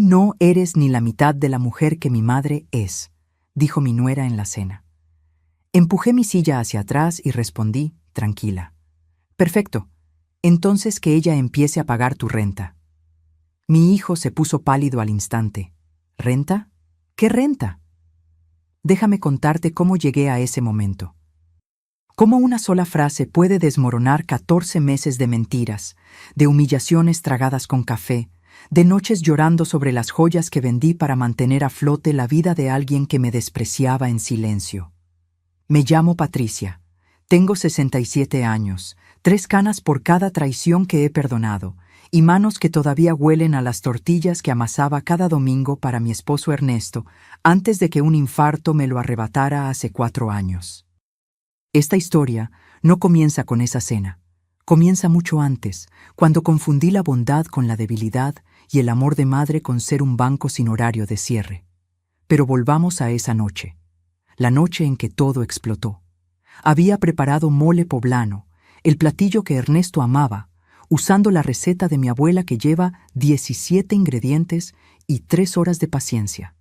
no eres ni la mitad de la mujer que mi madre es, dijo mi nuera en la cena. Empujé mi silla hacia atrás y respondí, tranquila. Perfecto, entonces que ella empiece a pagar tu renta. Mi hijo se puso pálido al instante. ¿Renta? ¿Qué renta? Déjame contarte cómo llegué a ese momento. Cómo una sola frase puede desmoronar 14 meses de mentiras, de humillaciones tragadas con café, de noches llorando sobre las joyas que vendí para mantener a flote la vida de alguien que me despreciaba en silencio. Me llamo Patricia. Tengo 67 años, 3 canas por cada traición que he perdonado, y manos que todavía huelen a las tortillas que amasaba cada domingo para mi esposo Ernesto, antes de que un infarto me lo arrebatara hace 4 años. Esta historia no comienza con esa cena. Comienza mucho antes, cuando confundí la bondad con la debilidad y el amor de madre con ser un banco sin horario de cierre. Pero volvamos a esa noche, la noche en que todo explotó. Había preparado mole poblano, el platillo que Ernesto amaba, usando la receta de mi abuela que lleva 17 ingredientes y 3 horas de paciencia.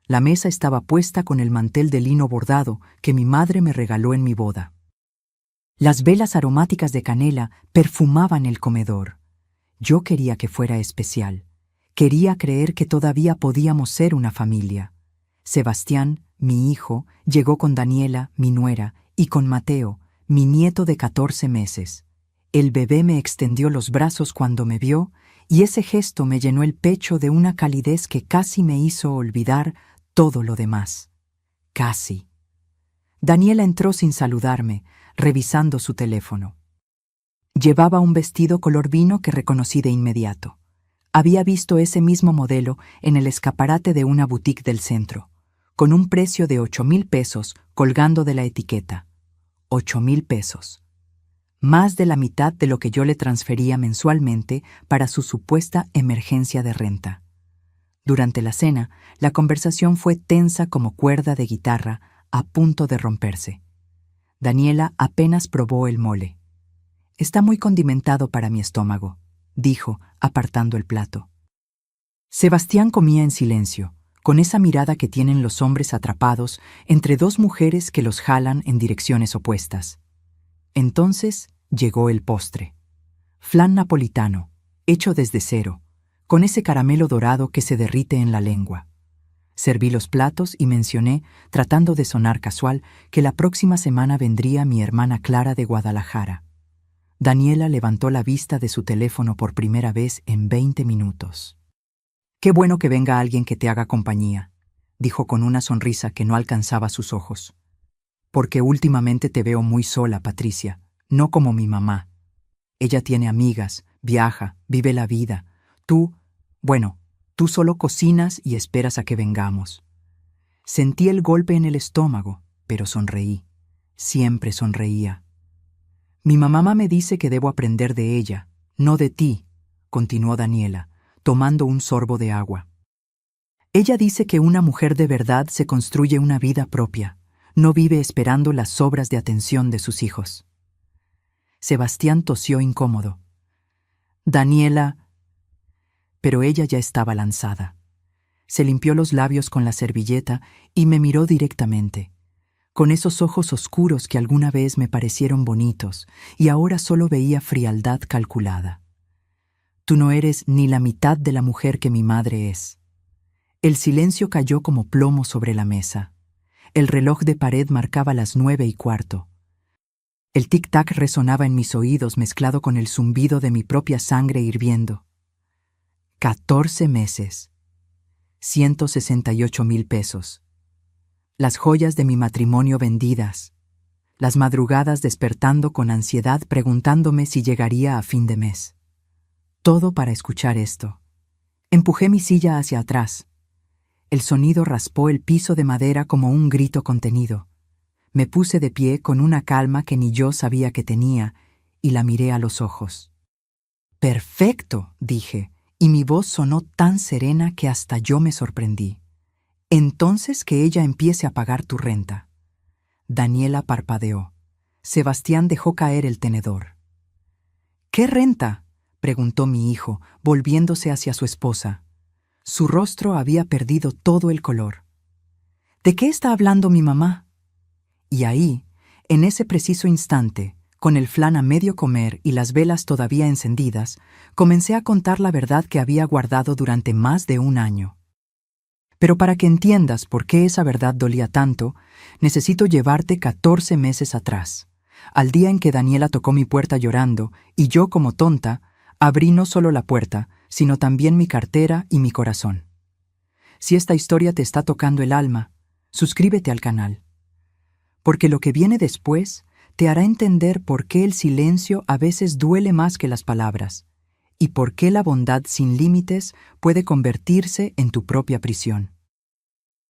La mesa estaba puesta con el mantel de lino bordado que mi madre me regaló en mi boda. Las velas aromáticas de canela perfumaban el comedor. Yo quería que fuera especial. Quería creer que todavía podíamos ser una familia. Sebastián, mi hijo, llegó con Daniela, mi nuera, y con Mateo, mi nieto de 14 meses. El bebé me extendió los brazos cuando me vio, y ese gesto me llenó el pecho de una calidez que casi me hizo olvidar todo lo demás. Casi. Daniela entró sin saludarme, revisando su teléfono. Llevaba un vestido color vino que reconocí de inmediato. Había visto ese mismo modelo en el escaparate de una boutique del centro, con un precio de 8,000 pesos colgando de la etiqueta. 8,000 pesos. Más de la mitad de lo que yo le transfería mensualmente para su supuesta emergencia de renta. Durante la cena, la conversación fue tensa como cuerda de guitarra, a punto de romperse. Daniela apenas probó el mole. «Está muy condimentado para mi estómago», dijo, apartando el plato. Sebastián comía en silencio, con esa mirada que tienen los hombres atrapados entre 2 mujeres que los jalan en direcciones opuestas. Entonces llegó el postre. Flan napolitano, hecho desde cero, con ese caramelo dorado que se derrite en la lengua. Serví los platos y mencioné, tratando de sonar casual, que la próxima semana vendría mi hermana Clara de Guadalajara. Daniela levantó la vista de su teléfono por primera vez en 20 minutos. «Qué bueno que venga alguien que te haga compañía», dijo con una sonrisa que no alcanzaba sus ojos. «Porque últimamente te veo muy sola, Patricia, no como mi mamá. Ella tiene amigas, viaja, vive la vida. Tú solo cocinas y esperas a que vengamos». Sentí el golpe en el estómago, pero sonreí. Siempre sonreía. «Mi mamá me dice que debo aprender de ella, no de ti», continuó Daniela, tomando un sorbo de agua. «Ella dice que una mujer de verdad se construye una vida propia, no vive esperando las sobras de atención de sus hijos». Sebastián tosió incómodo. «Daniela...» Pero ella ya estaba lanzada. Se limpió los labios con la servilleta y me miró directamente, con esos ojos oscuros que alguna vez me parecieron bonitos y ahora solo veía frialdad calculada. «Tú no eres ni la mitad de la mujer que mi madre es». El silencio cayó como plomo sobre la mesa. El reloj de pared marcaba las 9:15. El tic-tac resonaba en mis oídos mezclado con el zumbido de mi propia sangre hirviendo. 14 meses. 168,000 pesos. Las joyas de mi matrimonio vendidas. Las madrugadas despertando con ansiedad preguntándome si llegaría a fin de mes. Todo para escuchar esto. Empujé mi silla hacia atrás. El sonido raspó el piso de madera como un grito contenido. Me puse de pie con una calma que ni yo sabía que tenía y la miré a los ojos. «Perfecto», dije, y mi voz sonó tan serena que hasta yo me sorprendí. «Entonces que ella empiece a pagar tu renta». Daniela parpadeó. Sebastián dejó caer el tenedor. «¿Qué renta?», preguntó mi hijo, volviéndose hacia su esposa. Su rostro había perdido todo el color. ¿De qué está hablando mi mamá? Y ahí, en ese preciso instante, con el flan a medio comer y las velas todavía encendidas, comencé a contar la verdad que había guardado durante más de un año. Pero para que entiendas por qué esa verdad dolía tanto, necesito llevarte 14 meses atrás, al día en que Daniela tocó mi puerta llorando y yo, como tonta, abrí no solo la puerta, sino también mi cartera y mi corazón. Si esta historia te está tocando el alma, suscríbete al canal, porque lo que viene después te hará entender por qué el silencio a veces duele más que las palabras, y por qué la bondad sin límites puede convertirse en tu propia prisión.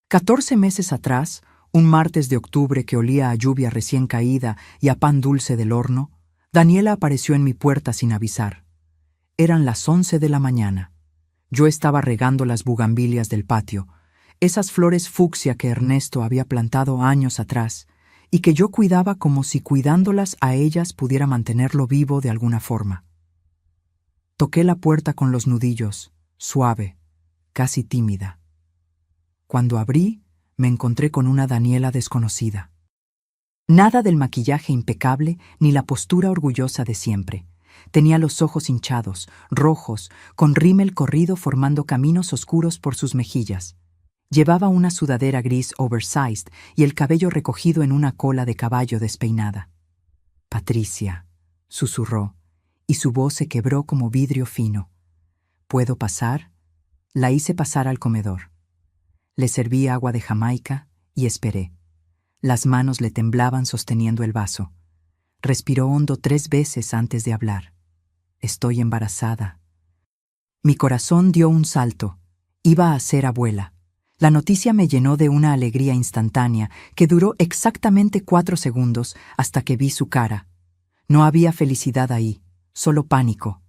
14 meses atrás, un martes de octubre que olía a lluvia recién caída y a pan dulce del horno, Daniela apareció en mi puerta sin avisar. Eran las 11 de la mañana. Yo estaba regando las bugambilias del patio, esas flores fucsia que Ernesto había plantado años atrás y que yo cuidaba como si cuidándolas a ellas pudiera mantenerlo vivo de alguna forma. Toqué la puerta con los nudillos, suave, casi tímida. Cuando abrí, me encontré con una Daniela desconocida. Nada del maquillaje impecable ni la postura orgullosa de siempre. Tenía los ojos hinchados, rojos, con rímel corrido formando caminos oscuros por sus mejillas. Llevaba una sudadera gris oversized y el cabello recogido en una cola de caballo despeinada. «Patricia», susurró, y su voz se quebró como vidrio fino. «¿Puedo pasar?» La hice pasar al comedor. Le serví agua de Jamaica y esperé. Las manos le temblaban sosteniendo el vaso. Respiró hondo 3 veces antes de hablar. «Estoy embarazada». Mi corazón dio un salto. Iba a ser abuela. La noticia me llenó de una alegría instantánea que duró exactamente 4 segundos hasta que vi su cara. No había felicidad ahí, solo pánico.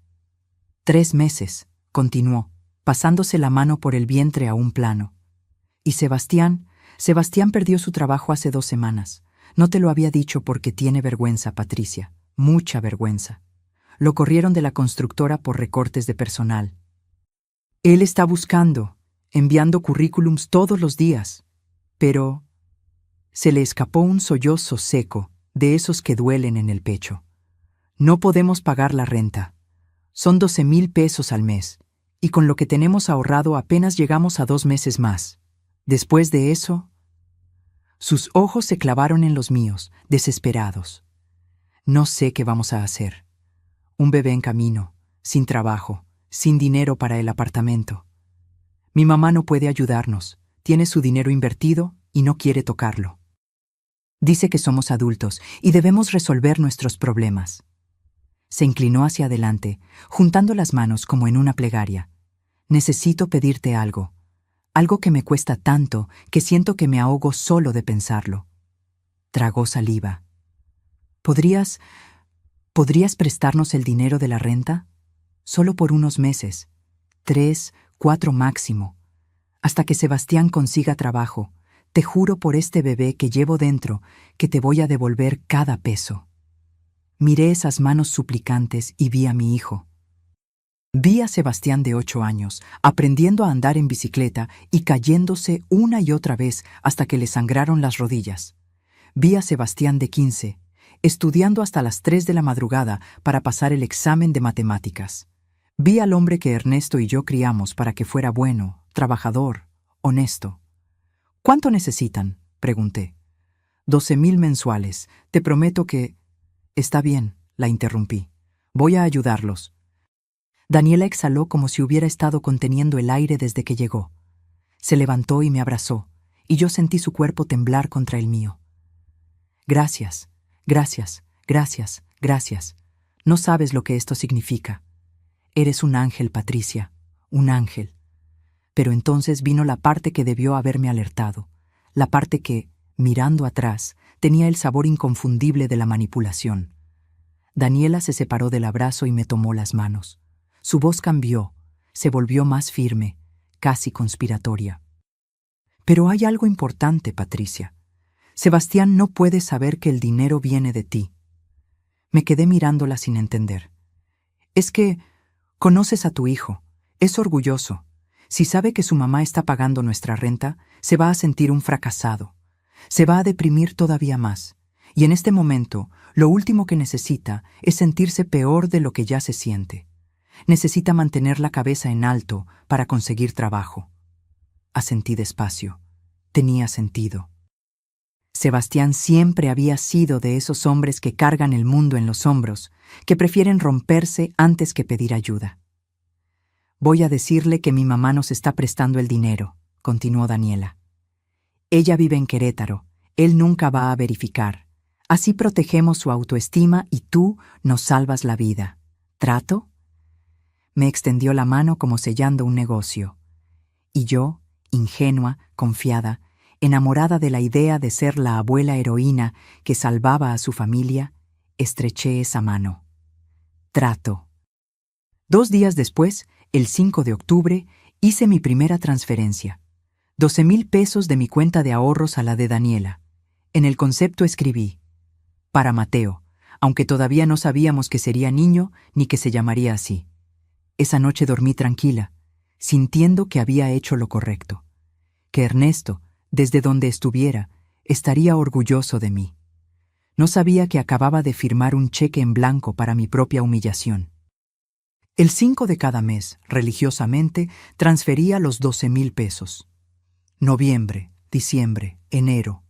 3 meses, continuó, pasándose la mano por el vientre a un plano. ¿Y Sebastián? Sebastián perdió su trabajo hace 2 semanas. No te lo había dicho porque tiene vergüenza, Patricia. Mucha vergüenza. Lo corrieron de la constructora por recortes de personal. Él está buscando, enviando currículums todos los días. Pero se le escapó un sollozo seco, de esos que duelen en el pecho. No podemos pagar la renta. Son 12,000 pesos al mes, y con lo que tenemos ahorrado apenas llegamos a 2 meses más. Después de eso, sus ojos se clavaron en los míos, desesperados. No sé qué vamos a hacer. Un bebé en camino, sin trabajo, sin dinero para el apartamento. Mi mamá no puede ayudarnos, tiene su dinero invertido y no quiere tocarlo. Dice que somos adultos y debemos resolver nuestros problemas. Se inclinó hacia adelante, juntando las manos como en una plegaria. Necesito pedirte algo. Algo que me cuesta tanto que siento que me ahogo solo de pensarlo. Tragó saliva. ¿Podrías prestarnos el dinero de la renta? Solo por unos meses. 3, 4 máximo. Hasta que Sebastián consiga trabajo. Te juro por este bebé que llevo dentro que te voy a devolver cada peso. Miré esas manos suplicantes y vi a mi hijo. Vi a Sebastián de 8 años, aprendiendo a andar en bicicleta y cayéndose una y otra vez hasta que le sangraron las rodillas. Vi a Sebastián de 15, estudiando hasta las 3 de la madrugada para pasar el examen de matemáticas. Vi al hombre que Ernesto y yo criamos para que fuera bueno, trabajador, honesto. ¿Cuánto necesitan?, pregunté. 12,000 mensuales. Te prometo que... Está bien, la interrumpí. Voy a ayudarlos. Daniela exhaló como si hubiera estado conteniendo el aire desde que llegó. Se levantó y me abrazó, y yo sentí su cuerpo temblar contra el mío. Gracias, gracias, gracias, gracias. No sabes lo que esto significa. Eres un ángel, Patricia, un ángel. Pero entonces vino la parte que debió haberme alertado, la parte que, mirando atrás, tenía el sabor inconfundible de la manipulación. Daniela se separó del abrazo y me tomó las manos. Su voz cambió, se volvió más firme, casi conspiratoria. Pero hay algo importante, Patricia. Sebastián no puede saber que el dinero viene de ti. Me quedé mirándola sin entender. Es que conoces a tu hijo, es orgulloso. Si sabe que su mamá está pagando nuestra renta, se va a sentir un fracasado. Se va a deprimir todavía más. Y en este momento, lo último que necesita es sentirse peor de lo que ya se siente. Necesita mantener la cabeza en alto para conseguir trabajo. Asentí despacio. Tenía sentido. Sebastián siempre había sido de esos hombres que cargan el mundo en los hombros, que prefieren romperse antes que pedir ayuda. Voy a decirle que mi mamá nos está prestando el dinero, continuó Daniela. Ella vive en Querétaro, él nunca va a verificar. Así protegemos su autoestima y tú nos salvas la vida. ¿Trato? Me extendió la mano como sellando un negocio. Y yo, ingenua, confiada, enamorada de la idea de ser la abuela heroína que salvaba a su familia, estreché esa mano. Trato. 2 días después, el 5 de octubre, hice mi primera transferencia. 12,000 pesos de mi cuenta de ahorros a la de Daniela. En el concepto escribí: para Mateo, aunque todavía no sabíamos que sería niño ni que se llamaría así. Esa noche dormí tranquila, sintiendo que había hecho lo correcto, que Ernesto, desde donde estuviera, estaría orgulloso de mí. No sabía que acababa de firmar un cheque en blanco para mi propia humillación. El 5 de cada mes, religiosamente, transfería los 12,000 pesos. Noviembre, diciembre, enero.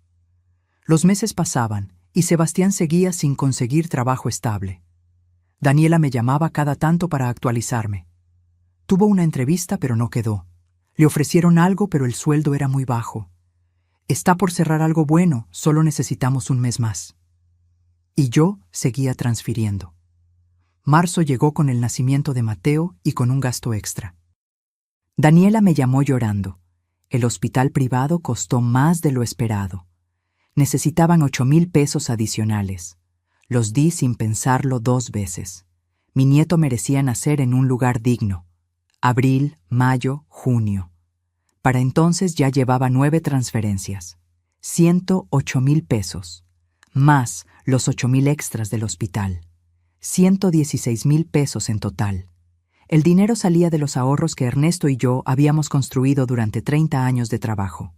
Los meses pasaban y Sebastián seguía sin conseguir trabajo estable. Daniela me llamaba cada tanto para actualizarme. Tuvo una entrevista, pero no quedó. Le ofrecieron algo, pero el sueldo era muy bajo. Está por cerrar algo bueno, solo necesitamos un mes más. Y yo seguía transfiriendo. Marzo llegó con el nacimiento de Mateo y con un gasto extra. Daniela me llamó llorando. El hospital privado costó más de lo esperado. Necesitaban 8,000 pesos adicionales. Los di sin pensarlo 2 veces. Mi nieto merecía nacer en un lugar digno. Abril, mayo, junio. Para entonces ya llevaba 9 transferencias. 108,000 pesos. Más los 8,000 extras del hospital. 116,000 pesos en total. El dinero salía de los ahorros que Ernesto y yo habíamos construido durante 30 años de trabajo.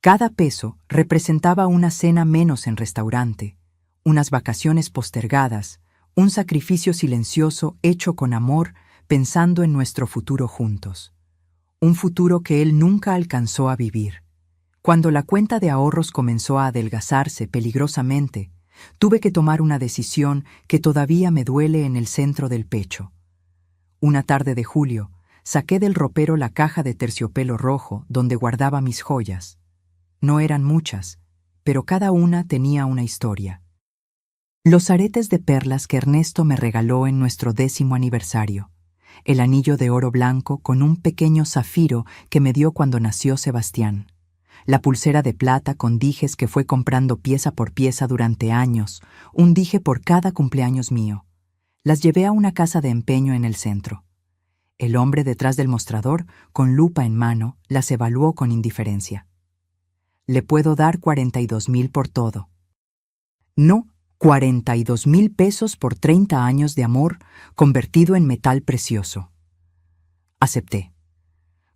Cada peso representaba una cena menos en restaurante, unas vacaciones postergadas, un sacrificio silencioso hecho con amor pensando en nuestro futuro juntos. Un futuro que él nunca alcanzó a vivir. Cuando la cuenta de ahorros comenzó a adelgazarse peligrosamente, tuve que tomar una decisión que todavía me duele en el centro del pecho. Una tarde de julio, saqué del ropero la caja de terciopelo rojo donde guardaba mis joyas. No eran muchas, pero cada una tenía una historia. Los aretes de perlas que Ernesto me regaló en nuestro 10º aniversario. El anillo de oro blanco con un pequeño zafiro que me dio cuando nació Sebastián. La pulsera de plata con dijes que fue comprando pieza por pieza durante años, un dije por cada cumpleaños mío. Las llevé a una casa de empeño en el centro. El hombre detrás del mostrador, con lupa en mano, las evaluó con indiferencia. Le puedo dar 42,000 por todo. No, 42,000 pesos por 30 años de amor convertido en metal precioso. Acepté.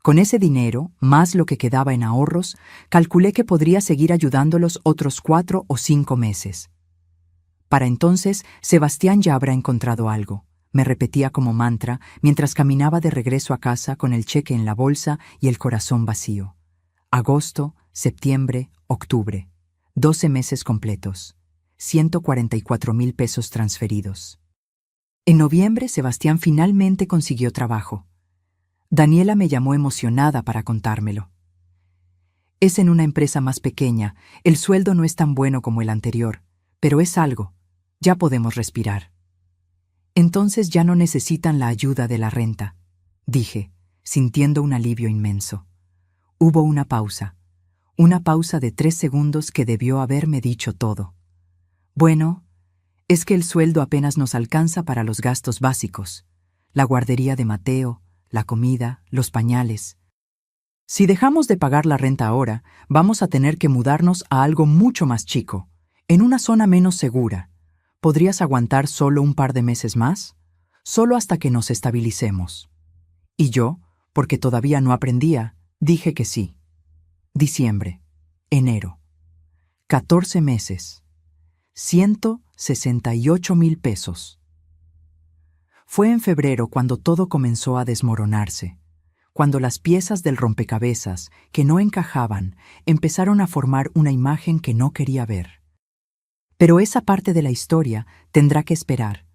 Con ese dinero, más lo que quedaba en ahorros, calculé que podría seguir ayudándolos otros 4 o 5 meses. Para entonces, Sebastián ya habrá encontrado algo, me repetía como mantra mientras caminaba de regreso a casa con el cheque en la bolsa y el corazón vacío. Agosto, septiembre, octubre. 12 meses completos. 144,000 pesos transferidos. En noviembre, Sebastián finalmente consiguió trabajo. Daniela me llamó emocionada para contármelo. Es en una empresa más pequeña, el sueldo no es tan bueno como el anterior, pero es algo, ya podemos respirar. Entonces ya no necesitan la ayuda de la renta, dije, sintiendo un alivio inmenso. Hubo una pausa de 3 segundos que debió haberme dicho todo. Bueno, es que el sueldo apenas nos alcanza para los gastos básicos, la guardería de Mateo, la comida, los pañales. Si dejamos de pagar la renta ahora, vamos a tener que mudarnos a algo mucho más chico, en una zona menos segura. ¿Podrías aguantar solo un par de meses más? Solo hasta que nos estabilicemos. Y yo, porque todavía no aprendía, dije que sí. Diciembre, enero. 14 meses. 168,000 pesos. Fue en febrero cuando todo comenzó a desmoronarse, cuando las piezas del rompecabezas, que no encajaban, empezaron a formar una imagen que no quería ver. Pero esa parte de la historia tendrá que esperar,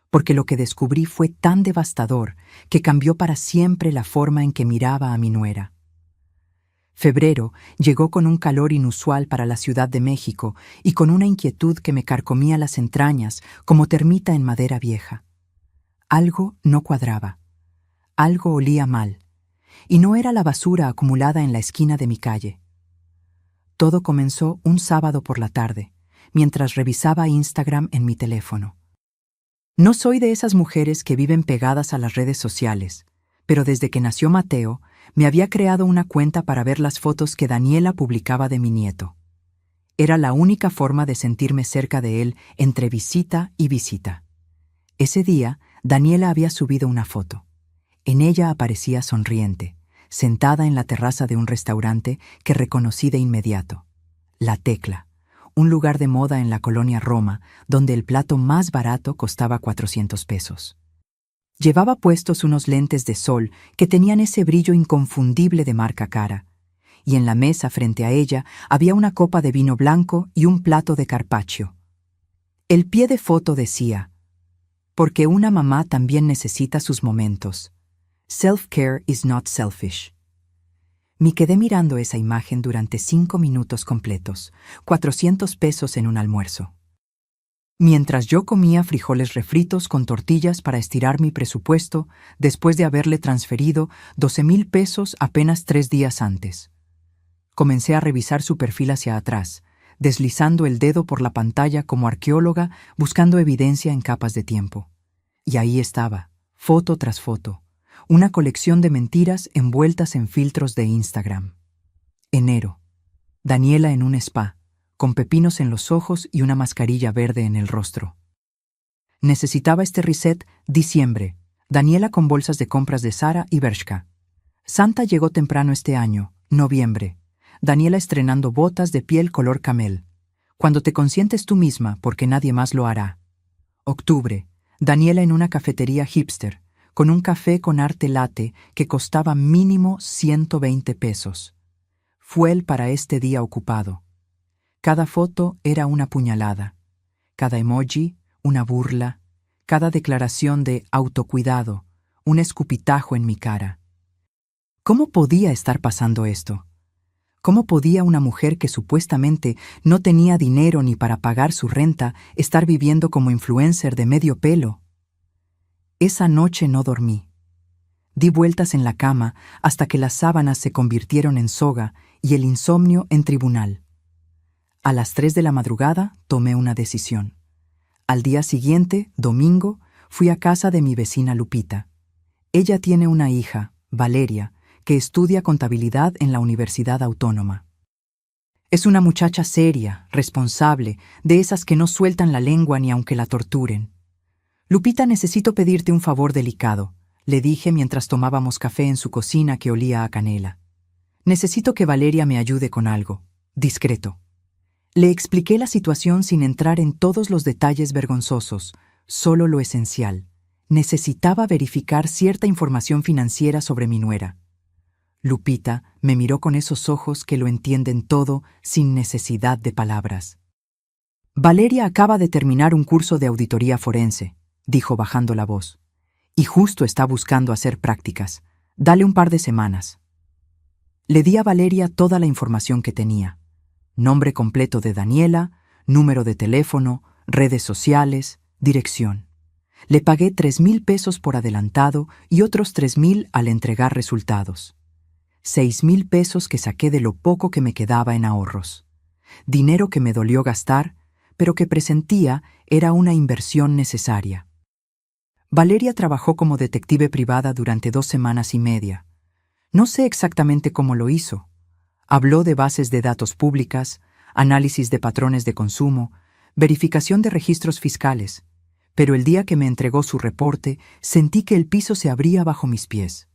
porque lo que descubrí fue tan devastador que cambió para siempre la forma en que miraba a mi nuera. Febrero llegó con un calor inusual para la Ciudad de México y con una inquietud que me carcomía las entrañas como termita en madera vieja. Algo no cuadraba, algo olía mal, y no era la basura acumulada en la esquina de mi calle. Todo comenzó un sábado por la tarde, mientras revisaba Instagram en mi teléfono. No soy de esas mujeres que viven pegadas a las redes sociales, pero desde que nació Mateo, me había creado una cuenta para ver las fotos que Daniela publicaba de mi nieto. Era la única forma de sentirme cerca de él entre visita y visita. Ese día, Daniela había subido una foto. En ella aparecía sonriente, sentada en la terraza de un restaurante que reconocí de inmediato. La Tecla, un lugar de moda en la colonia Roma, donde el plato más barato costaba 400 pesos. Llevaba puestos unos lentes de sol que tenían ese brillo inconfundible de marca cara, y en la mesa frente a ella había una copa de vino blanco y un plato de carpaccio. El pie de foto decía: porque una mamá también necesita sus momentos. Self-care is not selfish. Me quedé mirando esa imagen durante 5 minutos completos, 400 pesos en un almuerzo. Mientras yo comía frijoles refritos con tortillas para estirar mi presupuesto después de haberle transferido 12,000 pesos apenas 3 días antes. Comencé a revisar su perfil hacia atrás, deslizando el dedo por la pantalla como arqueóloga buscando evidencia en capas de tiempo. Y ahí estaba, foto tras foto, una colección de mentiras envueltas en filtros de Instagram. Enero. Daniela en un spa, con pepinos en los ojos y una mascarilla verde en el rostro. Necesitaba este reset. Diciembre. Daniela con bolsas de compras de Zara y Bershka. Santa llegó temprano este año. Noviembre. Daniela estrenando botas de piel color camel. Cuando te consientes tú misma, porque nadie más lo hará. Octubre. Daniela en una cafetería hipster, con un café con arte latte que costaba mínimo 120 pesos. Fue él para este día ocupado. Cada foto era una puñalada, cada emoji una burla, cada declaración de autocuidado, un escupitajo en mi cara. ¿Cómo podía estar pasando esto? ¿Cómo podía una mujer que supuestamente no tenía dinero ni para pagar su renta estar viviendo como influencer de medio pelo? Esa noche no dormí. Di vueltas en la cama hasta que las sábanas se convirtieron en soga y el insomnio en tribunal. A las 3 de la madrugada tomé una decisión. Al día siguiente, domingo, fui a casa de mi vecina Lupita. Ella tiene una hija, Valeria, que estudia contabilidad en la Universidad Autónoma. Es una muchacha seria, responsable, de esas que no sueltan la lengua ni aunque la torturen. Lupita, necesito pedirte un favor delicado, le dije mientras tomábamos café en su cocina que olía a canela. Necesito que Valeria me ayude con algo, discreto. Le expliqué la situación sin entrar en todos los detalles vergonzosos, solo lo esencial. Necesitaba verificar cierta información financiera sobre mi nuera. Lupita me miró con esos ojos que lo entienden todo sin necesidad de palabras. Valeria acaba de terminar un curso de auditoría forense, dijo bajando la voz, y justo está buscando hacer prácticas. Dale un par de semanas. Le di a Valeria toda la información que tenía. Nombre completo de Daniela, número de teléfono, redes sociales, dirección. Le pagué 3,000 pesos por adelantado y otros 3,000 al entregar resultados. 6,000 pesos que saqué de lo poco que me quedaba en ahorros. Dinero que me dolió gastar, pero que presentía era una inversión necesaria. Valeria trabajó como detective privada durante 2 semanas y media. No sé exactamente cómo lo hizo. Habló de bases de datos públicas, análisis de patrones de consumo, verificación de registros fiscales, pero el día que me entregó su reporte sentí que el piso se abría bajo mis pies.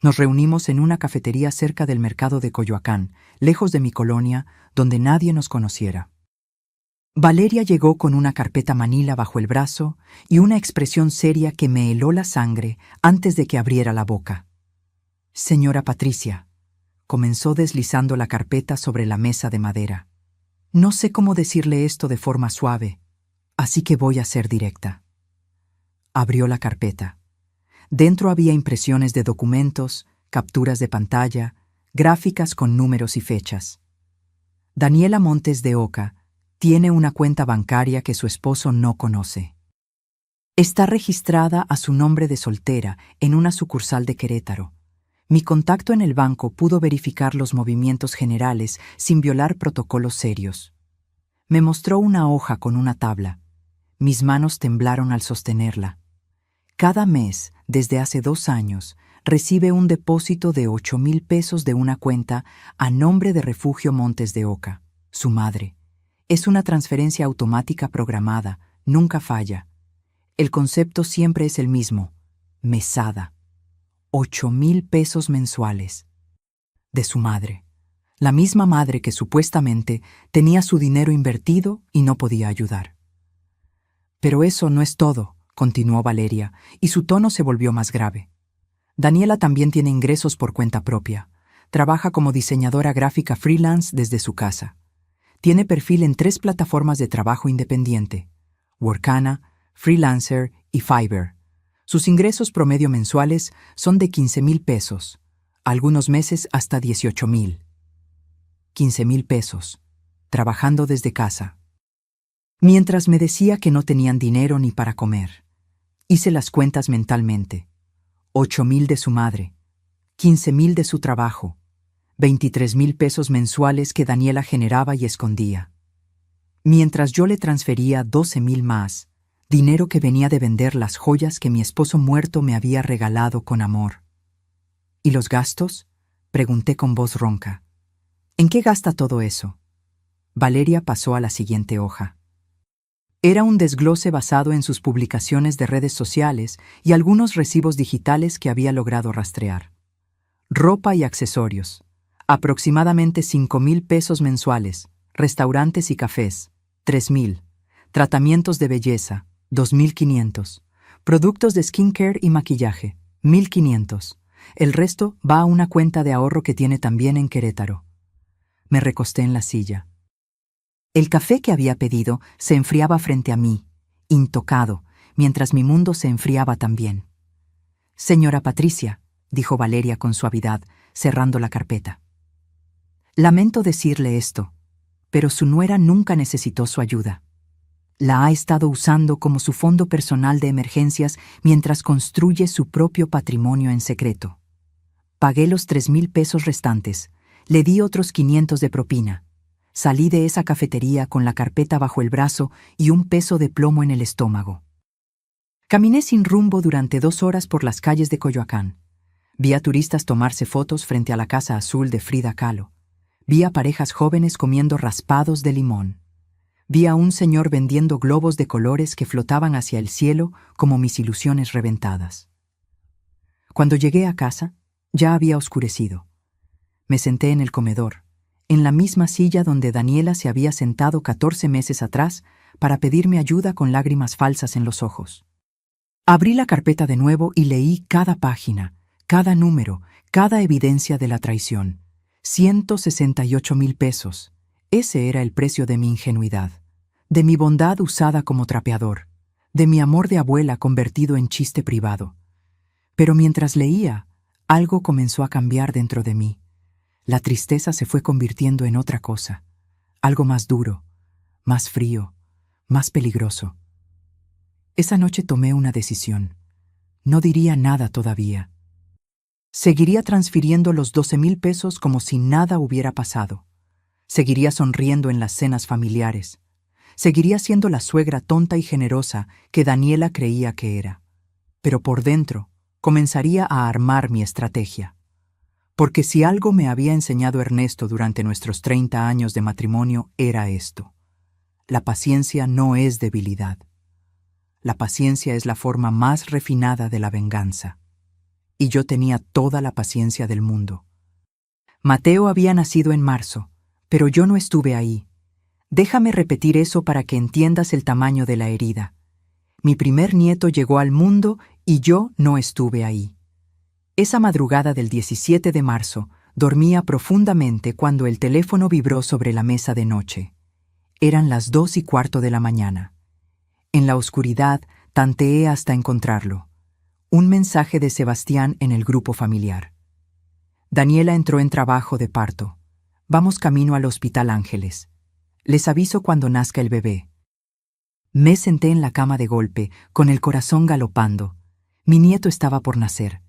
Nos reunimos en una cafetería cerca del mercado de Coyoacán, lejos de mi colonia, donde nadie nos conociera. Valeria llegó con una carpeta manila bajo el brazo y una expresión seria que me heló la sangre antes de que abriera la boca. «Señora Patricia», comenzó deslizando la carpeta sobre la mesa de madera. «No sé cómo decirle esto de forma suave, así que voy a ser directa». Abrió la carpeta. Dentro había impresiones de documentos, capturas de pantalla, gráficas con números y fechas. Daniela Montes de Oca tiene una cuenta bancaria que su esposo no conoce. Está registrada a su nombre de soltera en una sucursal de Querétaro. Mi contacto en el banco pudo verificar los movimientos generales sin violar protocolos serios. Me mostró una hoja con una tabla. Mis manos temblaron al sostenerla. Cada mes, desde hace 2 años, recibe un depósito de 8,000 pesos de una cuenta a nombre de Refugio Montes de Oca, su madre. Es una transferencia automática programada, nunca falla. El concepto siempre es el mismo: mesada. 8,000 pesos mensuales. De su madre. La misma madre que supuestamente tenía su dinero invertido y no podía ayudar. Pero eso no es todo, continuó Valeria, y su tono se volvió más grave. Daniela también tiene ingresos por cuenta propia. Trabaja como diseñadora gráfica freelance desde su casa. Tiene perfil en 3 plataformas de trabajo independiente: Workana, Freelancer y Fiverr. Sus ingresos promedio mensuales son de 15,000 pesos, algunos meses hasta 18,000. 15,000 pesos, trabajando desde casa. Mientras me decía que no tenían dinero ni para comer. Hice las cuentas mentalmente. 8,000 de su madre, 15,000 de su trabajo, 23,000 pesos mensuales que Daniela generaba y escondía. Mientras yo le transfería 12,000 más, dinero que venía de vender las joyas que mi esposo muerto me había regalado con amor. ¿Y los gastos?, pregunté con voz ronca. ¿En qué gasta todo eso? Valeria pasó a la siguiente hoja. Era un desglose basado en sus publicaciones de redes sociales y algunos recibos digitales que había logrado rastrear. Ropa y accesorios, aproximadamente 5,000 pesos mensuales, restaurantes y cafés, 3,000, tratamientos de belleza, 2,500, productos de skincare y maquillaje, 1,500. El resto va a una cuenta de ahorro que tiene también en Querétaro. Me recosté en la silla. El café que había pedido se enfriaba frente a mí, intocado, mientras mi mundo se enfriaba también. «Señora Patricia», dijo Valeria con suavidad, cerrando la carpeta. «Lamento decirle esto, pero su nuera nunca necesitó su ayuda. La ha estado usando como su fondo personal de emergencias mientras construye su propio patrimonio en secreto. Pagué los 3,000 pesos restantes, le di otros 500 de propina. Salí de esa cafetería con la carpeta bajo el brazo y un peso de plomo en el estómago. Caminé sin rumbo durante 2 horas por las calles de Coyoacán. Vi a turistas tomarse fotos frente a la casa azul de Frida Kahlo. Vi a parejas jóvenes comiendo raspados de limón. Vi a un señor vendiendo globos de colores que flotaban hacia el cielo como mis ilusiones reventadas. Cuando llegué a casa, ya había oscurecido. Me senté en el comedor, en la misma silla donde Daniela se había sentado 14 meses atrás para pedirme ayuda con lágrimas falsas en los ojos. Abrí la carpeta de nuevo y leí cada página, cada número, cada evidencia de la traición. 168,000 pesos. Ese era el precio de mi ingenuidad, de mi bondad usada como trapeador, de mi amor de abuela convertido en chiste privado. Pero mientras leía, algo comenzó a cambiar dentro de mí. La tristeza se fue convirtiendo en otra cosa, algo más duro, más frío, más peligroso. Esa noche tomé una decisión. No diría nada todavía. Seguiría transfiriendo los 12,000 pesos como si nada hubiera pasado. Seguiría sonriendo en las cenas familiares. Seguiría siendo la suegra tonta y generosa que Daniela creía que era. Pero por dentro, comenzaría a armar mi estrategia. Porque si algo me había enseñado Ernesto durante nuestros 30 años de matrimonio era esto: la paciencia no es debilidad. La paciencia es la forma más refinada de la venganza. y yo tenía toda la paciencia del mundo. Mateo había nacido en marzo, pero yo no estuve ahí. Déjame repetir eso para que entiendas el tamaño de la herida. Mi primer nieto llegó al mundo y yo no estuve ahí. Esa madrugada del 17 de marzo, dormía profundamente cuando el teléfono vibró sobre la mesa de noche. Eran las 2:15 de la mañana. En la oscuridad, tanteé hasta encontrarlo. Un mensaje de Sebastián en el grupo familiar. Daniela entró en trabajo de parto. Vamos camino al Hospital Ángeles. Les aviso cuando nazca el bebé. Me senté en la cama de golpe, con el corazón galopando. Mi nieto estaba por nacer.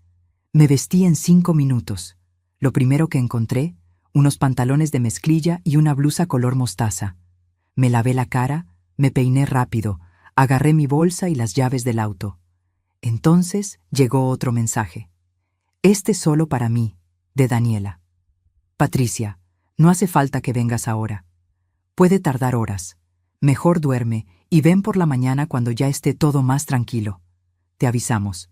Me vestí en 5 minutos. Lo primero que encontré, unos pantalones de mezclilla y una blusa color mostaza. Me lavé la cara, me peiné rápido, agarré mi bolsa y las llaves del auto. Entonces llegó otro mensaje. Este solo para mí, de Daniela. Patricia, no hace falta que vengas ahora. Puede tardar horas. Mejor duerme y ven por la mañana cuando ya esté todo más tranquilo. Te avisamos.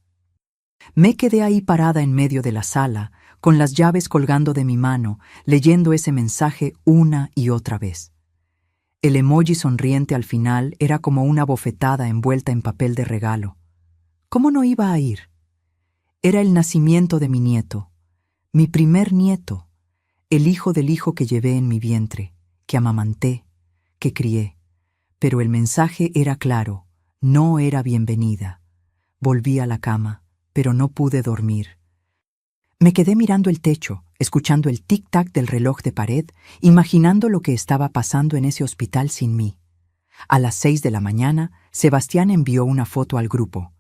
Me quedé ahí parada en medio de la sala, con las llaves colgando de mi mano, leyendo ese mensaje una y otra vez. El emoji sonriente al final era como una bofetada envuelta en papel de regalo. ¿Cómo no iba a ir? Era el nacimiento de mi nieto, mi primer nieto, el hijo del hijo que llevé en mi vientre, que amamanté, que crié. Pero el mensaje era claro, no era bienvenida. Volví a la cama, pero no pude dormir. Me quedé mirando el techo, escuchando el tic-tac del reloj de pared, imaginando lo que estaba pasando en ese hospital sin mí. A las 6 de la mañana, Sebastián envió una foto al grupo.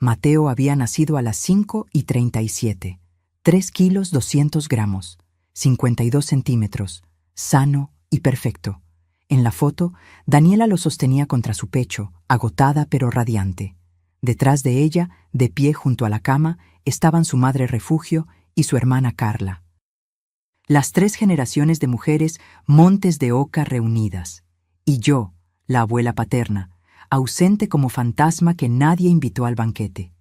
Mateo había nacido a las 5:37, 3 kilos 200 gramos, 52 centímetros, sano y perfecto. En la foto, Daniela lo sostenía contra su pecho, agotada pero radiante. Detrás de ella, de pie junto a la cama, estaban su madre Refugio y su hermana Carla. Las 3 generaciones de mujeres montes de oca reunidas. Y yo, la abuela paterna, ausente como fantasma que nadie invitó al banquete.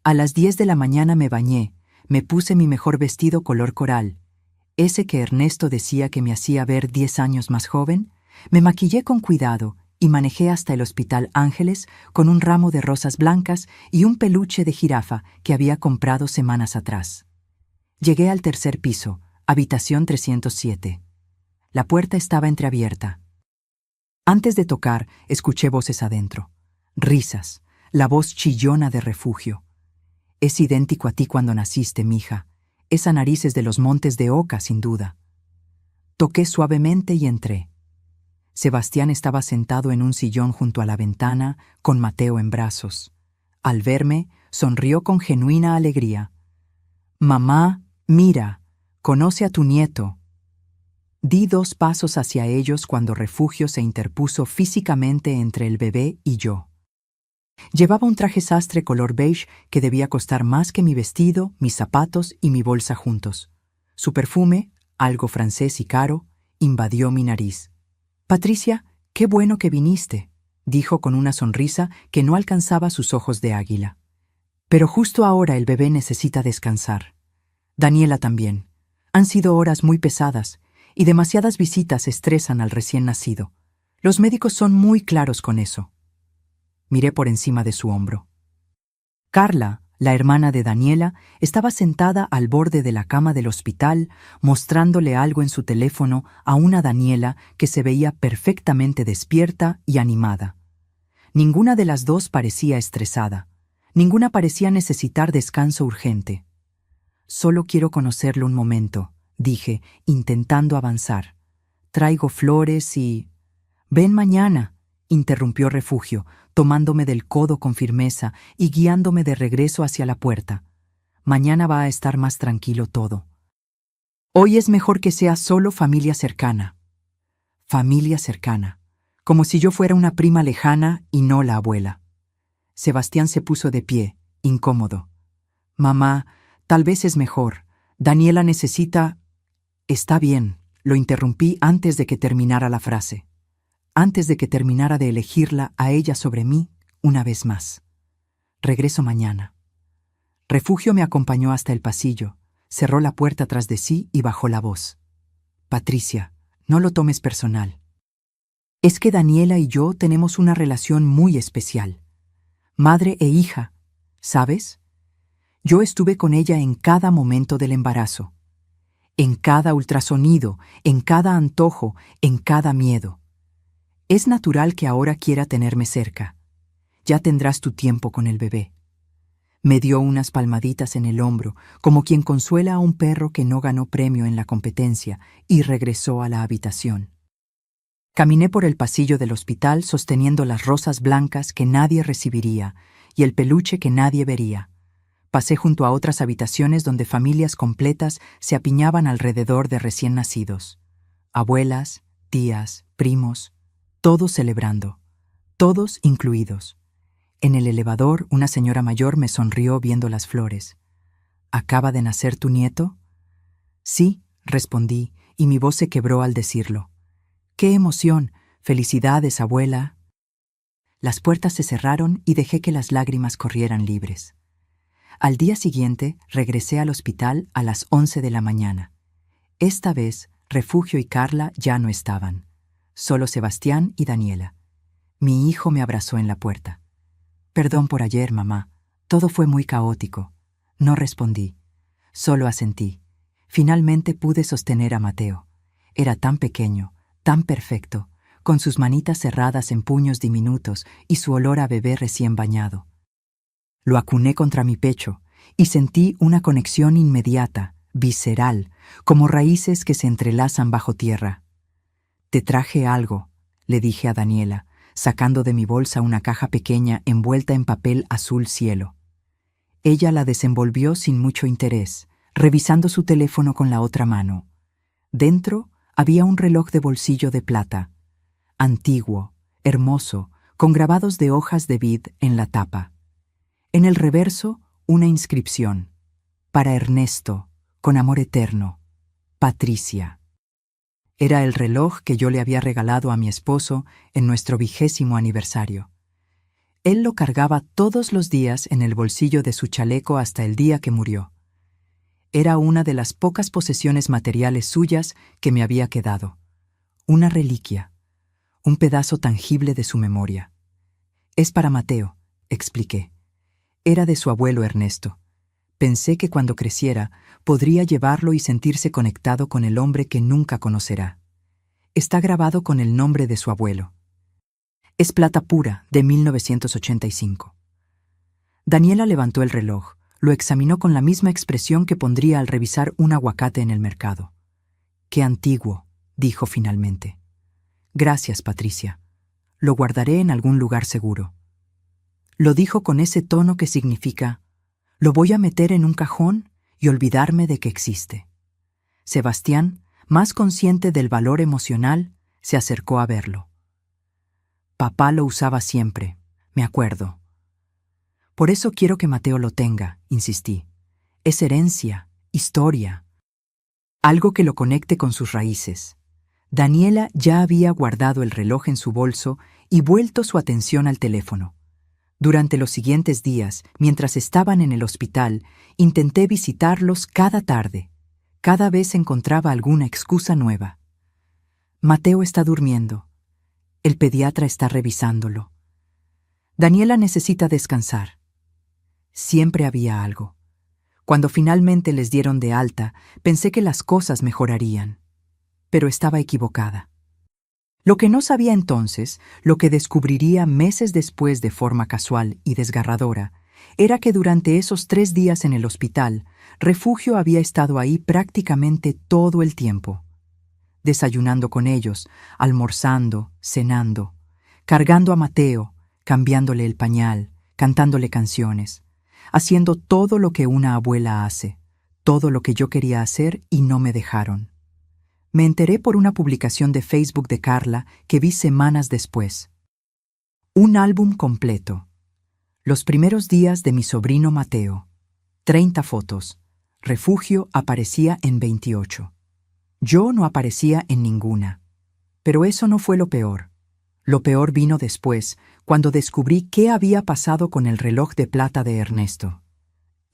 A las 10 de la mañana me bañé, me puse mi mejor vestido color coral, ese que Ernesto decía que me hacía ver 10 años más joven, me maquillé con cuidado y manejé hasta el Hospital Ángeles con un ramo de rosas blancas y un peluche de jirafa que había comprado semanas atrás. Llegué al 3er piso, habitación 307. La puerta estaba entreabierta. Antes de tocar, escuché voces adentro. Risas, la voz chillona de Refugio. Es idéntico a ti cuando naciste, mija. Esa nariz es de los montes de oca, sin duda. Toqué suavemente y entré. Sebastián estaba sentado en un sillón junto a la ventana, con Mateo en brazos. Al verme, sonrió con genuina alegría. «Mamá, mira, conoce a tu nieto». Di 2 pasos hacia ellos cuando Refugio se interpuso físicamente entre el bebé y yo. Llevaba un traje sastre color beige que debía costar más que mi vestido, mis zapatos y mi bolsa juntos. Su perfume, algo francés y caro, invadió mi nariz. «Patricia, qué bueno que viniste», dijo con una sonrisa que no alcanzaba sus ojos de águila. «Pero justo ahora el bebé necesita descansar. Daniela también. Han sido horas muy pesadas y demasiadas visitas estresan al recién nacido. Los médicos son muy claros con eso». Miré por encima de su hombro. Carla, la hermana de Daniela, estaba sentada al borde de la cama del hospital, mostrándole algo en su teléfono a una Daniela que se veía perfectamente despierta y animada. Ninguna de las dos parecía estresada. Ninguna parecía necesitar descanso urgente. «Solo quiero conocerlo un momento», dije, intentando avanzar. «Traigo flores y...» «Ven mañana», interrumpió Refugio, tomándome del codo con firmeza y guiándome de regreso hacia la puerta. «Mañana va a estar más tranquilo todo. Hoy es mejor que sea solo familia cercana». Familia cercana, como si yo fuera una prima lejana y no la abuela. Sebastián se puso de pie, incómodo. «Mamá, tal vez es mejor. Daniela necesita...» «Está bien», lo interrumpí antes de que terminara la frase. Antes de que terminara de elegirla a ella sobre mí una vez más. «Regreso mañana». Refugio me acompañó hasta el pasillo, cerró la puerta tras de sí y bajó la voz. Patricia, no lo tomes personal. Es que Daniela y yo tenemos una relación muy especial. Madre e hija, ¿sabes? Yo estuve con ella en cada momento del embarazo, en cada ultrasonido, en cada antojo, en cada miedo. Es natural que ahora quiera tenerme cerca. Ya tendrás tu tiempo con el bebé. Me dio unas palmaditas en el hombro, como quien consuela a un perro que no ganó premio en la competencia, y regresó a la habitación. Caminé por el pasillo del hospital sosteniendo las rosas blancas que nadie recibiría y el peluche que nadie vería. Pasé junto a otras habitaciones donde familias completas se apiñaban alrededor de recién nacidos. Abuelas, tías, primos, todos celebrando, todos incluidos. En el elevador, una señora mayor me sonrió viendo las flores. ¿Acaba de nacer tu nieto? Sí, respondí, y mi voz se quebró al decirlo. ¡Qué emoción! ¡Felicidades, abuela! Las puertas se cerraron y dejé que las lágrimas corrieran libres. Al día siguiente, regresé al hospital a las 11 de la mañana. Esta vez, Refugio y Carla ya no estaban. Solo Sebastián y Daniela. Mi hijo me abrazó en la puerta. Perdón por ayer, mamá. Todo fue muy caótico. No respondí. Solo asentí. Finalmente pude sostener a Mateo. Era tan pequeño, tan perfecto, con sus manitas cerradas en puños diminutos y su olor a bebé recién bañado. Lo acuné contra mi pecho y sentí una conexión inmediata, visceral, como raíces que se entrelazan bajo tierra. Te traje algo, le dije a Daniela, sacando de mi bolsa una caja pequeña envuelta en papel azul cielo. Ella la desenvolvió sin mucho interés, revisando su teléfono con la otra mano. Dentro había un reloj de bolsillo de plata, antiguo, hermoso, con grabados de hojas de vid en la tapa. En el reverso, una inscripción. Para Ernesto, con amor eterno. Patricia. Era el reloj que yo le había regalado a mi esposo en nuestro 20º aniversario. Él lo cargaba todos los días en el bolsillo de su chaleco hasta el día que murió. Era una de las pocas posesiones materiales suyas que me había quedado. Una reliquia, un pedazo tangible de su memoria. Es para Mateo, expliqué. Era de su abuelo Ernesto. Pensé que cuando creciera podría llevarlo y sentirse conectado con el hombre que nunca conocerá. Está grabado con el nombre de su abuelo. Es plata pura, de 1985. Daniela levantó el reloj, lo examinó con la misma expresión que pondría al revisar un aguacate en el mercado. «Qué antiguo», dijo finalmente. «Gracias, Patricia. Lo guardaré en algún lugar seguro». Lo dijo con ese tono que significa: «Lo voy a meter en un cajón y olvidarme de que existe». Sebastián, más consciente del valor emocional, se acercó a verlo. «Papá lo usaba siempre, me acuerdo». «Por eso quiero que Mateo lo tenga», insistí. «Es herencia, historia, algo que lo conecte con sus raíces». Daniela ya había guardado el reloj en su bolso y vuelto su atención al teléfono. Durante los siguientes días, mientras estaban en el hospital, intenté visitarlos cada tarde. Cada vez encontraba alguna excusa nueva. Mateo está durmiendo. El pediatra está revisándolo. Daniela necesita descansar. Siempre había algo. Cuando finalmente les dieron de alta, pensé que las cosas mejorarían. Pero estaba equivocada. Lo que no sabía entonces, lo que descubriría meses después de forma casual y desgarradora, era que durante esos 3 días en el hospital, Refugio había estado ahí prácticamente todo el tiempo. Desayunando con ellos, almorzando, cenando, cargando a Mateo, cambiándole el pañal, cantándole canciones, haciendo todo lo que una abuela hace, todo lo que yo quería hacer y no me dejaron. Me enteré por una publicación de Facebook de Carla que vi semanas después. Un álbum completo. Los primeros días de mi sobrino Mateo. 30 fotos. Refugio aparecía en 28. Yo no aparecía en ninguna. Pero eso no fue lo peor. Lo peor vino después, cuando descubrí qué había pasado con el reloj de plata de Ernesto.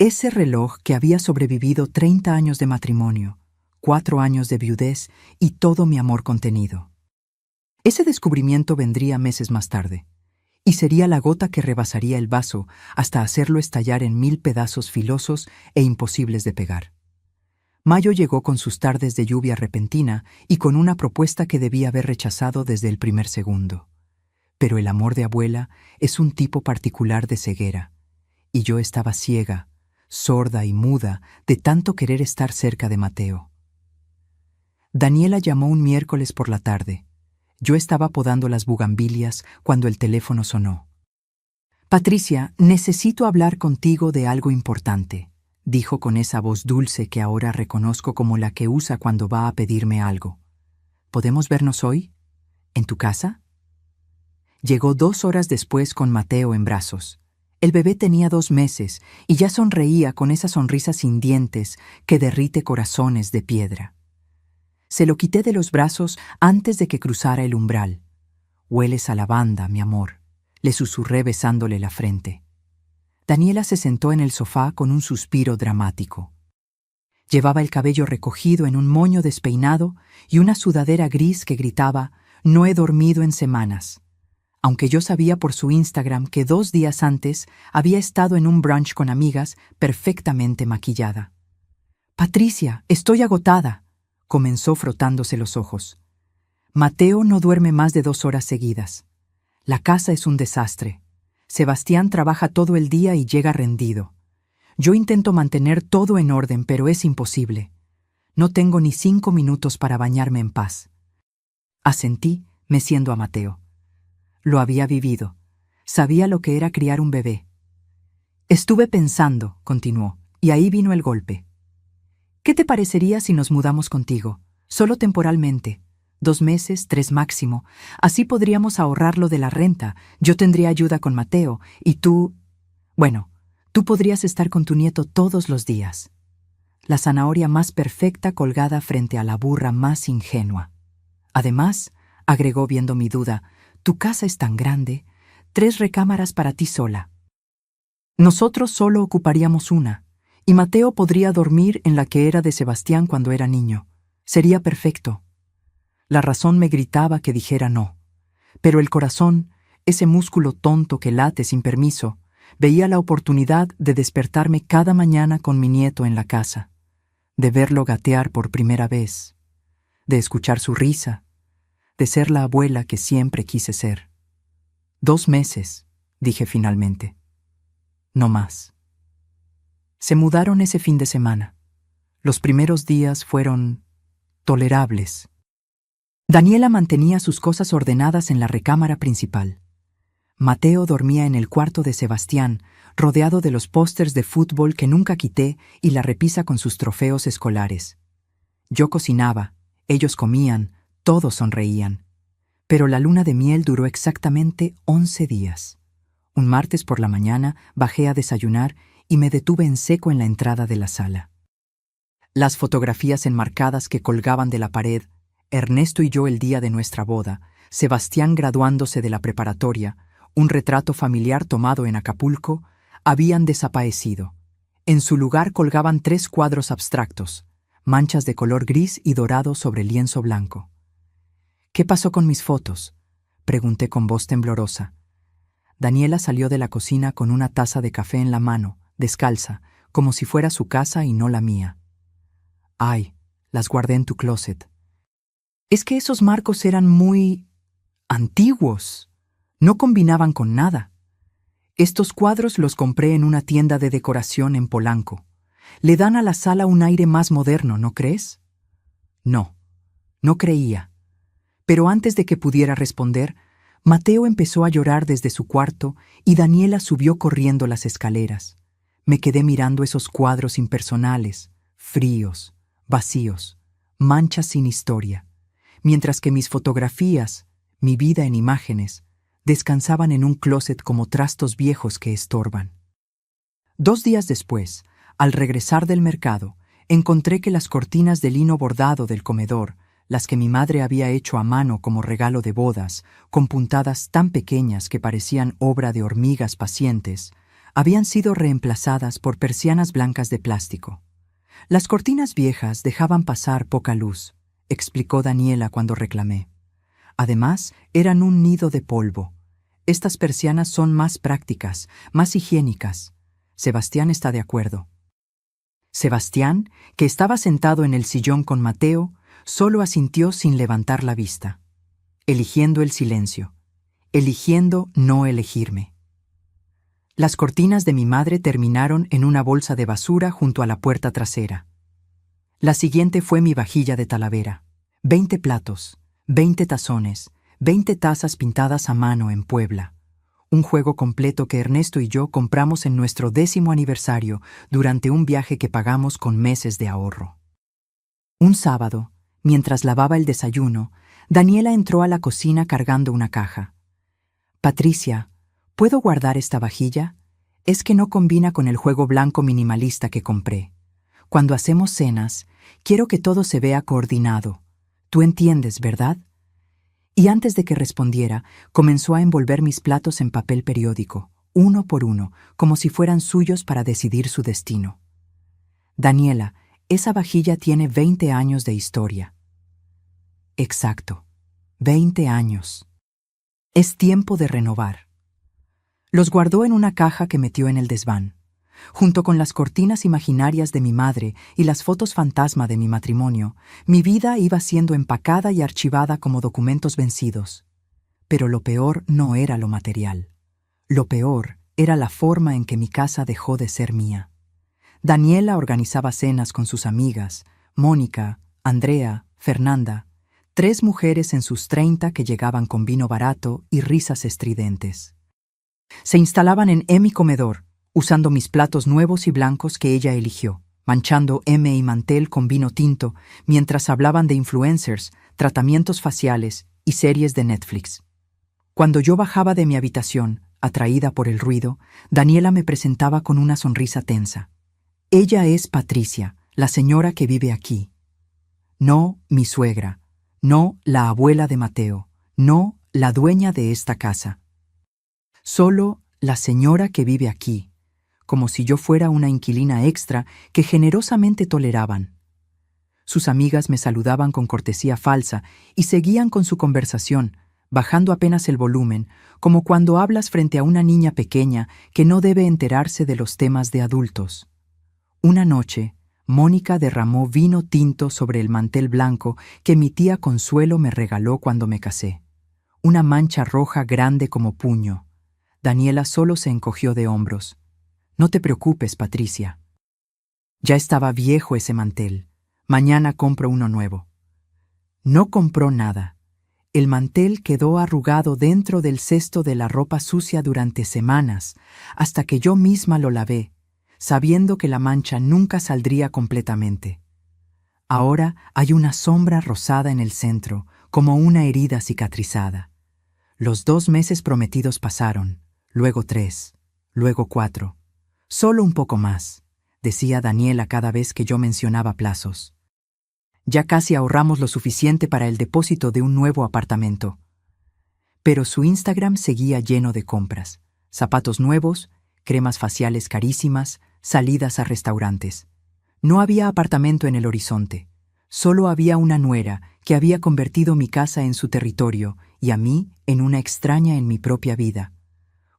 Ese reloj que había sobrevivido 30 años de matrimonio, 4 años de viudez y todo mi amor contenido. Ese descubrimiento vendría meses más tarde, y sería la gota que rebasaría el vaso hasta hacerlo estallar en 1000 pedazos filosos e imposibles de pegar. Mayo llegó con sus tardes de lluvia repentina y con una propuesta que debía haber rechazado desde el primer segundo. Pero el amor de abuela es un tipo particular de ceguera, y yo estaba ciega, sorda y muda de tanto querer estar cerca de Mateo. Daniela llamó un miércoles por la tarde. Yo estaba podando las bugambilias cuando el teléfono sonó. «Patricia, necesito hablar contigo de algo importante», dijo con esa voz dulce que ahora reconozco como la que usa cuando va a pedirme algo. «¿Podemos vernos hoy? ¿En tu casa?» Llegó 2 horas después con Mateo en brazos. El bebé tenía 2 meses y ya sonreía con esa sonrisa sin dientes que derrite corazones de piedra. Se lo quité de los brazos antes de que cruzara el umbral. «Hueles a lavanda, mi amor», le susurré besándole la frente. Daniela se sentó en el sofá con un suspiro dramático. Llevaba el cabello recogido en un moño despeinado y una sudadera gris que gritaba: «No he dormido en semanas», aunque yo sabía por su Instagram que 2 días antes había estado en un brunch con amigas perfectamente maquillada. «Patricia, estoy agotada», comenzó frotándose los ojos. «Mateo no duerme más de 2 horas seguidas. La casa es un desastre. Sebastián trabaja todo el día y llega rendido. Yo intento mantener todo en orden, pero es imposible. No tengo ni 5 minutos para bañarme en paz». Asentí, meciendo a Mateo. Lo había vivido. Sabía lo que era criar un bebé. «Estuve pensando», continuó, y ahí vino el golpe. «¿Qué te parecería si nos mudamos contigo? Solo temporalmente. 2 meses, 3 máximo. Así podríamos ahorrar lo de la renta. Yo tendría ayuda con Mateo, y tú... Bueno, tú podrías estar con tu nieto todos los días». La zanahoria más perfecta colgada frente a la burra más ingenua. «Además», agregó viendo mi duda, «tu casa es tan grande, 3 recámaras para ti sola. Nosotros solo ocuparíamos una, y Mateo podría dormir en la que era de Sebastián cuando era niño. Sería perfecto». La razón me gritaba que dijera no, pero el corazón, ese músculo tonto que late sin permiso, veía la oportunidad de despertarme cada mañana con mi nieto en la casa, de verlo gatear por primera vez, de escuchar su risa, de ser la abuela que siempre quise ser. 2 meses, dije finalmente. No más. Se mudaron ese fin de semana. Los primeros días fueron tolerables. Daniela mantenía sus cosas ordenadas en la recámara principal. Mateo dormía en el cuarto de Sebastián, rodeado de los pósters de fútbol que nunca quité y la repisa con sus trofeos escolares. Yo cocinaba, ellos comían, todos sonreían. Pero la luna de miel duró exactamente 11 días. Un martes por la mañana bajé a desayunar y me detuve en seco en la entrada de la sala. Las fotografías enmarcadas que colgaban de la pared, Ernesto y yo el día de nuestra boda, Sebastián graduándose de la preparatoria, un retrato familiar tomado en Acapulco, habían desaparecido. En su lugar colgaban 3 cuadros abstractos, manchas de color gris y dorado sobre lienzo blanco. «¿Qué pasó con mis fotos?», pregunté con voz temblorosa. Daniela salió de la cocina con una taza de café en la mano, descalza, como si fuera su casa y no la mía. «Ay, las guardé en tu closet. Es que esos marcos eran muy... antiguos. No combinaban con nada. Estos cuadros los compré en una tienda de decoración en Polanco. Le dan a la sala un aire más moderno, ¿no crees?». No, no creía. Pero antes de que pudiera responder, Mateo empezó a llorar desde su cuarto y Daniela subió corriendo las escaleras. Me quedé mirando esos cuadros impersonales, fríos, vacíos, manchas sin historia, mientras que mis fotografías, mi vida en imágenes, descansaban en un closet como trastos viejos que estorban. 2 días después, al regresar del mercado, encontré que las cortinas de lino bordado del comedor, las que mi madre había hecho a mano como regalo de bodas, con puntadas tan pequeñas que parecían obra de hormigas pacientes, habían sido reemplazadas por persianas blancas de plástico. Las cortinas viejas dejaban pasar poca luz, explicó Daniela cuando reclamé. Además, eran un nido de polvo. Estas persianas son más prácticas, más higiénicas. Sebastián está de acuerdo. Sebastián, que estaba sentado en el sillón con Mateo, solo asintió sin levantar la vista, eligiendo el silencio, eligiendo no elegirme. Las cortinas de mi madre terminaron en una bolsa de basura junto a la puerta trasera. La siguiente fue mi vajilla de Talavera. 20 platos, 20 tazones, 20 tazas pintadas a mano en Puebla. Un juego completo que Ernesto y yo compramos en nuestro 10º aniversario durante un viaje que pagamos con meses de ahorro. Un sábado, mientras lavaba el desayuno, Daniela entró a la cocina cargando una caja. «Patricia, ¿puedo guardar esta vajilla? Es que no combina con el juego blanco minimalista que compré. Cuando hacemos cenas, quiero que todo se vea coordinado. Tú entiendes, ¿verdad?» Y antes de que respondiera, comenzó a envolver mis platos en papel periódico, uno por uno, como si fueran suyos para decidir su destino. «Daniela, esa vajilla tiene 20 años de historia». «Exacto, 20 años. Es tiempo de renovar». Los guardó en una caja que metió en el desván. Junto con las cortinas imaginarias de mi madre y las fotos fantasma de mi matrimonio, mi vida iba siendo empacada y archivada como documentos vencidos. Pero lo peor no era lo material. Lo peor era la forma en que mi casa dejó de ser mía. Daniela organizaba cenas con sus amigas, Mónica, Andrea, Fernanda, 3 mujeres en sus 30 que llegaban con vino barato y risas estridentes. Se instalaban en mi comedor, usando mis platos nuevos y blancos que ella eligió, manchando y mantel con vino tinto, mientras hablaban de influencers, tratamientos faciales y series de Netflix. Cuando yo bajaba de mi habitación, atraída por el ruido, Daniela me presentaba con una sonrisa tensa. «Ella es Patricia, la señora que vive aquí. No mi suegra, no la abuela de Mateo, no la dueña de esta casa. Solo la señora que vive aquí», como si yo fuera una inquilina extra que generosamente toleraban. Sus amigas me saludaban con cortesía falsa y seguían con su conversación, bajando apenas el volumen, como cuando hablas frente a una niña pequeña que no debe enterarse de los temas de adultos. Una noche, Mónica derramó vino tinto sobre el mantel blanco que mi tía Consuelo me regaló cuando me casé. Una mancha roja grande como puño. Daniela solo se encogió de hombros. «No te preocupes, Patricia. Ya estaba viejo ese mantel. Mañana compro uno nuevo». No compró nada. El mantel quedó arrugado dentro del cesto de la ropa sucia durante semanas, hasta que yo misma lo lavé, sabiendo que la mancha nunca saldría completamente. Ahora hay una sombra rosada en el centro, como una herida cicatrizada. Los 2 meses prometidos pasaron, luego 3, luego 4. «Solo un poco más», decía Daniela cada vez que yo mencionaba plazos. «Ya casi ahorramos lo suficiente para el depósito de un nuevo apartamento». Pero su Instagram seguía lleno de compras, zapatos nuevos, cremas faciales carísimas, salidas a restaurantes. No había apartamento en el horizonte. Solo había una nuera que había convertido mi casa en su territorio y a mí en una extraña en mi propia vida.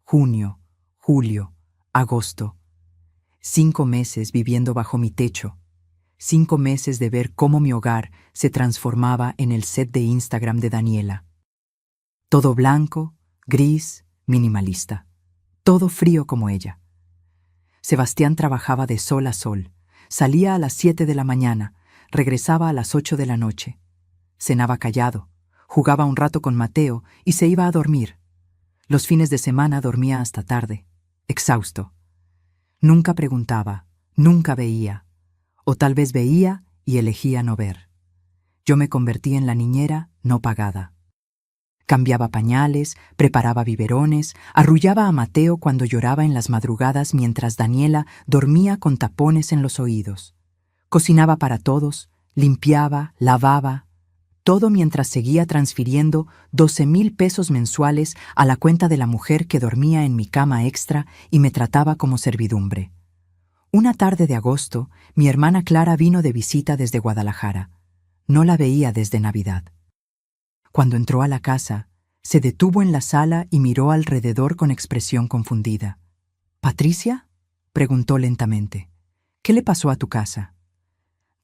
Junio, julio, agosto. 5 meses viviendo bajo mi techo. 5 meses de ver cómo mi hogar se transformaba en el set de Instagram de Daniela. Todo blanco, gris, minimalista. Todo frío como ella. Sebastián trabajaba de sol a sol. Salía a las 7 de la mañana, regresaba a las 8 de la noche. Cenaba callado, jugaba un rato con Mateo y se iba a dormir. Los fines de semana dormía hasta tarde, exhausto. Nunca preguntaba, nunca veía, o tal vez veía y elegía no ver. Yo me convertí en la niñera no pagada. Cambiaba pañales, preparaba biberones, arrullaba a Mateo cuando lloraba en las madrugadas mientras Daniela dormía con tapones en los oídos. Cocinaba para todos, limpiaba, lavaba, Todo mientras seguía transfiriendo 12,000 pesos mensuales a la cuenta de la mujer que dormía en mi cama extra y me trataba como servidumbre. Una tarde de agosto, mi hermana Clara vino de visita desde Guadalajara. No la veía desde Navidad. Cuando entró a la casa, se detuvo en la sala y miró alrededor con expresión confundida. «¿Patricia?», preguntó lentamente. «¿Qué le pasó a tu casa?».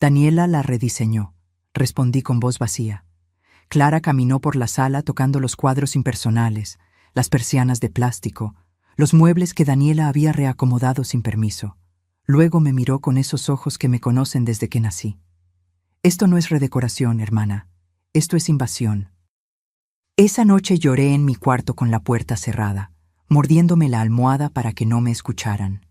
«Daniela la rediseñó», respondí con voz vacía. Clara caminó por la sala tocando los cuadros impersonales, las persianas de plástico, los muebles que Daniela había reacomodado sin permiso. Luego me miró con esos ojos que me conocen desde que nací. «Esto no es redecoración, hermana. Esto es invasión». Esa noche lloré en mi cuarto con la puerta cerrada, mordiéndome la almohada para que no me escucharan.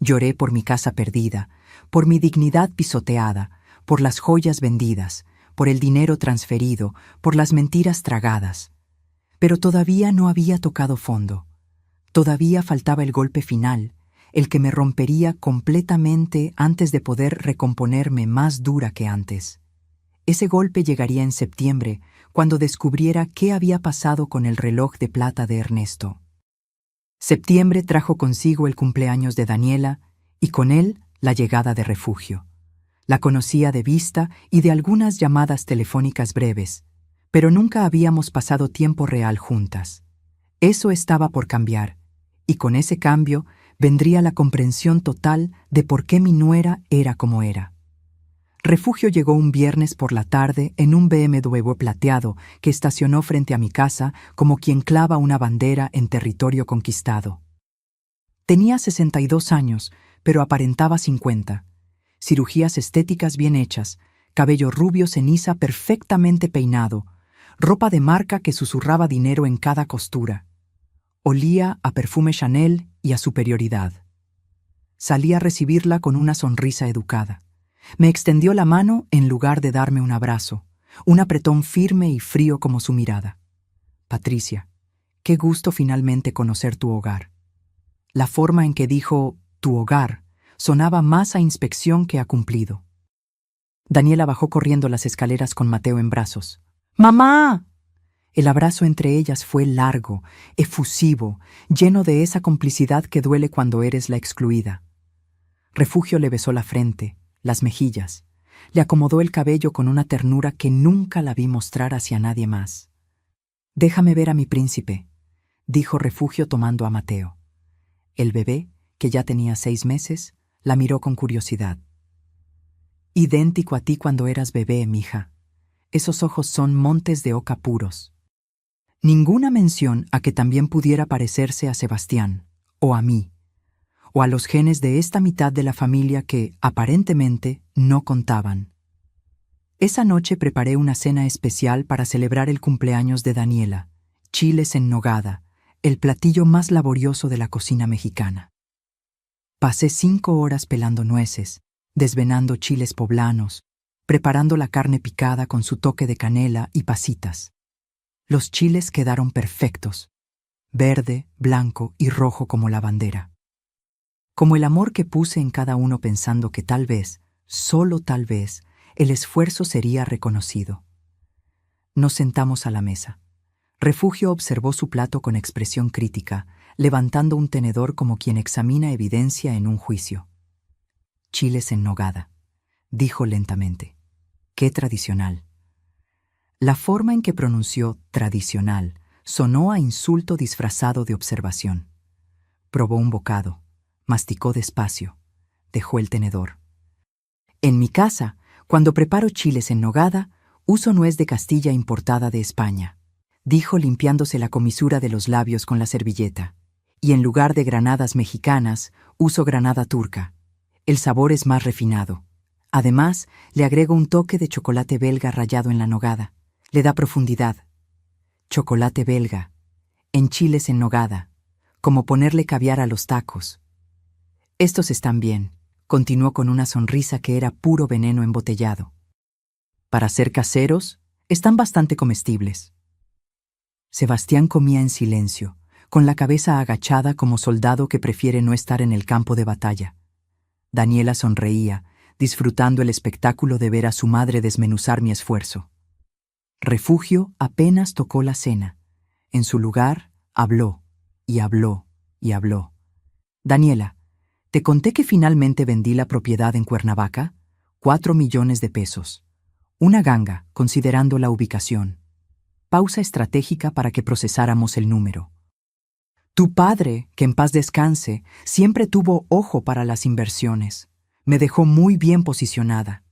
Lloré por mi casa perdida, por mi dignidad pisoteada, por las joyas vendidas, por el dinero transferido, por las mentiras tragadas. Pero todavía no había tocado fondo. Todavía faltaba el golpe final, el que me rompería completamente antes de poder recomponerme más dura que antes. Ese golpe llegaría en septiembre, cuando descubriera qué había pasado con el reloj de plata de Ernesto. Septiembre trajo consigo el cumpleaños de Daniela y con él la llegada de Refugio. La conocía de vista y de algunas llamadas telefónicas breves, pero nunca habíamos pasado tiempo real juntas. Eso estaba por cambiar, y con ese cambio vendría la comprensión total de por qué mi nuera era como era. Refugio llegó un viernes por la tarde en un BMW plateado que estacionó frente a mi casa como quien clava una bandera en territorio conquistado. Tenía 62 años, pero aparentaba 50. Cirugías estéticas bien hechas, cabello rubio ceniza perfectamente peinado, ropa de marca que susurraba dinero en cada costura. Olía a perfume Chanel y a superioridad. Salí a recibirla con una sonrisa educada. Me extendió la mano en lugar de darme un abrazo, un apretón firme y frío como su mirada. «Patricia, qué gusto finalmente conocer tu hogar». La forma en que dijo «tu hogar» sonaba más a inspección que a cumplido. Daniela bajó corriendo las escaleras con Mateo en brazos. «¡Mamá!». El abrazo entre ellas fue largo, efusivo, lleno de esa complicidad que duele cuando eres la excluida. Refugio le besó la frente, las mejillas. Le acomodó el cabello con una ternura que nunca la vi mostrar hacia nadie más. «Déjame ver a mi príncipe», dijo Refugio tomando a Mateo. El bebé, que ya tenía 6 meses, la miró con curiosidad. «Idéntico a ti cuando eras bebé, mija. Esos ojos son montes de oca puros». Ninguna mención a que también pudiera parecerse a Sebastián, o a mí, o a los genes de esta mitad de la familia que, aparentemente, no contaban. Esa noche preparé una cena especial para celebrar el cumpleaños de Daniela, chiles en nogada, el platillo más laborioso de la cocina mexicana. Pasé 5 horas pelando nueces, desvenando chiles poblanos, preparando la carne picada con su toque de canela y pasitas. Los chiles quedaron perfectos, verde, blanco y rojo como la bandera. Como el amor que puse en cada uno pensando que tal vez, solo tal vez, el esfuerzo sería reconocido. Nos sentamos a la mesa. Refugio observó su plato con expresión crítica, levantando un tenedor como quien examina evidencia en un juicio. «Chiles en nogada», dijo lentamente. «Qué tradicional». La forma en que pronunció «tradicional» sonó a insulto disfrazado de observación. Probó un bocado. Masticó despacio. Dejó el tenedor. «En mi casa, cuando preparo chiles en nogada, uso nuez de Castilla importada de España», dijo limpiándose la comisura de los labios con la servilleta. «Y en lugar de granadas mexicanas, uso granada turca. El sabor es más refinado. Además, le agrego un toque de chocolate belga rallado en la nogada. Le da profundidad. Chocolate belga, en chiles en nogada, como ponerle caviar a los tacos. Estos están bien», continuó con una sonrisa que era puro veneno embotellado. «Para ser caseros, están bastante comestibles». Sebastián comía en silencio, con la cabeza agachada como soldado que prefiere no estar en el campo de batalla. Daniela sonreía, disfrutando el espectáculo de ver a su madre desmenuzar mi esfuerzo. Refugio apenas tocó la cena. En su lugar, habló, y habló, y habló. Daniela, ¿te conté que finalmente vendí la propiedad en Cuernavaca? 4 millones de pesos. Una ganga, considerando la ubicación. Pausa estratégica para que procesáramos el número. Tu padre, que en paz descanse, siempre tuvo ojo para las inversiones. Me dejó muy bien posicionada.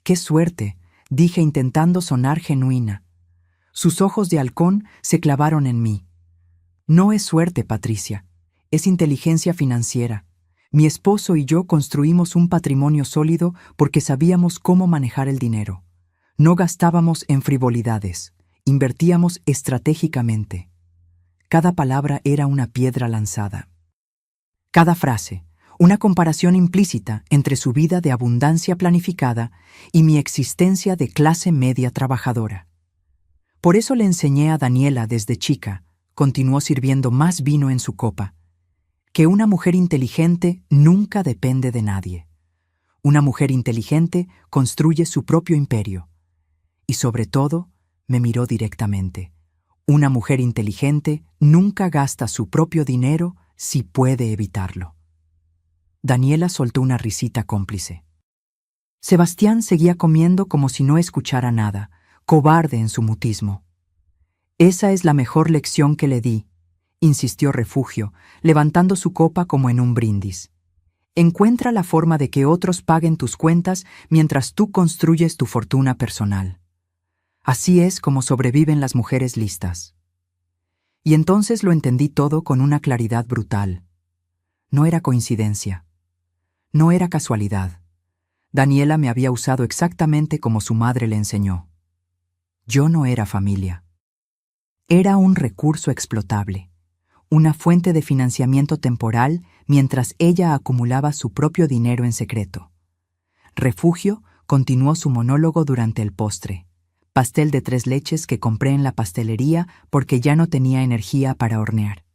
¡Qué suerte!, dije intentando sonar genuina. Sus ojos de halcón se clavaron en mí. No es suerte, Patricia. Es inteligencia financiera. Mi esposo y yo construimos un patrimonio sólido porque sabíamos cómo manejar el dinero. No gastábamos en frivolidades. Invertíamos estratégicamente. Cada palabra era una piedra lanzada. Cada frase, una comparación implícita entre su vida de abundancia planificada y mi existencia de clase media trabajadora. Por eso le enseñé a Daniela desde chica, continuó sirviendo más vino en su copa, que una mujer inteligente nunca depende de nadie. Una mujer inteligente construye su propio imperio. Y sobre todo, me miró directamente. Una mujer inteligente nunca gasta su propio dinero si puede evitarlo. Daniela soltó una risita cómplice. Sebastián seguía comiendo como si no escuchara nada, cobarde en su mutismo. Esa es la mejor lección que le di, insistió Refugio, levantando su copa como en un brindis. Encuentra la forma de que otros paguen tus cuentas mientras tú construyes tu fortuna personal. Así es como sobreviven las mujeres listas. Y entonces lo entendí todo con una claridad brutal. No era coincidencia. No era casualidad. Daniela me había usado exactamente como su madre le enseñó. Yo no era familia. Era un recurso explotable, una fuente de financiamiento temporal mientras ella acumulaba su propio dinero en secreto. Refugio continuó su monólogo durante el postre. Pastel de 3 leches que compré en la pastelería porque ya no tenía energía para hornear.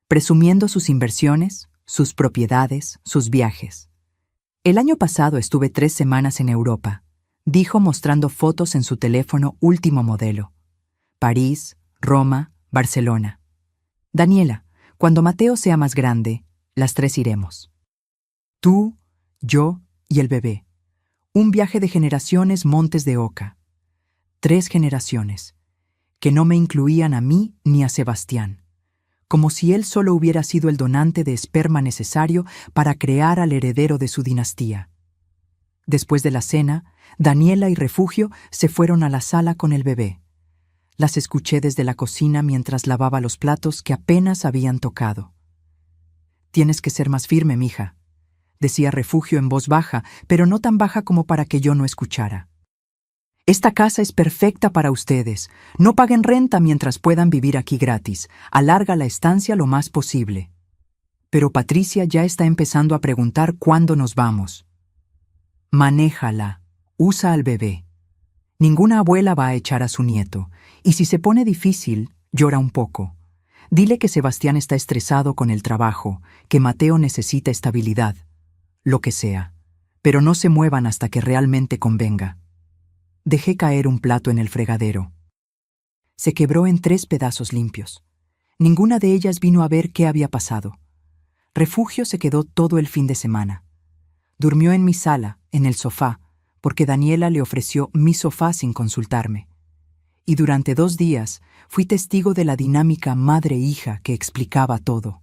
Presumiendo sus inversiones, sus propiedades, sus viajes. El año pasado estuve 3 semanas en Europa, dijo mostrando fotos en su teléfono último modelo. París, Roma, Barcelona. Daniela, cuando Mateo sea más grande, las 3 iremos. Tú, yo y el bebé. Un viaje de generaciones Montes de Oca. 3 generaciones, que no me incluían a mí ni a Sebastián, como si él solo hubiera sido el donante de esperma necesario para crear al heredero de su dinastía. Después de la cena, Daniela y Refugio se fueron a la sala con el bebé. Las escuché desde la cocina mientras lavaba los platos que apenas habían tocado. Tienes que ser más firme, mija, decía Refugio en voz baja, pero no tan baja como para que yo no escuchara. Esta casa es perfecta para ustedes. No paguen renta mientras puedan vivir aquí gratis. Alarga la estancia lo más posible. Pero Patricia ya está empezando a preguntar cuándo nos vamos. Manéjala. Usa al bebé. Ninguna abuela va a echar a su nieto. Y si se pone difícil, llora un poco. Dile que Sebastián está estresado con el trabajo, que Mateo necesita estabilidad. Lo que sea. Pero no se muevan hasta que realmente convenga. Dejé caer un plato en el fregadero. Se quebró en 3 pedazos limpios. Ninguna de ellas vino a ver qué había pasado. Refugio se quedó todo el fin de semana. Durmió en mi sala, en el sofá, porque Daniela le ofreció mi sofá sin consultarme. Y durante 2 días fui testigo de la dinámica madre-hija que explicaba todo.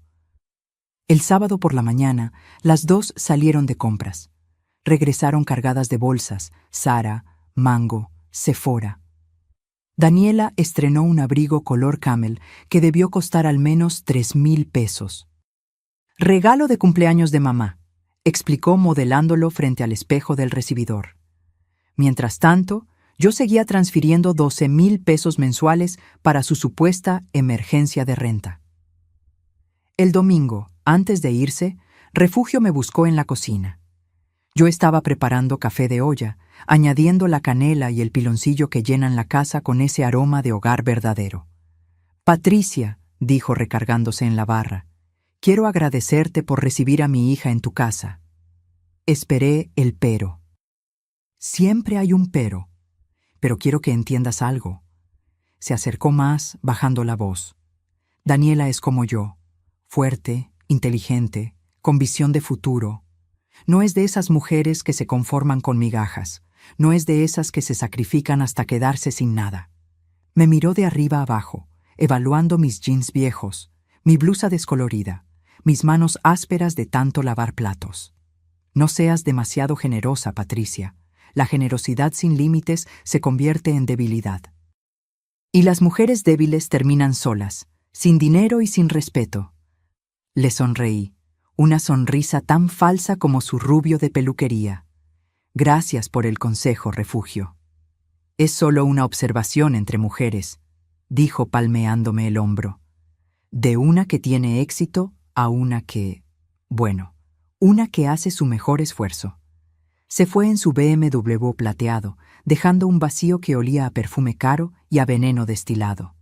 El sábado por la mañana, las 2 salieron de compras. Regresaron cargadas de bolsas, Zara, Mango, Sephora. Daniela estrenó un abrigo color camel que debió costar al menos 3,000 pesos. Regalo de cumpleaños de mamá, explicó modelándolo frente al espejo del recibidor. Mientras tanto, yo seguía transfiriendo 12,000 pesos mensuales para su supuesta emergencia de renta. El domingo, antes de irse, Refugio me buscó en la cocina. Yo estaba preparando café de olla, añadiendo la canela y el piloncillo que llenan la casa con ese aroma de hogar verdadero. Patricia, dijo recargándose en la barra, quiero agradecerte por recibir a mi hija en tu casa. Esperé el pero. Siempre hay un pero. pero quiero que entiendas algo. Se acercó más, bajando la voz. Daniela es como yo, fuerte, inteligente, con visión de futuro. No es de esas mujeres que se conforman con migajas, no es de esas que se sacrifican hasta quedarse sin nada. Me miró de arriba abajo, evaluando mis jeans viejos, mi blusa descolorida, mis manos ásperas de tanto lavar platos. No seas demasiado generosa, Patricia. La generosidad sin límites se convierte en debilidad. Y las mujeres débiles terminan solas, sin dinero y sin respeto. Le sonreí, una sonrisa tan falsa como su rubio de peluquería. Gracias por el consejo, Refugio. Es solo una observación entre mujeres, dijo palmeándome el hombro. De una que tiene éxito a una que, bueno, una que hace su mejor esfuerzo. Se fue en su BMW plateado, dejando un vacío que olía a perfume caro y a veneno destilado.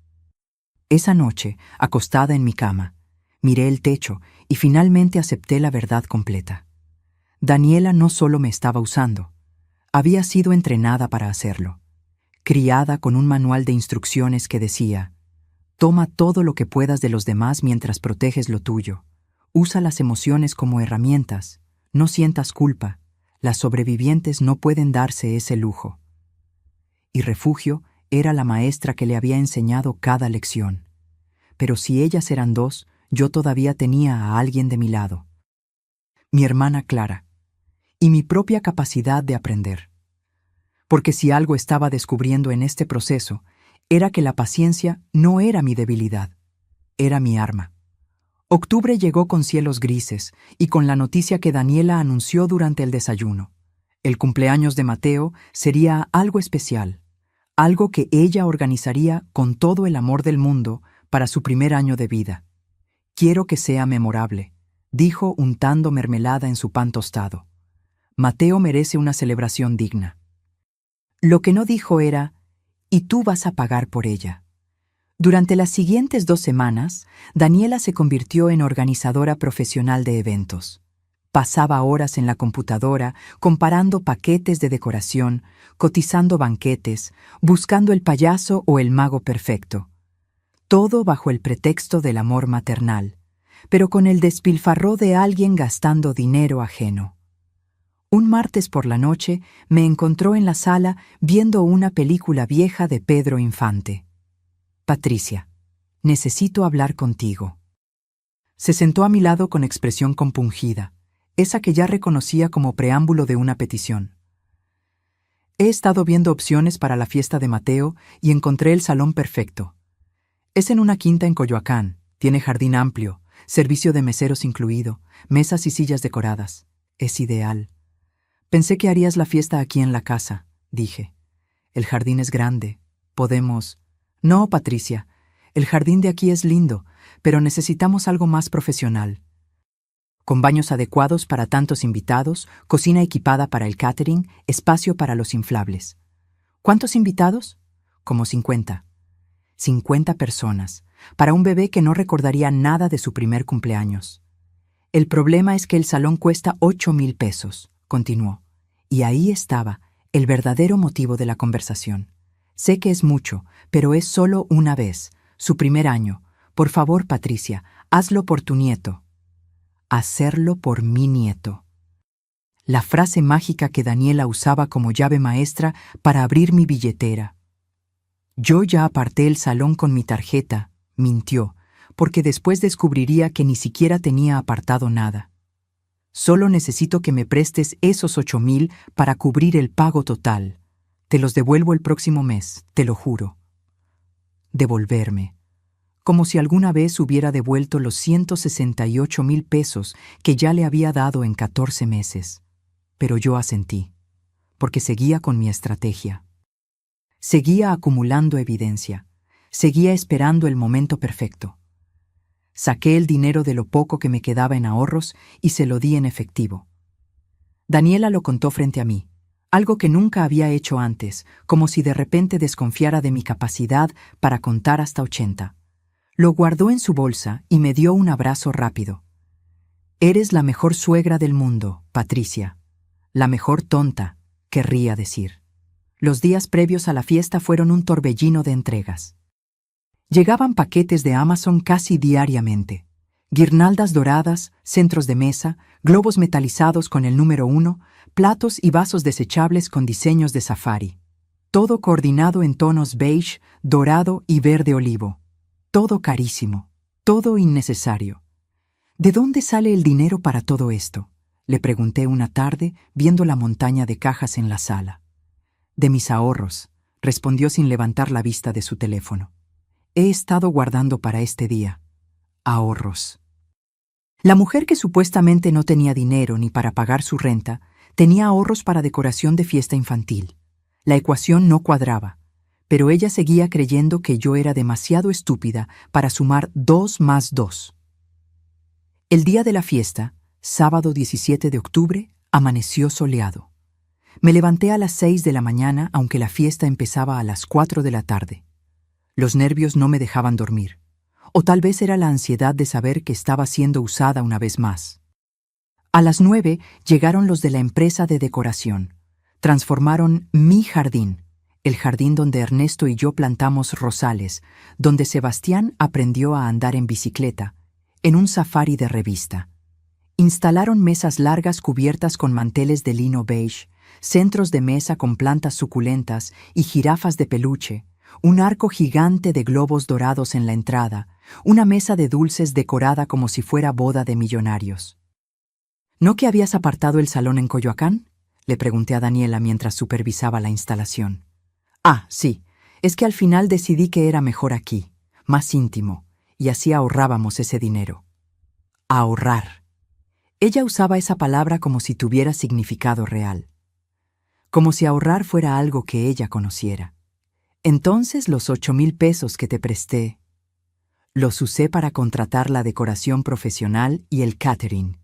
Esa noche, acostada en mi cama, miré el techo y finalmente acepté la verdad completa. Daniela no solo me estaba usando, había sido entrenada para hacerlo, criada con un manual de instrucciones que decía: toma todo lo que puedas de los demás mientras proteges lo tuyo. Usa las emociones como herramientas, no sientas culpa. Las sobrevivientes no pueden darse ese lujo. Y Refugio era la maestra que le había enseñado cada lección. Pero si ellas eran dos, yo todavía tenía a alguien de mi lado. Mi hermana Clara. Y mi propia capacidad de aprender. Porque si algo estaba descubriendo en este proceso, era que la paciencia no era mi debilidad, era mi arma. Octubre llegó con cielos grises y con la noticia que Daniela anunció durante el desayuno. El cumpleaños de Mateo sería algo especial, algo que ella organizaría con todo el amor del mundo para su primer año de vida. Quiero que sea memorable, dijo untando mermelada en su pan tostado. Mateo merece una celebración digna. Lo que no dijo era: y tú vas a pagar por ella. Durante las siguientes 2 semanas, Daniela se convirtió en organizadora profesional de eventos. Pasaba horas en la computadora, comparando paquetes de decoración, cotizando banquetes, buscando el payaso o el mago perfecto. Todo bajo el pretexto del amor maternal, pero con el despilfarro de alguien gastando dinero ajeno. Un martes por la noche me encontró en la sala viendo una película vieja de Pedro Infante. Patricia, necesito hablar contigo. Se sentó a mi lado con expresión compungida, esa que ya reconocía como preámbulo de una petición. He estado viendo opciones para la fiesta de Mateo y encontré el salón perfecto. Es en una quinta en Coyoacán, tiene jardín amplio, servicio de meseros incluido, mesas y sillas decoradas. Es ideal. Pensé que harías la fiesta aquí en la casa, dije. El jardín es grande, podemos... No, Patricia, el jardín de aquí es lindo, pero necesitamos algo más profesional. Con baños adecuados para tantos invitados, cocina equipada para el catering, espacio para los inflables. ¿Cuántos invitados? Como 50. 50 personas, para un bebé que no recordaría nada de su primer cumpleaños. El problema es que el salón cuesta 8,000 pesos, continuó. Y ahí estaba el verdadero motivo de la conversación. Sé que es mucho, pero es solo una vez, su primer año. Por favor, Patricia, hazlo por tu nieto. Hacerlo por mi nieto. La frase mágica que Daniela usaba como llave maestra para abrir mi billetera. Yo ya aparté el salón con mi tarjeta, mintió, porque después descubriría que ni siquiera tenía apartado nada. Solo necesito que me prestes esos 8,000 para cubrir el pago total. Te los devuelvo el próximo mes, te lo juro. Devolverme. Como si alguna vez hubiera devuelto los 168,000 pesos que ya le había dado en 14 meses. Pero yo asentí, porque seguía con mi estrategia. Seguía acumulando evidencia. Seguía esperando el momento perfecto. Saqué el dinero de lo poco que me quedaba en ahorros y se lo di en efectivo. Daniela lo contó frente a mí. Algo que nunca había hecho antes, como si de repente desconfiara de mi capacidad para contar hasta 80. Lo guardó en su bolsa y me dio un abrazo rápido. Eres la mejor suegra del mundo, Patricia. La mejor tonta, querría decir. Los días previos a la fiesta fueron un torbellino de entregas. Llegaban paquetes de Amazon casi diariamente. Guirnaldas doradas, centros de mesa, globos metalizados con el número 1, platos y vasos desechables con diseños de safari. Todo coordinado en tonos beige, dorado y verde olivo. Todo carísimo, todo innecesario. ¿De dónde sale el dinero para todo esto?, le pregunté una tarde, viendo la montaña de cajas en la sala. De mis ahorros, respondió sin levantar la vista de su teléfono. He estado guardando para este día. Ahorros. La mujer, que supuestamente no tenía dinero ni para pagar su renta, tenía ahorros para decoración de fiesta infantil. La ecuación no cuadraba, pero ella seguía creyendo que yo era demasiado estúpida para sumar 2 más 2. El día de la fiesta, sábado 17 de octubre, amaneció soleado. Me levanté a las 6 de la mañana, aunque la fiesta empezaba a las 4 de la tarde. Los nervios no me dejaban dormir, o tal vez era la ansiedad de saber que estaba siendo usada una vez más. A las 9 llegaron los de la empresa de decoración. Transformaron mi jardín, el jardín donde Ernesto y yo plantamos rosales, donde Sebastián aprendió a andar en bicicleta, en un safari de revista. Instalaron mesas largas cubiertas con manteles de lino beige, centros de mesa con plantas suculentas y jirafas de peluche, un arco gigante de globos dorados en la entrada, una mesa de dulces decorada como si fuera boda de millonarios. ¿No que habías apartado el salón en Coyoacán?, le pregunté a Daniela mientras supervisaba la instalación. Ah, sí, es que al final decidí que era mejor aquí, más íntimo, y así ahorrábamos ese dinero. Ahorrar. Ella usaba esa palabra como si tuviera significado real. Como si ahorrar fuera algo que ella conociera. Entonces los 8,000 pesos que te presté, los usé para contratar la decoración profesional y el catering,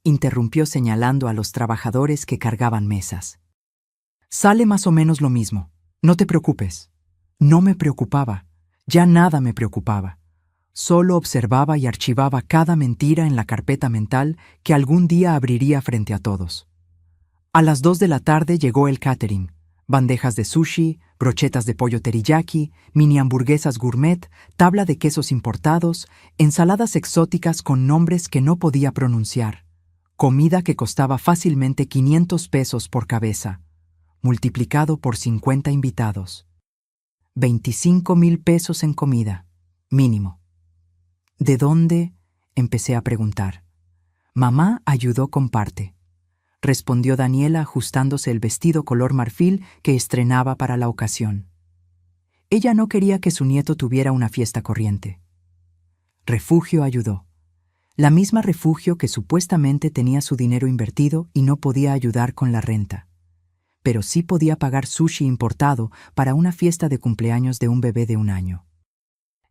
interrumpió señalando a los trabajadores que cargaban mesas. Sale más o menos lo mismo. No te preocupes. No me preocupaba. Ya nada me preocupaba. Solo observaba y archivaba cada mentira en la carpeta mental que algún día abriría frente a todos. A las 2 de la tarde llegó el catering. Bandejas de sushi, brochetas de pollo teriyaki, mini hamburguesas gourmet, tabla de quesos importados, ensaladas exóticas con nombres que no podía pronunciar. Comida que costaba fácilmente 500 pesos por cabeza, multiplicado por 50 invitados. 25,000 pesos en comida, mínimo. ¿De dónde?, empecé a preguntar. Mamá ayudó con parte, respondió Daniela ajustándose el vestido color marfil que estrenaba para la ocasión. Ella no quería que su nieto tuviera una fiesta corriente. Refugio ayudó. La misma Refugio que supuestamente tenía su dinero invertido y no podía ayudar con la renta. Pero sí podía pagar sushi importado para una fiesta de cumpleaños de un bebé de 1 año.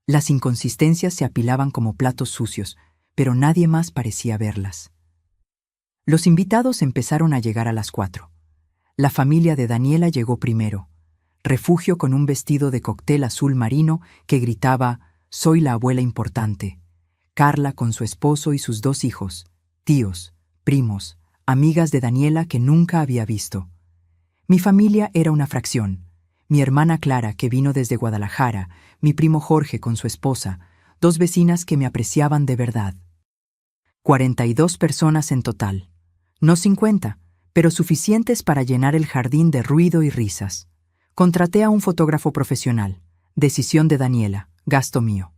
Las inconsistencias se apilaban como platos sucios, pero nadie más parecía verlas. Los invitados empezaron a llegar a las 4. La familia de Daniela llegó primero. Refugio con un vestido de cóctel azul marino que gritaba «Soy la abuela importante». Carla con su esposo y sus 2 hijos, tíos, primos, amigas de Daniela que nunca había visto. Mi familia era una fracción. Mi hermana Clara, que vino desde Guadalajara, mi primo Jorge con su esposa, 2 vecinas que me apreciaban de verdad. 42 personas en total. No 50, pero suficientes para llenar el jardín de ruido y risas. Contraté a un fotógrafo profesional. Decisión de Daniela, gasto mío.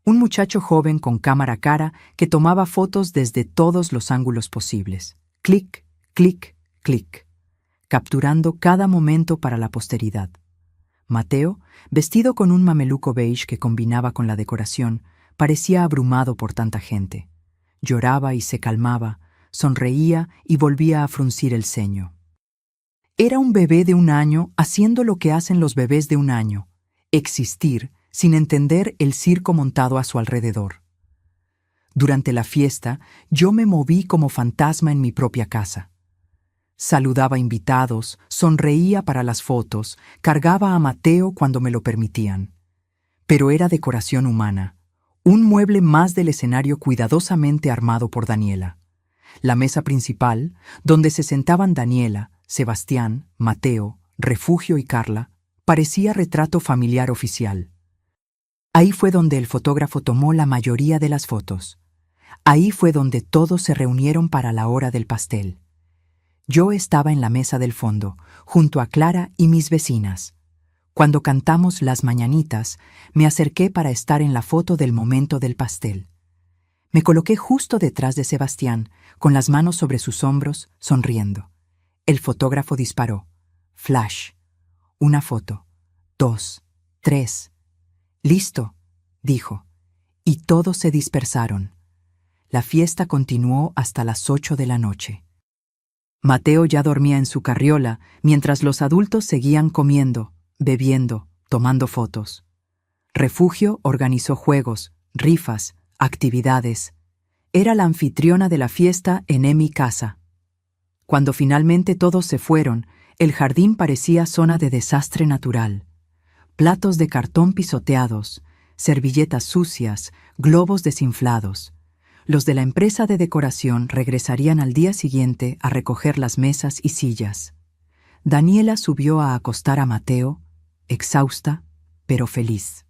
Un muchacho joven con cámara cara que tomaba fotos desde todos los ángulos posibles. Clic, clic, clic. Capturando cada momento para la posteridad. Mateo, vestido con un mameluco beige que combinaba con la decoración, parecía abrumado por tanta gente. Lloraba y se calmaba, sonreía y volvía a fruncir el ceño. Era un bebé de 1 año haciendo lo que hacen los bebés de 1 año, existir sin entender el circo montado a su alrededor. Durante la fiesta, yo me moví como fantasma en mi propia casa. Saludaba invitados, sonreía para las fotos, cargaba a Mateo cuando me lo permitían. Pero era decoración humana, un mueble más del escenario cuidadosamente armado por Daniela. La mesa principal, donde se sentaban Daniela, Sebastián, Mateo, Refugio y Carla, parecía retrato familiar oficial. Ahí fue donde el fotógrafo tomó la mayoría de las fotos. Ahí fue donde todos se reunieron para la hora del pastel. Yo estaba en la mesa del fondo, junto a Clara y mis vecinas. Cuando cantamos Las Mañanitas, me acerqué para estar en la foto del momento del pastel. Me coloqué justo detrás de Sebastián, con las manos sobre sus hombros, sonriendo. El fotógrafo disparó. Flash. Una foto. 2, 3. «Listo», dijo, y todos se dispersaron. La fiesta continuó hasta las 8 de la noche. Mateo ya dormía en su carriola, mientras los adultos seguían comiendo, bebiendo, tomando fotos. Refugio organizó juegos, rifas, actividades. Era la anfitriona de la fiesta en mi casa. Cuando finalmente todos se fueron, el jardín parecía zona de desastre natural. Platos de cartón pisoteados, servilletas sucias, globos desinflados. Los de la empresa de decoración regresarían al día siguiente a recoger las mesas y sillas. Daniela subió a acostar a Mateo, exhausta, pero feliz.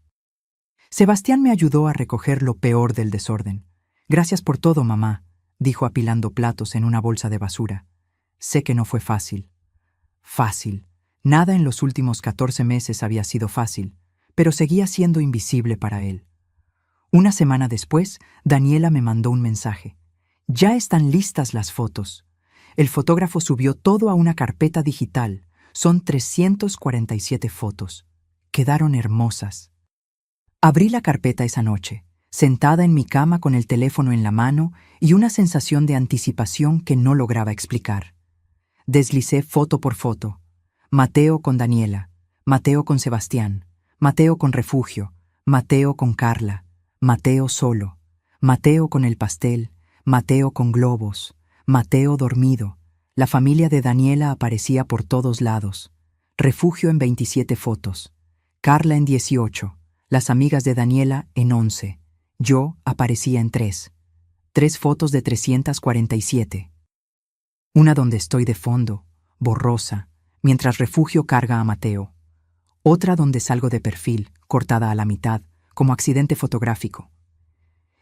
Sebastián me ayudó a recoger lo peor del desorden. «Gracias por todo, mamá», dijo apilando platos en una bolsa de basura. «Sé que no fue fácil». Fácil. Nada en los últimos 14 meses había sido fácil, pero seguía siendo invisible para él. Una semana después, Daniela me mandó un mensaje. «Ya están listas las fotos». El fotógrafo subió todo a una carpeta digital. Son 347 fotos. Quedaron hermosas. Abrí la carpeta esa noche, sentada en mi cama con el teléfono en la mano y una sensación de anticipación que no lograba explicar. Deslicé foto por foto. Mateo con Daniela, Mateo con Sebastián, Mateo con Refugio, Mateo con Carla, Mateo solo, Mateo con el pastel, Mateo con globos, Mateo dormido. La familia de Daniela aparecía por todos lados. Refugio en 27 fotos, Carla en 18, las amigas de Daniela en 11. Yo aparecía en 3. 3 fotos de 347. Una donde estoy de fondo, borrosa, mientras Refugio carga a Mateo. Otra donde salgo de perfil, cortada a la mitad, como accidente fotográfico.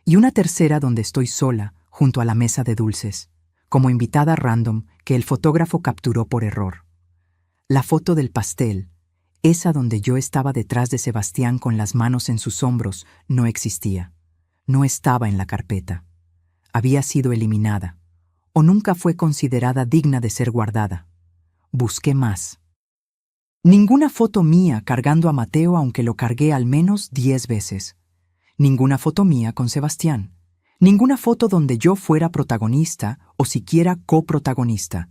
Y una tercera donde estoy sola, junto a la mesa de dulces, como invitada random que el fotógrafo capturó por error. La foto del pastel, esa donde yo estaba detrás de Sebastián con las manos en sus hombros, no existía. No estaba en la carpeta. Había sido eliminada, o nunca fue considerada digna de ser guardada. Busqué más. Ninguna foto mía cargando a Mateo, aunque lo cargué al menos 10 veces. Ninguna foto mía con Sebastián. Ninguna foto donde yo fuera protagonista o siquiera coprotagonista.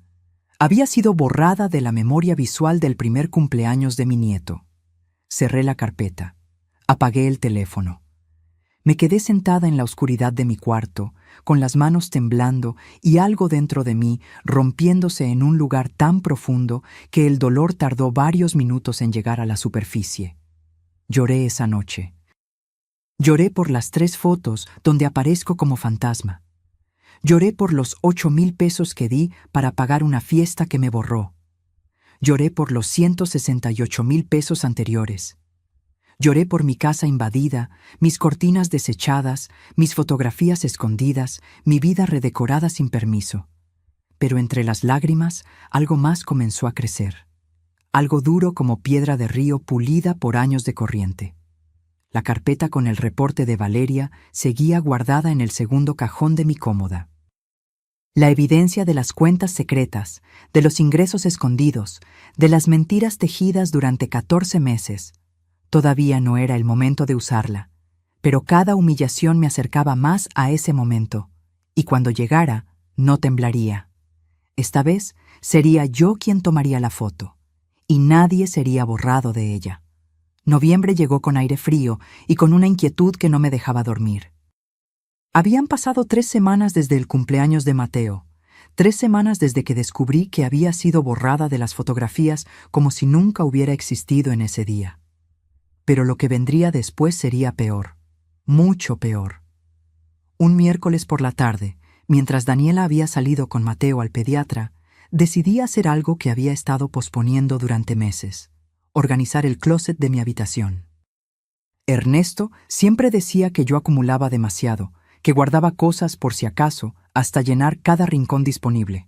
Había sido borrada de la memoria visual del primer cumpleaños de mi nieto. Cerré la carpeta. Apagué el teléfono. Me quedé sentada en la oscuridad de mi cuarto, con las manos temblando y algo dentro de mí rompiéndose en un lugar tan profundo que el dolor tardó varios minutos en llegar a la superficie. Lloré esa noche. Lloré por las 3 fotos donde aparezco como fantasma. Lloré por los 8,000 pesos que di para pagar una fiesta que me borró. Lloré por los 168,000 pesos anteriores. Lloré por mi casa invadida, mis cortinas desechadas, mis fotografías escondidas, mi vida redecorada sin permiso. Pero entre las lágrimas, algo más comenzó a crecer. Algo duro como piedra de río pulida por años de corriente. La carpeta con el reporte de Valeria seguía guardada en el segundo cajón de mi cómoda. La evidencia de las cuentas secretas, de los ingresos escondidos, de las mentiras tejidas durante 14 meses. Todavía no era el momento de usarla, pero cada humillación me acercaba más a ese momento, y cuando llegara, no temblaría. Esta vez sería yo quien tomaría la foto, y nadie sería borrado de ella. Noviembre llegó con aire frío y con una inquietud que no me dejaba dormir. Habían pasado 3 semanas desde el cumpleaños de Mateo, 3 semanas desde que descubrí que había sido borrada de las fotografías como si nunca hubiera existido en ese día. Pero lo que vendría después sería peor, mucho peor. Un miércoles por la tarde, mientras Daniela había salido con Mateo al pediatra, decidí hacer algo que había estado posponiendo durante meses: organizar el closet de mi habitación. Ernesto siempre decía que yo acumulaba demasiado, que guardaba cosas por si acaso, hasta llenar cada rincón disponible.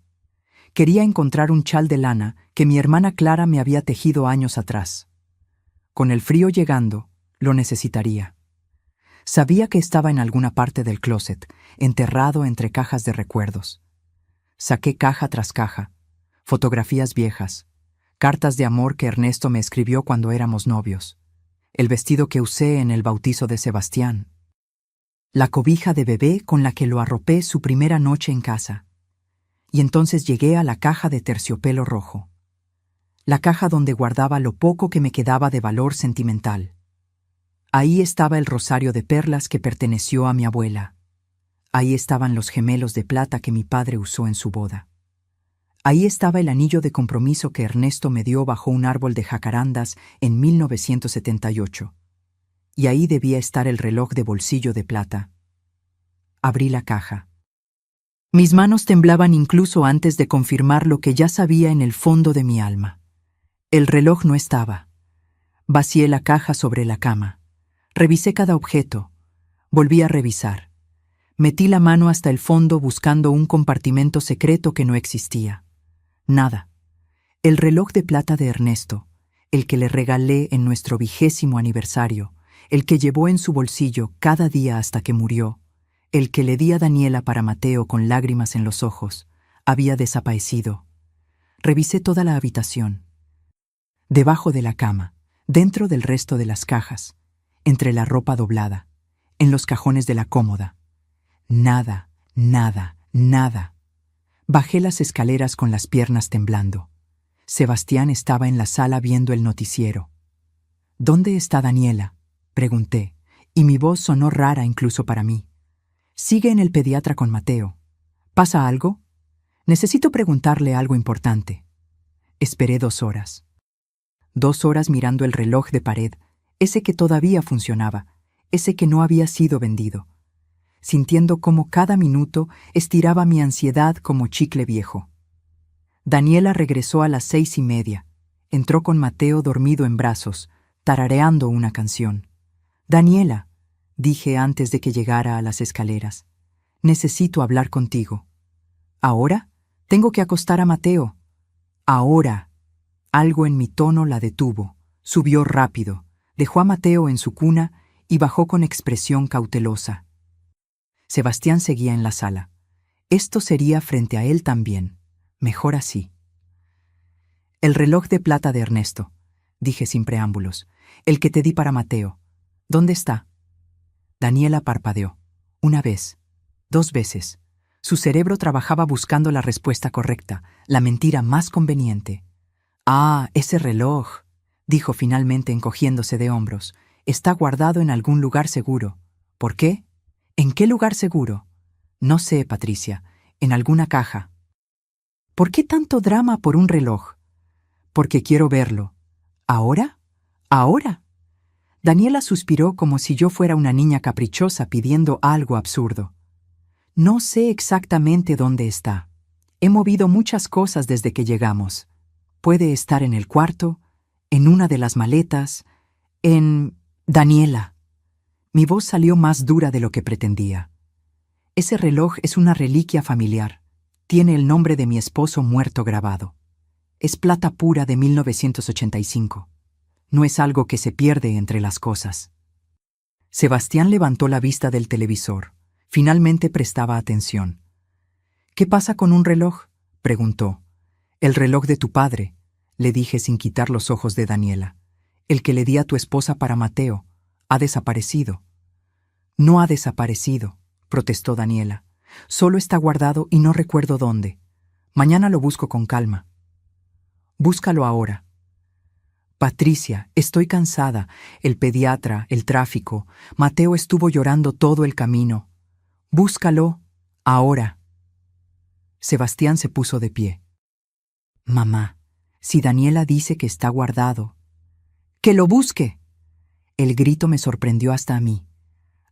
Quería encontrar un chal de lana que mi hermana Clara me había tejido años atrás. Con el frío llegando, lo necesitaría. Sabía que estaba en alguna parte del closet, enterrado entre cajas de recuerdos. Saqué caja tras caja, fotografías viejas, cartas de amor que Ernesto me escribió cuando éramos novios, el vestido que usé en el bautizo de Sebastián, la cobija de bebé con la que lo arropé su primera noche en casa. Y entonces llegué a la caja de terciopelo rojo, la caja donde guardaba lo poco que me quedaba de valor sentimental. Ahí estaba el rosario de perlas que perteneció a mi abuela. Ahí estaban los gemelos de plata que mi padre usó en su boda. Ahí estaba el anillo de compromiso que Ernesto me dio bajo un árbol de jacarandas en 1978. Y ahí debía estar el reloj de bolsillo de plata. Abrí la caja. Mis manos temblaban incluso antes de confirmar lo que ya sabía en el fondo de mi alma. El reloj no estaba. Vacié la caja sobre la cama. Revisé cada objeto. Volví a revisar. Metí la mano hasta el fondo buscando un compartimento secreto que no existía. Nada. El reloj de plata de Ernesto, el que le regalé en nuestro 20º aniversario, el que llevó en su bolsillo cada día hasta que murió, el que le di a Daniela para Mateo con lágrimas en los ojos, había desaparecido. Revisé toda la habitación. Debajo de la cama, dentro del resto de las cajas, entre la ropa doblada, en los cajones de la cómoda. Nada, nada, nada. Bajé las escaleras con las piernas temblando. Sebastián estaba en la sala viendo el noticiero. ¿Dónde está Daniela?, pregunté, y mi voz sonó rara incluso para mí. Sigue en el pediatra con Mateo. ¿Pasa algo? Necesito preguntarle algo importante. Esperé 2 horas. 2 horas mirando el reloj de pared, ese que todavía funcionaba, ese que no había sido vendido, sintiendo cómo cada minuto estiraba mi ansiedad como chicle viejo. Daniela regresó a las 6:30. Entró con Mateo dormido en brazos, tarareando una canción. «Daniela», dije antes de que llegara a las escaleras, «necesito hablar contigo». «¿Ahora? Tengo que acostar a Mateo». «Ahora». Algo en mi tono la detuvo. Subió rápido, dejó a Mateo en su cuna y bajó con expresión cautelosa. Sebastián seguía en la sala. Esto sería frente a él también. Mejor así. «El reloj de plata de Ernesto», dije sin preámbulos. «El que te di para Mateo. ¿Dónde está?» Daniela parpadeó. 1 vez. 2 veces. Su cerebro trabajaba buscando la respuesta correcta, la mentira más conveniente. «Ah, ese reloj», dijo finalmente encogiéndose de hombros. «Está guardado en algún lugar seguro». «¿Por qué? ¿En qué lugar seguro?» «No sé, Patricia. En alguna caja». «¿Por qué tanto drama por un reloj?» «Porque quiero verlo». «¿Ahora? ¿Ahora?» Daniela suspiró como si yo fuera una niña caprichosa pidiendo algo absurdo. «No sé exactamente dónde está. He movido muchas cosas desde que llegamos. Puede estar en el cuarto, en una de las maletas, en... Daniela». Mi voz salió más dura de lo que pretendía. «Ese reloj es una reliquia familiar. Tiene el nombre de mi esposo muerto grabado. Es plata pura de 1985. No es algo que se pierde entre las cosas». Sebastián levantó la vista del televisor. Finalmente prestaba atención. «¿Qué pasa con un reloj?», preguntó. «El reloj de tu padre», le dije sin quitar los ojos de Daniela. «El que le di a tu esposa para Mateo. Ha desaparecido». «No ha desaparecido», protestó Daniela. «Solo está guardado y no recuerdo dónde. Mañana lo busco con calma». «Búscalo ahora». «Patricia, estoy cansada. El pediatra, el tráfico. Mateo estuvo llorando todo el camino. Búscalo ahora». Sebastián se puso de pie. «Mamá, si Daniela dice que está guardado». «¡Que lo busque!». El grito me sorprendió hasta a mí.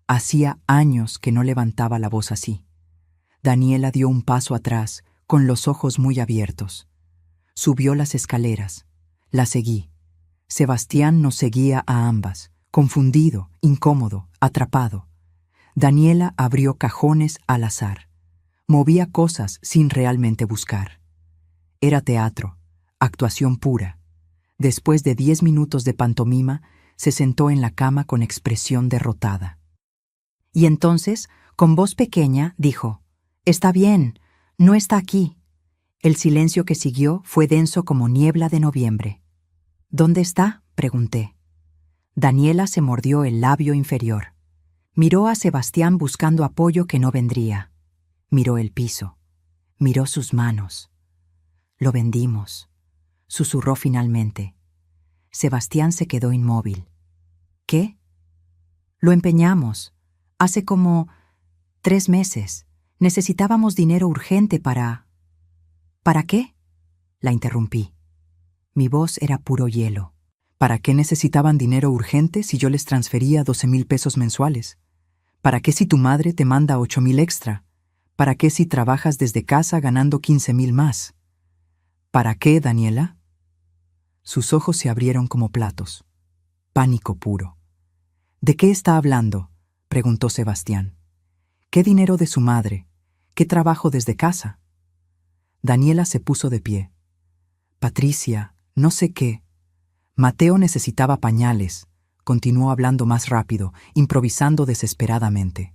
Hacía años que no levantaba la voz así. Daniela dio un paso atrás, con los ojos muy abiertos. Subió las escaleras. La seguí. Sebastián nos seguía a ambas, confundido, incómodo, atrapado. Daniela abrió cajones al azar. Movía cosas sin realmente buscar. Era teatro, actuación pura. Después de 10 minutos de pantomima, se sentó en la cama con expresión derrotada. Y entonces, con voz pequeña, dijo: «Está bien, no está aquí». El silencio que siguió fue denso como niebla de noviembre. «¿Dónde está?», pregunté. Daniela se mordió el labio inferior. Miró a Sebastián buscando apoyo que no vendría. Miró el piso. Miró sus manos. «Lo vendimos», susurró finalmente. Sebastián se quedó inmóvil. «¿Qué?». «Lo empeñamos. Hace como 3 meses. Necesitábamos dinero urgente para...». «¿Para qué?», la interrumpí. Mi voz era puro hielo. ¿Para qué necesitaban dinero urgente si yo les transfería 12,000 pesos mensuales? ¿Para qué si tu madre te manda 8,000 extra? ¿Para qué si trabajas desde casa ganando 15,000 más? ¿Para qué, Daniela? Sus ojos se abrieron como platos. Pánico puro. ¿De qué está hablando?, preguntó Sebastián. ¿Qué dinero de su madre? ¿Qué trabajo desde casa? Daniela se puso de pie. Patricia, no sé qué. Mateo necesitaba pañales. Continuó hablando más rápido, improvisando desesperadamente.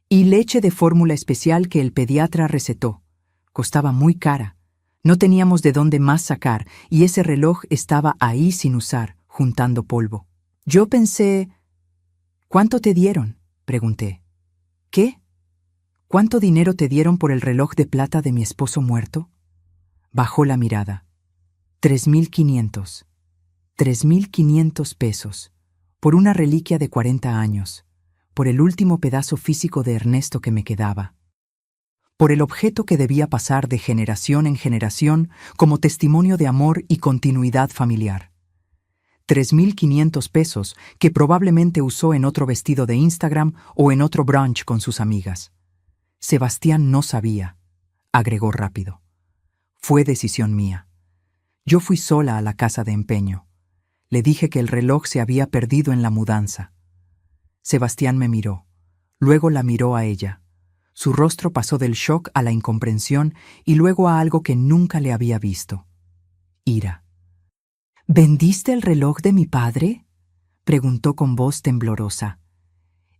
Y leche de fórmula especial que el pediatra recetó. Costaba muy cara. No teníamos de dónde más sacar, y ese reloj estaba ahí sin usar, juntando polvo. Yo pensé... ¿Cuánto te dieron?, pregunté. ¿Qué? ¿Cuánto dinero te dieron por el reloj de plata de mi esposo muerto? Bajó la mirada. 3,500. 3,500 pesos. Por una reliquia de 40 años. Por el último pedazo físico de Ernesto que me quedaba. Por el objeto que debía pasar de generación en generación como testimonio de amor y continuidad familiar. 3,500 pesos que probablemente usó en otro vestido de Instagram o en otro brunch con sus amigas. Sebastián no sabía, agregó rápido. Fue decisión mía. Yo fui sola a la casa de empeño. Le dije que el reloj se había perdido en la mudanza. Sebastián me miró. Luego la miró a ella. Su rostro pasó del shock a la incomprensión y luego a algo que nunca le había visto. Ira. ¿Vendiste el reloj de mi padre?, preguntó con voz temblorosa.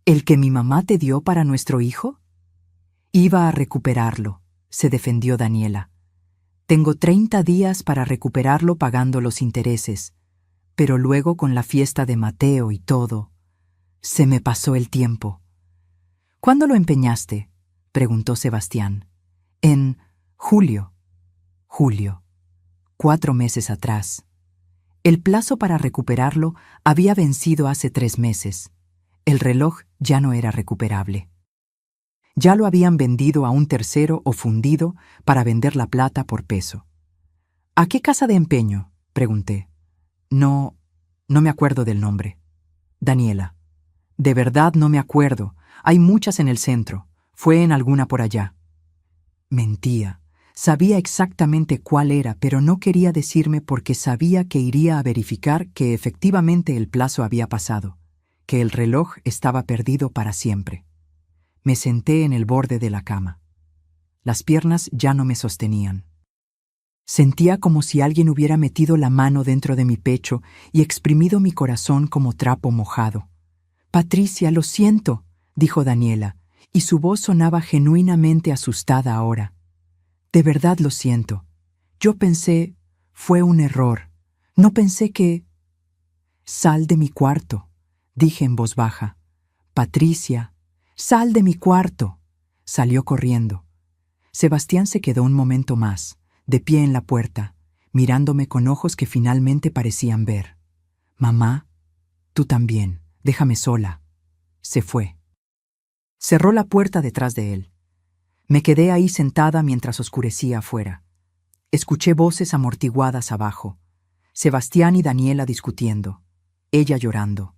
¿El que mi mamá te dio para nuestro hijo? Iba a recuperarlo, se defendió Daniela. Tengo 30 días para recuperarlo pagando los intereses, pero luego con la fiesta de Mateo y todo, se me pasó el tiempo. ¿Cuándo lo empeñaste?, preguntó Sebastián. En julio. Julio. 4 meses atrás. El plazo para recuperarlo había vencido hace 3 meses. El reloj ya no era recuperable. Ya lo habían vendido a un tercero o fundido para vender la plata por peso. ¿A qué casa de empeño?, pregunté. No me acuerdo del nombre. Daniela. De verdad no me acuerdo. Hay muchas en el centro. Fue en alguna por allá. Mentía. Sabía exactamente cuál era, pero no quería decirme porque sabía que iría a verificar que efectivamente el plazo había pasado, que el reloj estaba perdido para siempre. Me senté en el borde de la cama. Las piernas ya no me sostenían. Sentía como si alguien hubiera metido la mano dentro de mi pecho y exprimido mi corazón como trapo mojado. «Patricia, lo siento», dijo Daniela, y su voz sonaba genuinamente asustada ahora. «De verdad lo siento. Yo pensé, fue un error. No pensé que...». «Sal de mi cuarto», dije en voz baja. «Patricia, sal de mi cuarto». Salió corriendo. Sebastián se quedó un momento más, de pie en la puerta, mirándome con ojos que finalmente parecían ver. «Mamá, tú también, déjame sola». Se fue. Cerró la puerta detrás de él. Me quedé ahí sentada mientras oscurecía afuera. Escuché voces amortiguadas abajo. Sebastián y Daniela discutiendo. Ella llorando.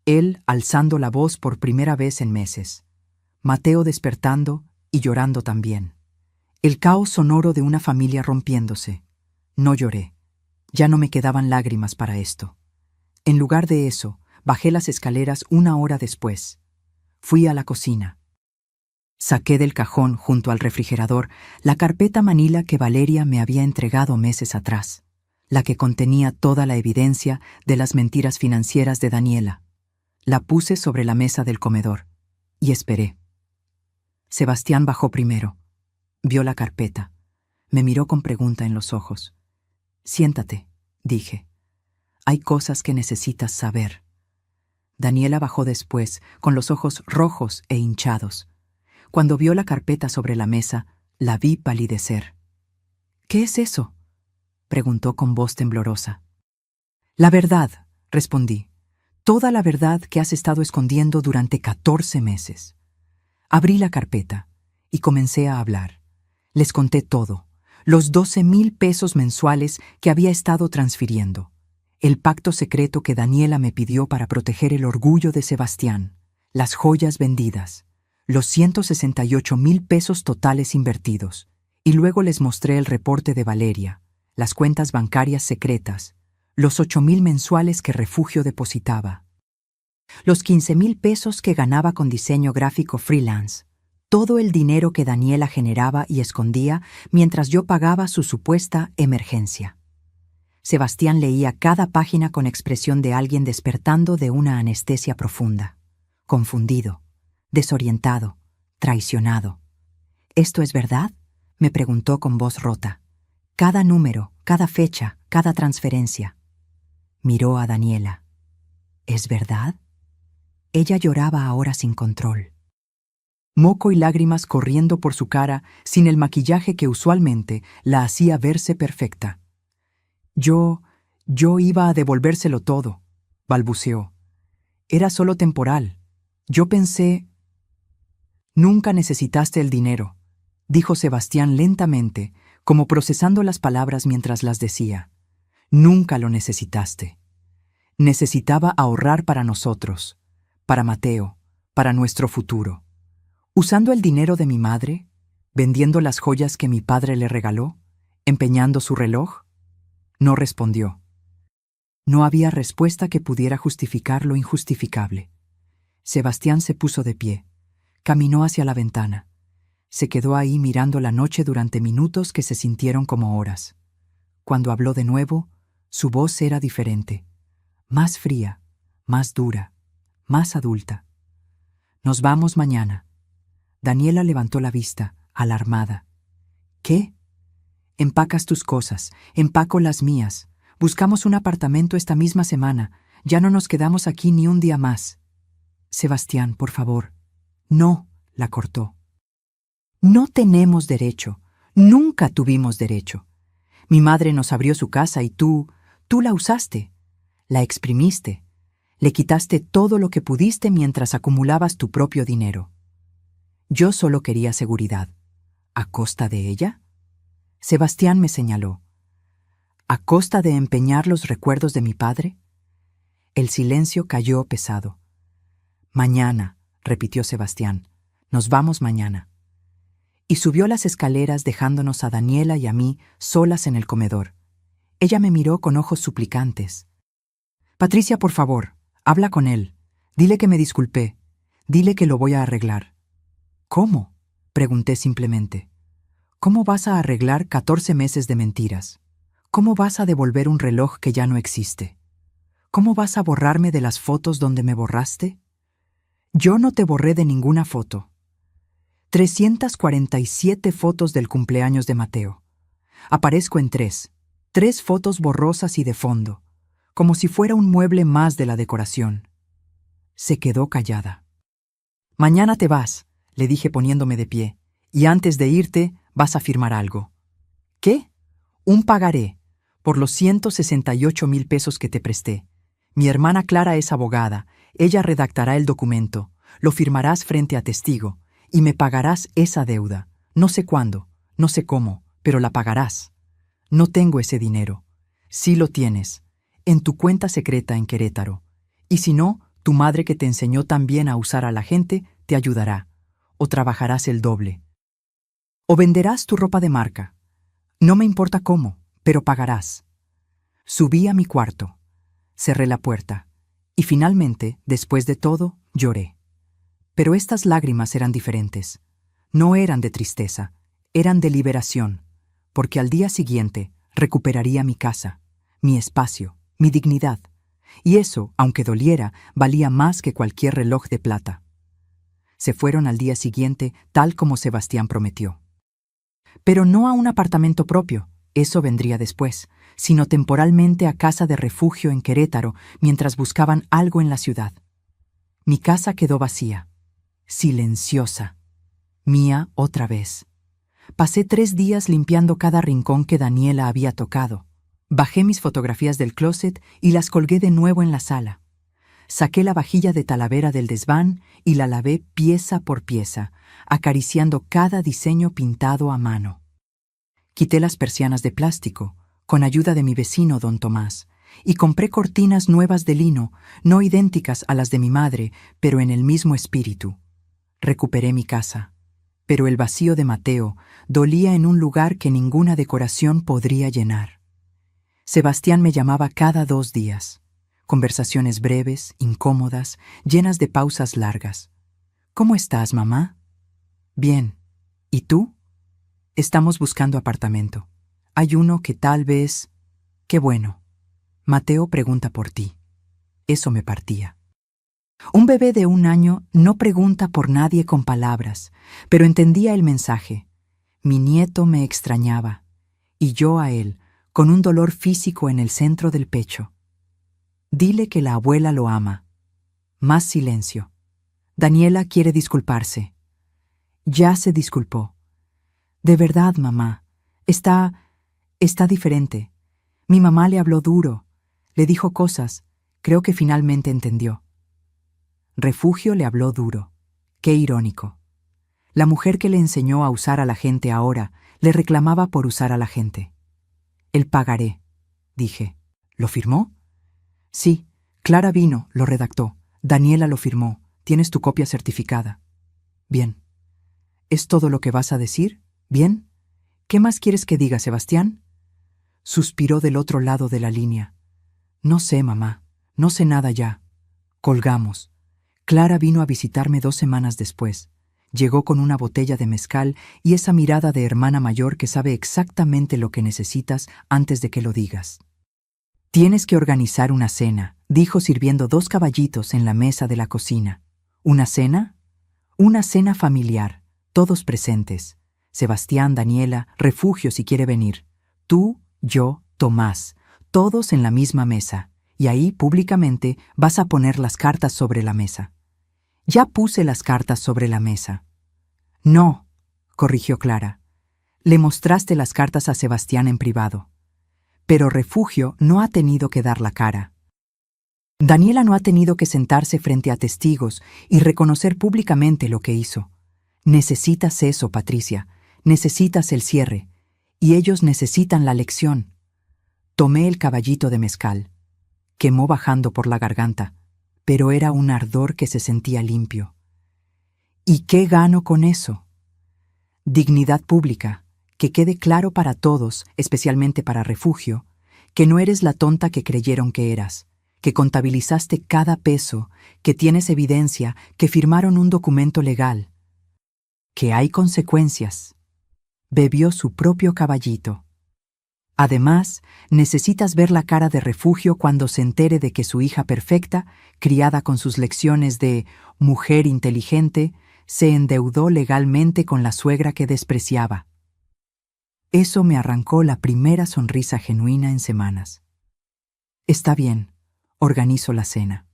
Él alzando la voz por primera vez en meses. Mateo despertando y llorando también. El caos sonoro de una familia rompiéndose. No lloré. Ya no me quedaban lágrimas para esto. En lugar de eso, bajé las escaleras 1 hora después. Fui a la cocina. Saqué del cajón, junto al refrigerador, la carpeta manila que Valeria me había entregado meses atrás, la que contenía toda la evidencia de las mentiras financieras de Daniela. La puse sobre la mesa del comedor y esperé. Sebastián bajó primero. Vio la carpeta. Me miró con pregunta en los ojos. «Siéntate», dije. «Hay cosas que necesitas saber». Daniela bajó después, con los ojos rojos e hinchados. Cuando vio la carpeta sobre la mesa, la vi palidecer. «¿Qué es eso?», preguntó con voz temblorosa. «La verdad», respondí. «Toda la verdad que has estado escondiendo durante 14 meses». Abrí la carpeta y comencé a hablar. Les conté todo. Los 12,000 pesos mensuales que había estado transfiriendo. El pacto secreto que Daniela me pidió para proteger el orgullo de Sebastián. Las joyas vendidas. Los 168,000 pesos totales invertidos. Y luego les mostré el reporte de Valeria, las cuentas bancarias secretas, los 8,000 mensuales que Refugio depositaba, los 15,000 pesos que ganaba con diseño gráfico freelance, todo el dinero que Daniela generaba y escondía mientras yo pagaba su supuesta emergencia. Sebastián leía cada página con expresión de alguien despertando de una anestesia profunda, confundido, desorientado, traicionado. «¿Esto es verdad?», me preguntó con voz rota. «Cada número, cada fecha, cada transferencia». Miró a Daniela. «¿Es verdad?». Ella lloraba ahora sin control. Moco y lágrimas corriendo por su cara sin el maquillaje que usualmente la hacía verse perfecta. Yo iba a devolvérselo todo», balbuceó. «Era solo temporal. Yo pensé...». «Nunca necesitaste el dinero», dijo Sebastián lentamente, como procesando las palabras mientras las decía. «Nunca lo necesitaste. Necesitaba ahorrar para nosotros, para Mateo, para nuestro futuro. Usando el dinero de mi madre, vendiendo las joyas que mi padre le regaló, empeñando su reloj». No respondió. No había respuesta que pudiera justificar lo injustificable. Sebastián se puso de pie, caminó hacia la ventana. Se quedó ahí mirando la noche durante minutos que se sintieron como horas. Cuando habló de nuevo, su voz era diferente, más fría, más dura, más adulta. «Nos vamos mañana». Daniela levantó la vista, alarmada. «¿Qué?». «Empacas tus cosas, empaco las mías. Buscamos un apartamento esta misma semana. Ya no nos quedamos aquí ni un día más». «Sebastián, por favor». «No», la cortó. «No tenemos derecho. Nunca tuvimos derecho. Mi madre nos abrió su casa y tú la usaste. La exprimiste. Le quitaste todo lo que pudiste mientras acumulabas tu propio dinero. Yo solo quería seguridad. ¿A costa de ella?». Sebastián me señaló. «¿A costa de empeñar los recuerdos de mi padre?». El silencio cayó pesado. «Mañana», repitió Sebastián. «Nos vamos mañana». Y subió las escaleras dejándonos a Daniela y a mí solas en el comedor. Ella me miró con ojos suplicantes. «Patricia, por favor, habla con él. Dile que me disculpé. Dile que lo voy a arreglar». «¿Cómo?», pregunté simplemente. «¿Cómo vas a arreglar 14 meses de mentiras? ¿Cómo vas a devolver un reloj que ya no existe? ¿Cómo vas a borrarme de las fotos donde me borraste?». «Yo no te borré de ninguna foto». 347 fotos del cumpleaños de Mateo. Aparezco en 3 fotos borrosas y de fondo, como si fuera un mueble más de la decoración. Se quedó callada. «Mañana te vas», le dije poniéndome de pie, «y antes de irte vas a firmar algo». «¿Qué?». «Un pagaré, por los 168,000 pesos que te presté. Mi hermana Clara es abogada, ella redactará el documento, lo firmarás frente a testigo, y me pagarás esa deuda. No sé cuándo, no sé cómo, pero la pagarás. No tengo ese dinero. Sí lo tienes, en tu cuenta secreta en Querétaro. Y si no, tu madre que te enseñó tan bien a usar a la gente te ayudará, o trabajarás el doble». O venderás tu ropa de marca. No me importa cómo, pero pagarás. Subí a mi cuarto, cerré la puerta, y finalmente, después de todo, lloré. Pero estas lágrimas eran diferentes. No eran de tristeza, eran de liberación, porque al día siguiente recuperaría mi casa, mi espacio, mi dignidad, y eso, aunque doliera, valía más que cualquier reloj de plata. Se fueron al día siguiente, tal como Sebastián prometió. Pero no a un apartamento propio, eso vendría después, sino temporalmente a casa de refugio en Querétaro mientras buscaban algo en la ciudad. Mi casa quedó vacía, silenciosa, mía otra vez. Pasé 3 días limpiando cada rincón que Daniela había tocado. Bajé mis fotografías del closet y las colgué de nuevo en la sala. Saqué la vajilla de Talavera del desván y la lavé pieza por pieza, acariciando cada diseño pintado a mano. Quité las persianas de plástico, con ayuda de mi vecino don Tomás, y compré cortinas nuevas de lino, no idénticas a las de mi madre, pero en el mismo espíritu. Recuperé mi casa, pero el vacío de Mateo dolía en un lugar que ninguna decoración podría llenar. Sebastián me llamaba cada 2 días. Conversaciones breves, incómodas, llenas de pausas largas. ¿Cómo estás, mamá? Bien. ¿Y tú? Estamos buscando apartamento. Hay uno que tal vez... Qué bueno. Mateo pregunta por ti. Eso me partía. Un bebé de 1 año no pregunta por nadie con palabras, pero entendía el mensaje. Mi nieto me extrañaba, y yo a él, con un dolor físico en el centro del pecho. Dile que la abuela lo ama. Más silencio. Daniela quiere disculparse. Ya se disculpó. De verdad, mamá. Está diferente. Mi mamá le habló duro. Le dijo cosas. Creo que finalmente entendió. Refugio le habló duro. Qué irónico. La mujer que le enseñó a usar a la gente ahora le reclamaba por usar a la gente. El pagaré, dije. ¿Lo firmó? Sí, Clara vino, lo redactó. Daniela lo firmó. Tienes tu copia certificada. Bien. ¿Es todo lo que vas a decir? ¿Bien? ¿Qué más quieres que diga, Sebastián? Suspiró del otro lado de la línea. No sé, mamá. No sé nada ya. Colgamos. Clara vino a visitarme 2 semanas después. Llegó con una botella de mezcal y esa mirada de hermana mayor que sabe exactamente lo que necesitas antes de que lo digas. Tienes que organizar una cena, dijo sirviendo 2 caballitos en la mesa de la cocina. ¿Una cena? Una cena familiar, todos presentes. Sebastián, Daniela, Refugio si quiere venir. Tú, yo, Tomás, todos en la misma mesa. Y ahí, públicamente, vas a poner las cartas sobre la mesa. Ya puse las cartas sobre la mesa. No, corrigió Clara. Le mostraste las cartas a Sebastián en privado. Pero Refugio no ha tenido que dar la cara. Daniela no ha tenido que sentarse frente a testigos y reconocer públicamente lo que hizo. Necesitas eso, Patricia. Necesitas el cierre. Y ellos necesitan la lección. Tomé el caballito de mezcal. Quemó bajando por la garganta, pero era un ardor que se sentía limpio. ¿Y qué gano con eso? Dignidad pública, que quede claro para todos, especialmente para Refugio, que no eres la tonta que creyeron que eras, que contabilizaste cada peso, que tienes evidencia, que firmaron un documento legal, que hay consecuencias. Bebió su propio caballito. Además, necesitas ver la cara de Refugio cuando se entere de que su hija perfecta, criada con sus lecciones de mujer inteligente, se endeudó legalmente con la suegra que despreciaba. Eso me arrancó la primera sonrisa genuina en semanas. Está bien, organizo la cena.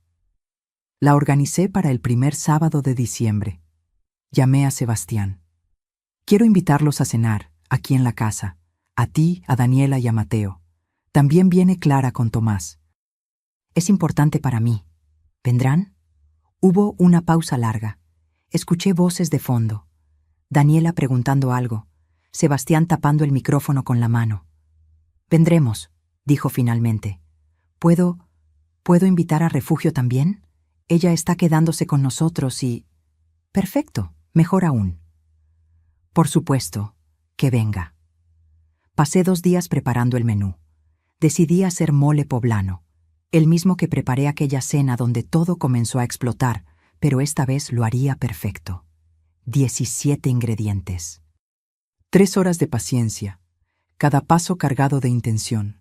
La organicé para el primer sábado de diciembre. Llamé a Sebastián. Quiero invitarlos a cenar, aquí en la casa. A ti, a Daniela y a Mateo. También viene Clara con Tomás. Es importante para mí. ¿Vendrán? Hubo una pausa larga. Escuché voces de fondo. Daniela preguntando algo. Sebastián tapando el micrófono con la mano. Vendremos, dijo finalmente. ¿Puedo invitar a Refugio también? Ella está quedándose con nosotros y... Perfecto, mejor aún. Por supuesto. que venga. Pasé 2 días preparando el menú. Decidí hacer mole poblano, el mismo que preparé aquella cena donde todo comenzó a explotar, pero esta vez lo haría perfecto. 17 ingredientes. 3 horas de paciencia, cada paso cargado de intención.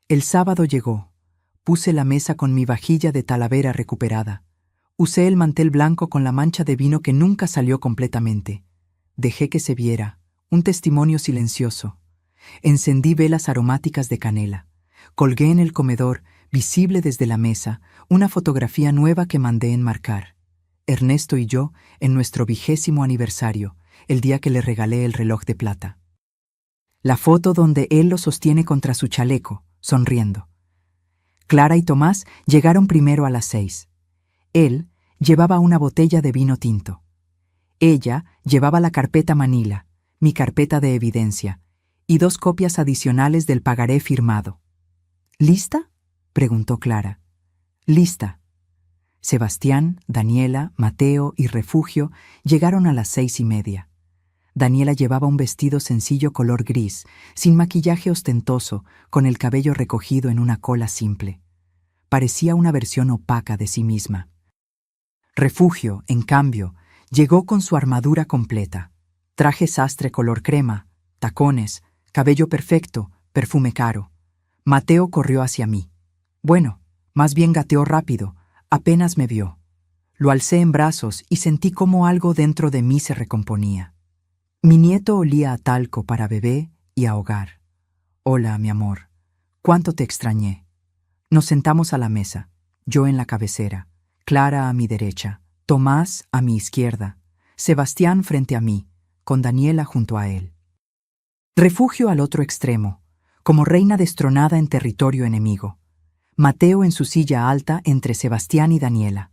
El sábado llegó. Puse la mesa con mi vajilla de Talavera recuperada. Usé el mantel blanco con la mancha de vino que nunca salió completamente. Dejé que se viera, un testimonio silencioso. Encendí velas aromáticas de canela. Colgué en el comedor, visible desde la mesa, una fotografía nueva que mandé enmarcar. Ernesto y yo, en nuestro 20º aniversario, el día que le regalé el reloj de plata. La foto donde él lo sostiene contra su chaleco, sonriendo. Clara y Tomás llegaron primero a las 6. Él llevaba una botella de vino tinto. Ella llevaba la carpeta Manila, mi carpeta de evidencia, y 2 copias adicionales del pagaré firmado. ¿Lista?, preguntó Clara. Lista. Sebastián, Daniela, Mateo y Refugio llegaron a las 6:30. Daniela llevaba un vestido sencillo color gris, sin maquillaje ostentoso, con el cabello recogido en una cola simple. Parecía una versión opaca de sí misma. Refugio, en cambio, llegó con su armadura completa. Traje sastre color crema, tacones, cabello perfecto, perfume caro. Mateo corrió hacia mí. Bueno, más bien gateó rápido, apenas me vio. Lo alcé en brazos y sentí como algo dentro de mí se recomponía. Mi nieto olía a talco para bebé y a hogar. Hola, mi amor. Cuánto te extrañé. Nos sentamos a la mesa, yo en la cabecera, Clara a mi derecha, Tomás a mi izquierda, Sebastián frente a mí, con Daniela junto a él. Refugio al otro extremo, como reina destronada en territorio enemigo. Mateo en su silla alta entre Sebastián y Daniela.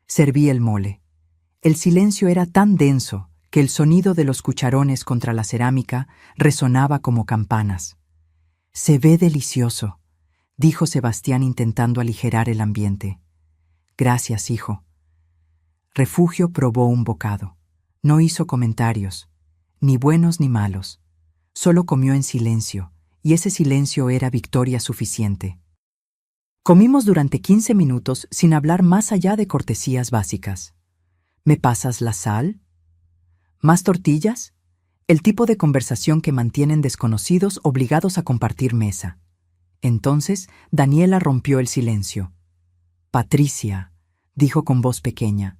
Serví el mole. El silencio era tan denso que el sonido de los cucharones contra la cerámica resonaba como campanas. «Se ve delicioso», dijo Sebastián intentando aligerar el ambiente. «Gracias, hijo». Refugio probó un bocado. No hizo comentarios, ni buenos ni malos. Solo comió en silencio, y ese silencio era victoria suficiente. Comimos durante 15 minutos sin hablar más allá de cortesías básicas. ¿Me pasas la sal? ¿Más tortillas? El tipo de conversación que mantienen desconocidos obligados a compartir mesa. Entonces, Daniela rompió el silencio. «Patricia», dijo con voz pequeña,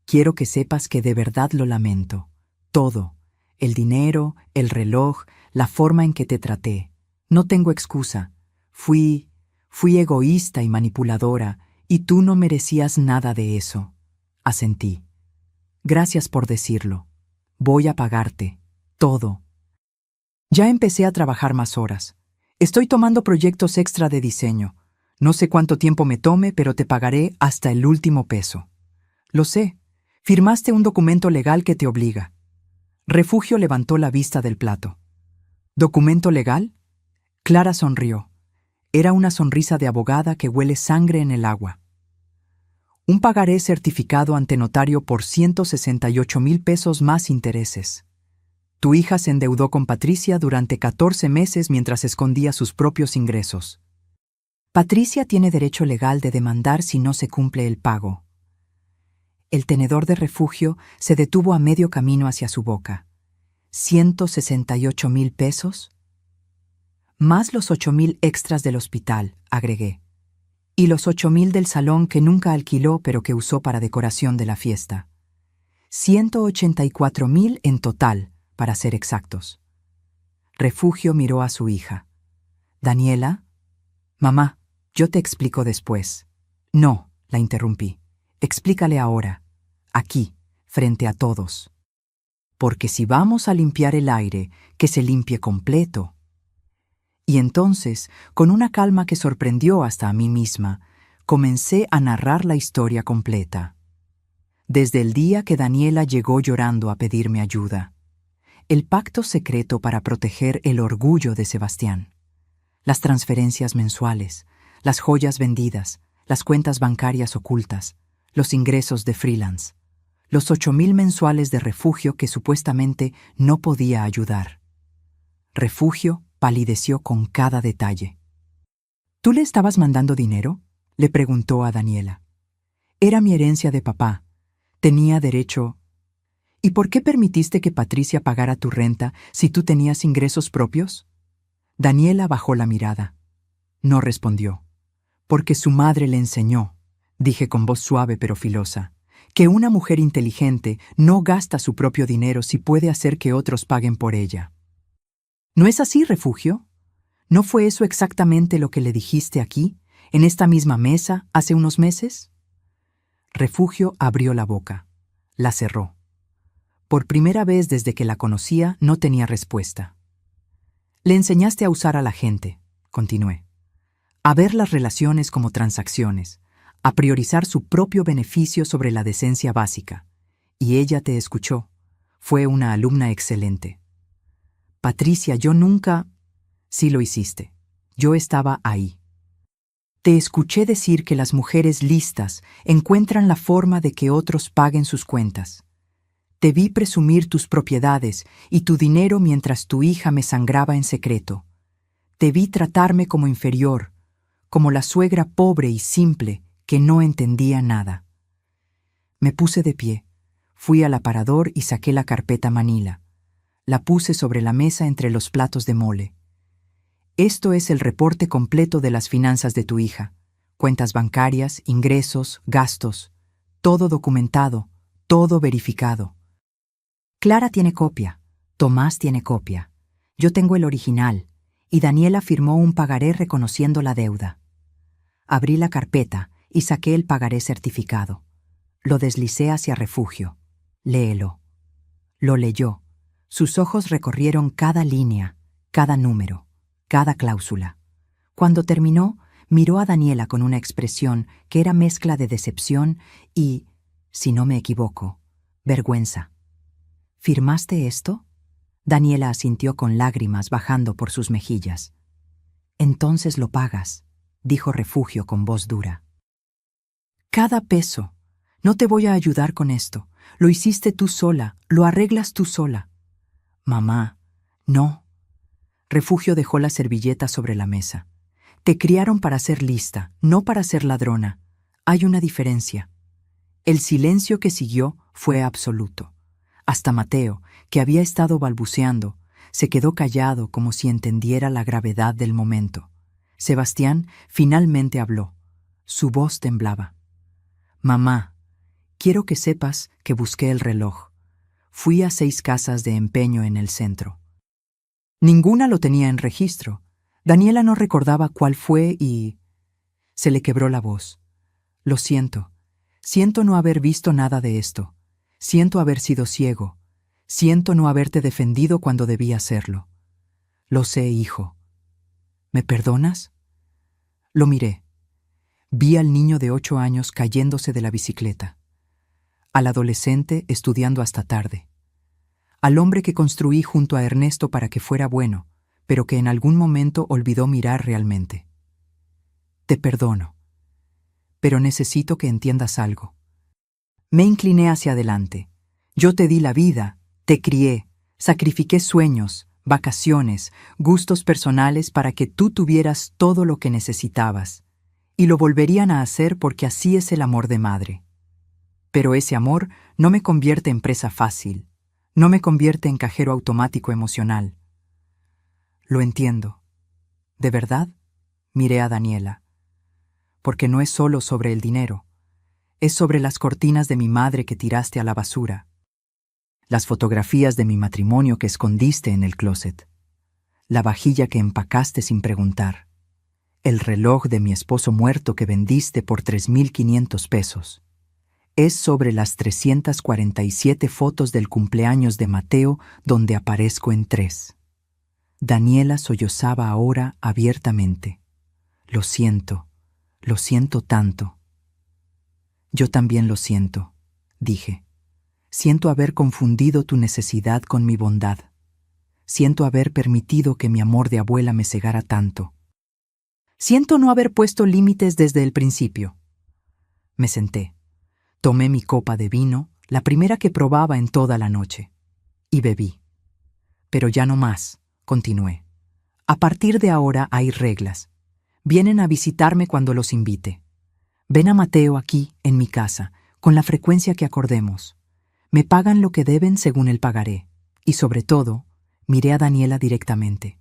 «quiero que sepas que de verdad lo lamento. Todo. El dinero, el reloj, la forma en que te traté. No tengo excusa. Fui egoísta y manipuladora, y tú no merecías nada de eso». Asentí. «Gracias por decirlo. Voy a pagarte. Todo». Ya empecé a trabajar más horas. Estoy tomando proyectos extra de diseño. No sé cuánto tiempo me tome, pero te pagaré hasta el último peso. Lo sé. Firmaste un documento legal que te obliga. Refugio levantó la vista del plato. ¿Documento legal? Clara sonrió. Era una sonrisa de abogada que huele sangre en el agua. Un pagaré certificado ante notario por 168,000 pesos más intereses. Tu hija se endeudó con Patricia durante 14 meses mientras escondía sus propios ingresos. Patricia tiene derecho legal de demandar si no se cumple el pago. El tenedor de Refugio se detuvo a medio camino hacia su boca. ¿168,000 pesos? Más los 8,000 extras del hospital, agregué. Y los 8,000 del salón que nunca alquiló pero que usó para decoración de la fiesta. 184,000 en total, para ser exactos. Refugio miró a su hija. «Daniela». «Mamá, yo te explico después». «No», la interrumpí. «Explícale ahora, aquí, frente a todos. Porque si vamos a limpiar el aire, que se limpie completo». Y entonces, con una calma que sorprendió hasta a mí misma, comencé a narrar la historia completa. Desde el día que Daniela llegó llorando a pedirme ayuda. El pacto secreto para proteger el orgullo de Sebastián. Las transferencias mensuales, las joyas vendidas, las cuentas bancarias ocultas, los ingresos de freelance. los 8,000 mensuales de Refugio que supuestamente no podía ayudar. Refugio palideció con cada detalle. ¿Tú le estabas mandando dinero?, le preguntó a Daniela. Era mi herencia de papá. Tenía derecho. ¿Y por qué permitiste que Patricia pagara tu renta si tú tenías ingresos propios? Daniela bajó la mirada. No respondió. Porque su madre le enseñó, dije con voz suave pero filosa, que una mujer inteligente no gasta su propio dinero si puede hacer que otros paguen por ella. ¿No es así, Refugio? ¿No fue eso exactamente lo que le dijiste aquí, en esta misma mesa, hace unos meses? Refugio abrió la boca. La cerró. Por primera vez desde que la conocía, no tenía respuesta. Le enseñaste a usar a la gente, continué. A ver las relaciones como transacciones, a priorizar su propio beneficio sobre la decencia básica. Y ella te escuchó. Fue una alumna excelente. Patricia, yo nunca... Sí lo hiciste. Yo estaba ahí. Te escuché decir que las mujeres listas encuentran la forma de que otros paguen sus cuentas. Te vi presumir tus propiedades y tu dinero mientras tu hija me sangraba en secreto. Te vi tratarme como inferior, como la suegra pobre y simple que no entendía nada. Me puse de pie, fui al aparador y saqué la carpeta Manila. La puse sobre la mesa entre los platos de mole. Esto es el reporte completo de las finanzas de tu hija. Cuentas bancarias, ingresos, gastos. Todo documentado, todo verificado. Clara tiene copia, Tomás tiene copia. Yo tengo el original, y Daniela firmó un pagaré reconociendo la deuda. Abrí la carpeta y saqué el pagaré certificado. Lo deslicé hacia Refugio. Léelo. Lo leyó. Sus ojos recorrieron cada línea, cada número, cada cláusula. Cuando terminó, miró a Daniela con una expresión que era mezcla de decepción y, si no me equivoco, vergüenza. ¿Firmaste esto? Daniela asintió con lágrimas bajando por sus mejillas. Entonces lo pagas, dijo Refugio con voz dura. Cada peso. No te voy a ayudar con esto. Lo hiciste tú sola, lo arreglas tú sola. Mamá, no. Refugio dejó la servilleta sobre la mesa. Te criaron para ser lista, no para ser ladrona. Hay una diferencia. El silencio que siguió fue absoluto. Hasta Mateo, que había estado balbuceando, se quedó callado como si entendiera la gravedad del momento. Sebastián finalmente habló. Su voz temblaba. Mamá, quiero que sepas que busqué el reloj. Fui a 6 casas de empeño en el centro. Ninguna lo tenía en registro. Daniela no recordaba cuál fue y... Se le quebró la voz. Lo siento. Siento no haber visto nada de esto. Siento haber sido ciego. Siento no haberte defendido cuando debí hacerlo. Lo sé, hijo. ¿Me perdonas? Lo miré. Vi al niño de 8 años cayéndose de la bicicleta. Al adolescente estudiando hasta tarde. Al hombre que construí junto a Ernesto para que fuera bueno, pero que en algún momento olvidó mirar realmente. Te perdono. Pero necesito que entiendas algo. Me incliné hacia adelante. Yo te di la vida, te crié, sacrifiqué sueños, vacaciones, gustos personales para que tú tuvieras todo lo que necesitabas. Y lo volverían a hacer porque así es el amor de madre. Pero ese amor no me convierte en presa fácil, no me convierte en cajero automático emocional. Lo entiendo. ¿De verdad? Miré a Daniela. Porque no es solo sobre el dinero. Es sobre las cortinas de mi madre que tiraste a la basura. Las fotografías de mi matrimonio que escondiste en el closet. La vajilla que empacaste sin preguntar. El reloj de mi esposo muerto que vendiste por 3,500 pesos. Es sobre las 347 fotos del cumpleaños de Mateo donde aparezco en 3. Daniela sollozaba ahora abiertamente. Lo siento tanto. Yo también lo siento, dije. Siento haber confundido tu necesidad con mi bondad. Siento haber permitido que mi amor de abuela me cegara tanto. Siento no haber puesto límites desde el principio. Me senté. Tomé mi copa de vino, la primera que probaba en toda la noche. Y bebí. Pero ya no más, continué. A partir de ahora hay reglas. Vienen a visitarme cuando los invite. Ven a Mateo aquí, en mi casa, con la frecuencia que acordemos. Me pagan lo que deben según el pagaré. Y sobre todo, miré a Daniela directamente.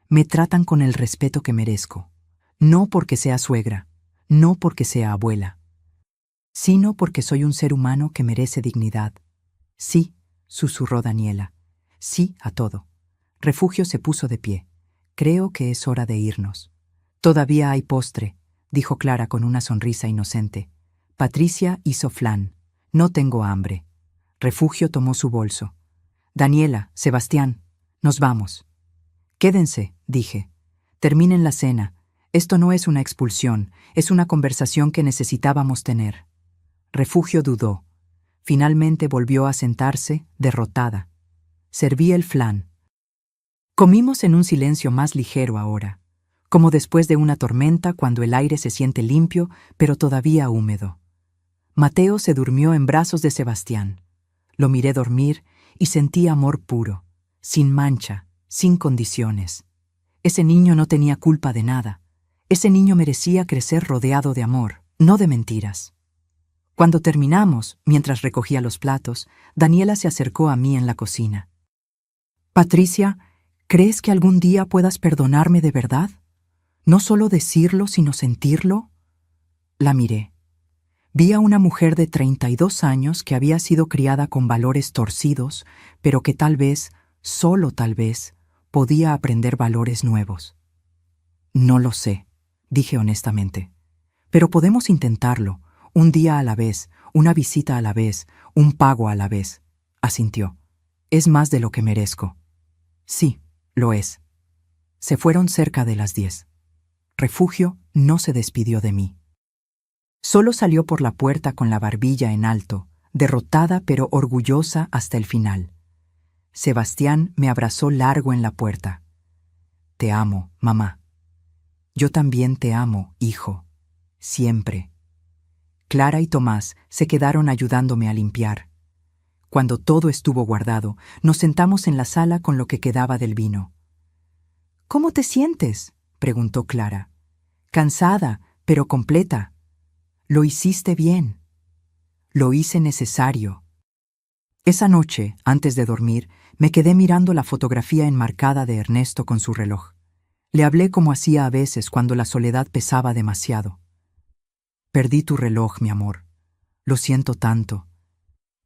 Me tratan con el respeto que merezco. No porque sea suegra, no porque sea abuela, sino porque soy un ser humano que merece dignidad. Sí, susurró Daniela. Sí a todo. Refugio se puso de pie. Creo que es hora de irnos. Todavía hay postre, dijo Clara con una sonrisa inocente. Patricia hizo flan. No tengo hambre. Refugio tomó su bolso. Daniela, Sebastián, nos vamos. Quédense, dije. Terminen la cena. Esto no es una expulsión, es una conversación que necesitábamos tener. Refugio dudó. Finalmente volvió a sentarse, derrotada. Serví el flan. Comimos en un silencio más ligero ahora, como después de una tormenta cuando el aire se siente limpio, pero todavía húmedo. Mateo se durmió en brazos de Sebastián. Lo miré dormir y sentí amor puro, sin mancha, sin condiciones. Ese niño no tenía culpa de nada. Ese niño merecía crecer rodeado de amor, no de mentiras. Cuando terminamos, mientras recogía los platos, Daniela se acercó a mí en la cocina. Patricia, ¿crees que algún día puedas perdonarme de verdad? ¿No solo decirlo, sino sentirlo? La miré. Vi a una mujer de 32 años que había sido criada con valores torcidos, pero que tal vez, solo tal vez, podía aprender valores nuevos. No lo sé, dije honestamente. Pero podemos intentarlo, un día a la vez, una visita a la vez, un pago a la vez. Asintió. Es más de lo que merezco. Sí, lo es. Se fueron cerca de las 10. Refugio no se despidió de mí. Solo salió por la puerta con la barbilla en alto, derrotada pero orgullosa hasta el final. Sebastián me abrazó largo en la puerta. Te amo, mamá. Yo también te amo, hijo. Siempre. Clara y Tomás se quedaron ayudándome a limpiar. Cuando todo estuvo guardado, nos sentamos en la sala con lo que quedaba del vino. ¿Cómo te sientes?, preguntó Clara. Cansada, pero completa. Lo hiciste bien. Lo hice necesario. Esa noche, antes de dormir, me quedé mirando la fotografía enmarcada de Ernesto con su reloj. Le hablé como hacía a veces cuando la soledad pesaba demasiado. Perdí tu reloj, mi amor. Lo siento tanto.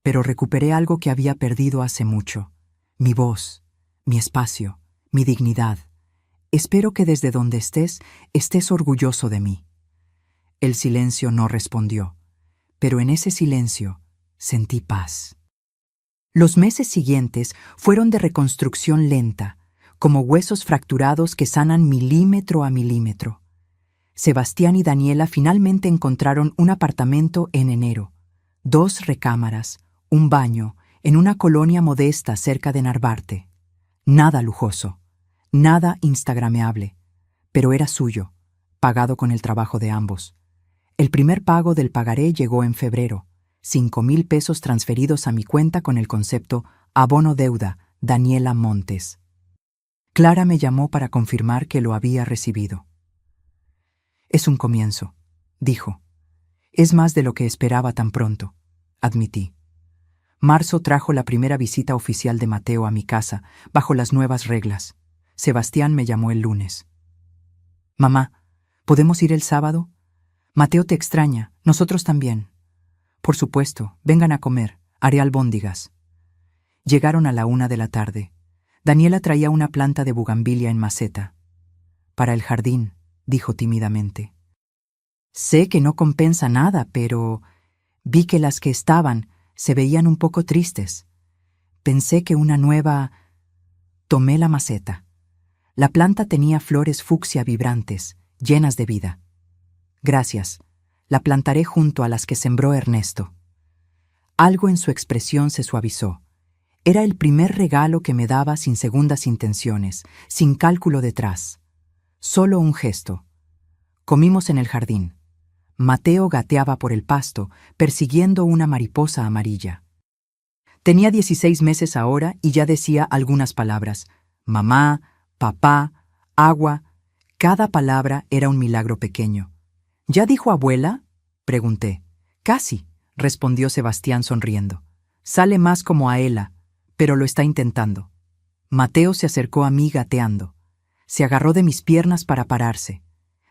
Pero recuperé algo que había perdido hace mucho. Mi voz, mi espacio, mi dignidad. Espero que desde donde estés orgulloso de mí. El silencio no respondió, pero en ese silencio sentí paz. Los meses siguientes fueron de reconstrucción lenta, como huesos fracturados que sanan milímetro a milímetro. Sebastián y Daniela finalmente encontraron un apartamento en enero, 2 recámaras, un baño, en una colonia modesta cerca de Narvarte. Nada lujoso, nada instagrameable, pero era suyo, pagado con el trabajo de ambos. El primer pago del pagaré llegó en febrero, 5,000 pesos transferidos a mi cuenta con el concepto abono deuda, Daniela Montes. Clara me llamó para confirmar que lo había recibido. Es un comienzo, dijo. Es más de lo que esperaba tan pronto, admití. Marzo trajo la primera visita oficial de Mateo a mi casa, bajo las nuevas reglas. Sebastián me llamó el lunes. Mamá, ¿podemos ir el sábado? Mateo te extraña, nosotros también. Por supuesto, vengan a comer, haré albóndigas. Llegaron a la 1 de la tarde. Daniela traía una planta de bugambilia en maceta. Para el jardín, dijo tímidamente. Sé que no compensa nada, pero vi que las que estaban se veían un poco tristes. Pensé que una nueva... Tomé la maceta. La planta tenía flores fucsia vibrantes, llenas de vida. Gracias. La plantaré junto a las que sembró Ernesto. Algo en su expresión se suavizó. Era el primer regalo que me daba sin segundas intenciones, sin cálculo detrás. Solo un gesto. Comimos en el jardín. Mateo gateaba por el pasto, persiguiendo una mariposa amarilla. Tenía 16 meses ahora y ya decía algunas palabras. Mamá, papá, agua. Cada palabra era un milagro pequeño. ¿Ya dijo abuela?, pregunté. Casi, respondió Sebastián sonriendo. Sale más como Aela, pero lo está intentando. Mateo se acercó a mí gateando. Se agarró de mis piernas para pararse.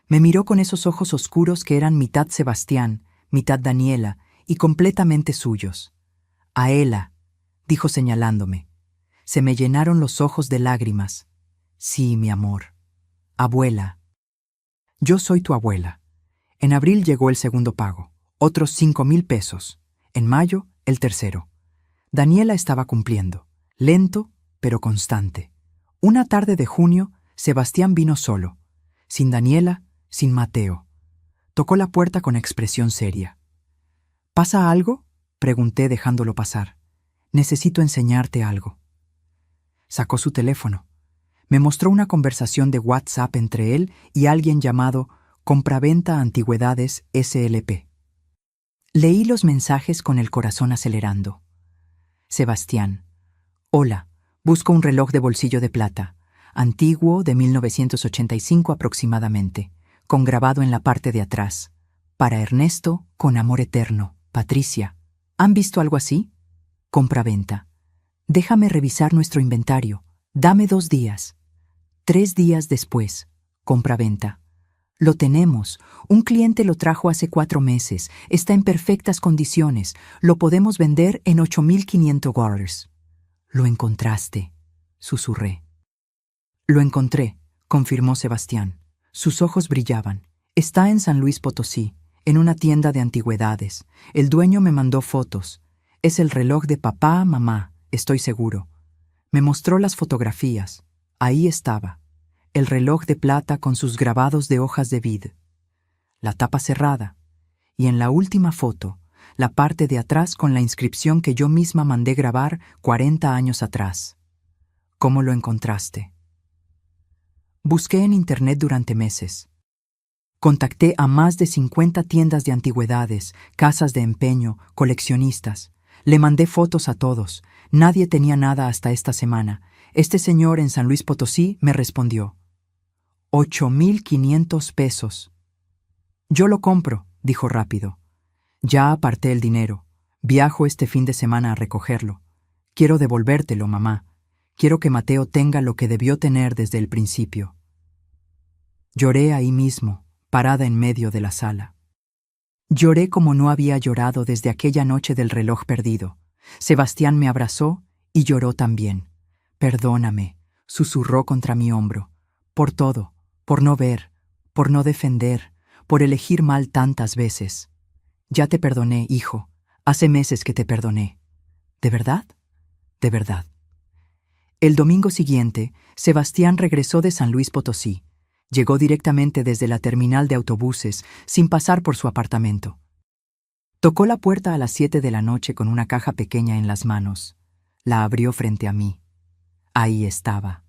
Me miró con esos ojos oscuros que eran mitad Sebastián, mitad Daniela, y completamente suyos. Aela, dijo señalándome. Se me llenaron los ojos de lágrimas. Sí, mi amor. Abuela. Yo soy tu abuela. En abril llegó el segundo pago, otros 5,000 pesos. En mayo, el tercero. Daniela estaba cumpliendo, lento, pero constante. Una tarde de junio, Sebastián vino solo, sin Daniela, sin Mateo. Tocó la puerta con expresión seria. ¿Pasa algo?, pregunté dejándolo pasar. Necesito enseñarte algo. Sacó su teléfono. Me mostró una conversación de WhatsApp entre él y alguien llamado Compraventa Antigüedades SLP. Leí los mensajes con el corazón acelerando. Sebastián. Hola, busco un reloj de bolsillo de plata, antiguo de 1985 aproximadamente, con grabado en la parte de atrás. Para Ernesto, con amor eterno. Patricia. ¿Han visto algo así? Compraventa. Déjame revisar nuestro inventario. Dame 2 días. 3 días después. Compraventa. Lo tenemos. Un cliente lo trajo hace 4 meses. Está en perfectas condiciones. Lo podemos vender en $8,500. Lo encontraste, susurré. Lo encontré, confirmó Sebastián. Sus ojos brillaban. Está en San Luis Potosí, en una tienda de antigüedades. El dueño me mandó fotos. Es el reloj de papá, mamá, estoy seguro. Me mostró las fotografías. Ahí estaba. El reloj de plata con sus grabados de hojas de vid. La tapa cerrada. Y en la última foto, la parte de atrás con la inscripción que yo misma mandé grabar 40 años atrás. ¿Cómo lo encontraste? Busqué en internet durante meses. Contacté a más de 50 tiendas de antigüedades, casas de empeño, coleccionistas. Le mandé fotos a todos. Nadie tenía nada hasta esta semana. Este señor en San Luis Potosí me respondió. 8,500 pesos. Yo lo compro, dijo rápido. Ya aparté el dinero. Viajo este fin de semana a recogerlo. Quiero devolvértelo, mamá. Quiero que Mateo tenga lo que debió tener desde el principio. Lloré ahí mismo, parada en medio de la sala. Lloré como no había llorado desde aquella noche del reloj perdido. Sebastián me abrazó y lloró también. Perdóname, susurró contra mi hombro. Por todo, por no ver, por no defender, por elegir mal tantas veces. Ya te perdoné, hijo. Hace meses que te perdoné. ¿De verdad? De verdad. El domingo siguiente, Sebastián regresó de San Luis Potosí. Llegó directamente desde la terminal de autobuses, sin pasar por su apartamento. Tocó la puerta a las 7 de la noche con una caja pequeña en las manos. La abrió frente a mí. Ahí estaba.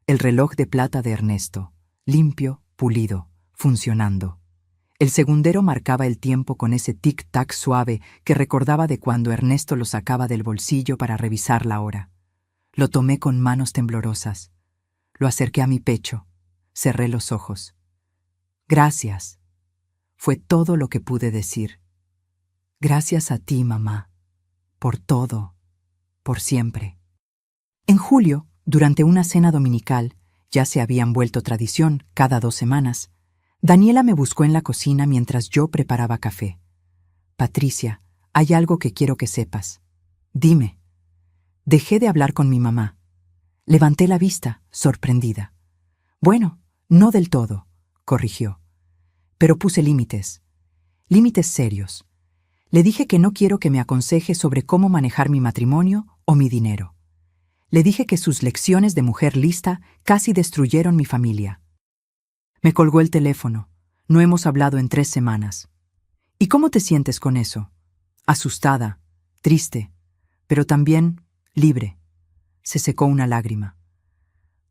El reloj de plata de Ernesto, limpio, pulido, funcionando. El segundero marcaba el tiempo con ese tic-tac suave que recordaba de cuando Ernesto lo sacaba del bolsillo para revisar la hora. Lo tomé con manos temblorosas. Lo acerqué a mi pecho. Cerré los ojos. Gracias. Fue todo lo que pude decir. Gracias a ti, mamá. Por todo. Por siempre. En julio, durante una cena dominical, ya se habían vuelto tradición cada 2 semanas, Daniela me buscó en la cocina mientras yo preparaba café. Patricia, hay algo que quiero que sepas. Dime. Dejé de hablar con mi mamá. Levanté la vista, sorprendida. Bueno, no del todo, corrigió. Pero puse límites. Límites serios. Le dije que no quiero que me aconseje sobre cómo manejar mi matrimonio o mi dinero. Le dije que sus lecciones de mujer lista casi destruyeron mi familia. Me colgó el teléfono. No hemos hablado en 3 semanas. ¿Y cómo te sientes con eso? Asustada, triste, pero también libre. Se secó una lágrima.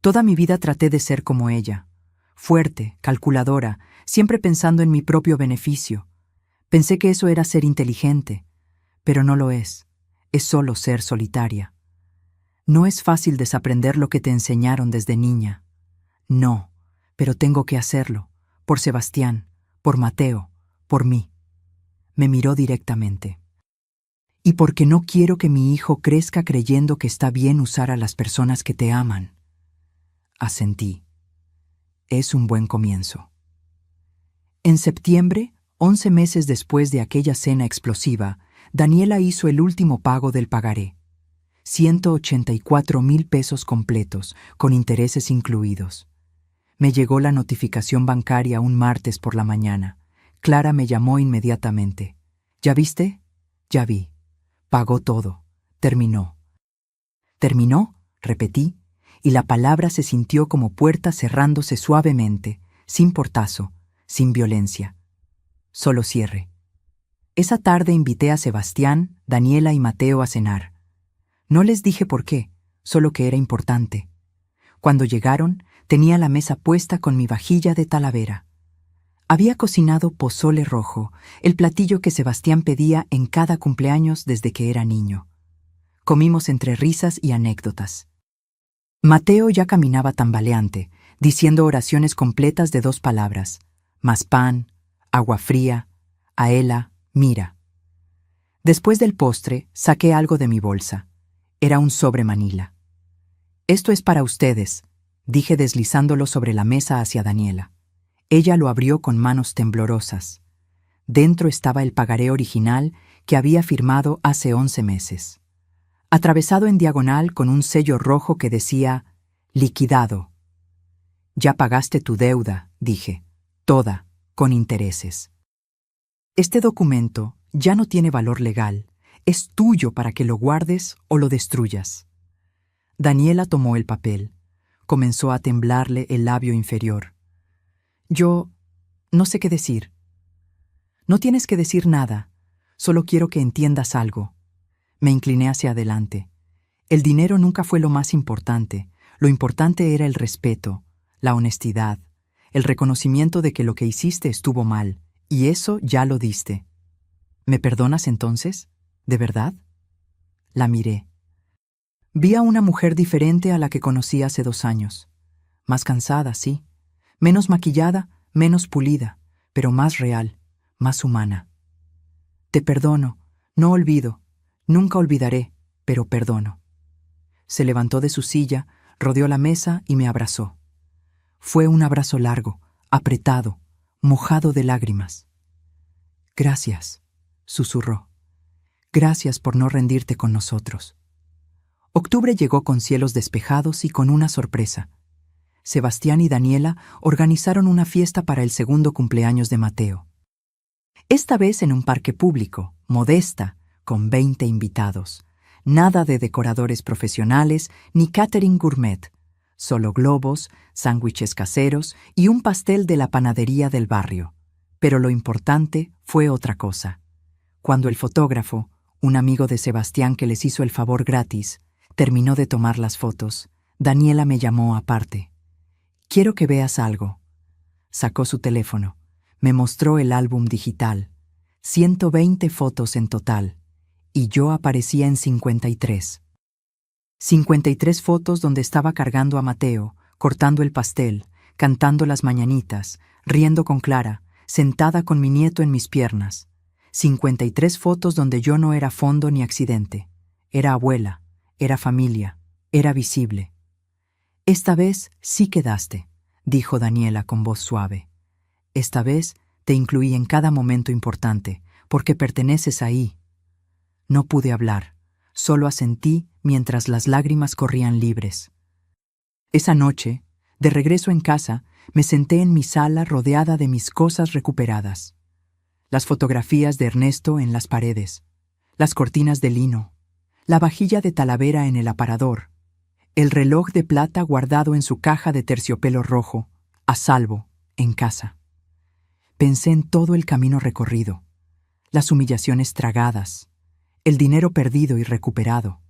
Toda mi vida traté de ser como ella. Fuerte, calculadora, siempre pensando en mi propio beneficio. Pensé que eso era ser inteligente, pero no lo es. es solo ser solitaria. No es fácil desaprender lo que te enseñaron desde niña. No, pero tengo que hacerlo, por Sebastián, por Mateo, por mí. Me miró directamente. Y porque no quiero que mi hijo crezca creyendo que está bien usar a las personas que te aman. Asentí. Es un buen comienzo. En septiembre, 11 meses después de aquella cena explosiva, Daniela hizo el último pago del pagaré. 184,000 pesos completos, con intereses incluidos. Me llegó la notificación bancaria un martes por la mañana. Clara me llamó inmediatamente. ¿Ya viste? Ya vi. Pagó todo. Terminó. ¿Terminó? Repetí, y la palabra se sintió como puerta cerrándose suavemente, sin portazo, sin violencia. Solo cierre. Esa tarde invité a Sebastián, Daniela y Mateo a cenar. No les dije por qué, solo que era importante. Cuando llegaron, tenía la mesa puesta con mi vajilla de Talavera. Había cocinado pozole rojo, el platillo que Sebastián pedía en cada cumpleaños desde que era niño. Comimos entre risas y anécdotas. Mateo ya caminaba tambaleante, diciendo oraciones completas de 2 palabras: más pan, agua fría, Aela, mira. Después del postre, saqué algo de mi bolsa. Era un sobre manila. Esto es para ustedes, dije deslizándolo sobre la mesa hacia Daniela. Ella lo abrió con manos temblorosas. Dentro estaba el pagaré original que había firmado hace 11 meses. Atravesado en diagonal con un sello rojo que decía «Liquidado». «Ya pagaste tu deuda», dije, «toda, con intereses». Este documento ya no tiene valor legal. Es tuyo para que lo guardes o lo destruyas. Daniela tomó el papel. Comenzó a temblarle el labio inferior. Yo no sé qué decir. No tienes que decir nada. Solo quiero que entiendas algo. Me incliné hacia adelante. El dinero nunca fue lo más importante. Lo importante era el respeto, la honestidad, el reconocimiento de que lo que hiciste estuvo mal, y eso ya lo diste. ¿Me perdonas entonces? ¿De verdad? La miré. Vi a una mujer diferente a la que conocí hace 2 años. Más cansada, sí. Menos maquillada, menos pulida, pero más real, más humana. Te perdono, no olvido, nunca olvidaré, pero perdono. Se levantó de su silla, rodeó la mesa y me abrazó. Fue un abrazo largo, apretado, mojado de lágrimas. Gracias, susurró. Gracias por no rendirte con nosotros. Octubre llegó con cielos despejados y con una sorpresa. Sebastián y Daniela organizaron una fiesta para el segundo cumpleaños de Mateo. Esta vez en un parque público, modesta, con 20 invitados. Nada de decoradores profesionales ni catering gourmet. Solo globos, sándwiches caseros y un pastel de la panadería del barrio. Pero lo importante fue otra cosa. Cuando el fotógrafo, un amigo de Sebastián que les hizo el favor gratis, terminó de tomar las fotos, Daniela me llamó aparte. «Quiero que veas algo». Sacó su teléfono. Me mostró el álbum digital. 120 fotos en total. Y yo aparecía en 53. 53 fotos donde estaba cargando a Mateo, cortando el pastel, cantando las mañanitas, riendo con Clara, sentada con mi nieto en mis piernas. 53 fotos donde yo no era fondo ni accidente. Era abuela, era familia, era visible. «Esta vez sí quedaste», dijo Daniela con voz suave. «Esta vez te incluí en cada momento importante, porque perteneces ahí». No pude hablar, solo asentí mientras las lágrimas corrían libres. Esa noche, de regreso en casa, me senté en mi sala rodeada de mis cosas recuperadas. Las fotografías de Ernesto en las paredes, las cortinas de lino, la vajilla de Talavera en el aparador, el reloj de plata guardado en su caja de terciopelo rojo, a salvo, en casa. Pensé en todo el camino recorrido, las humillaciones tragadas, el dinero perdido y recuperado,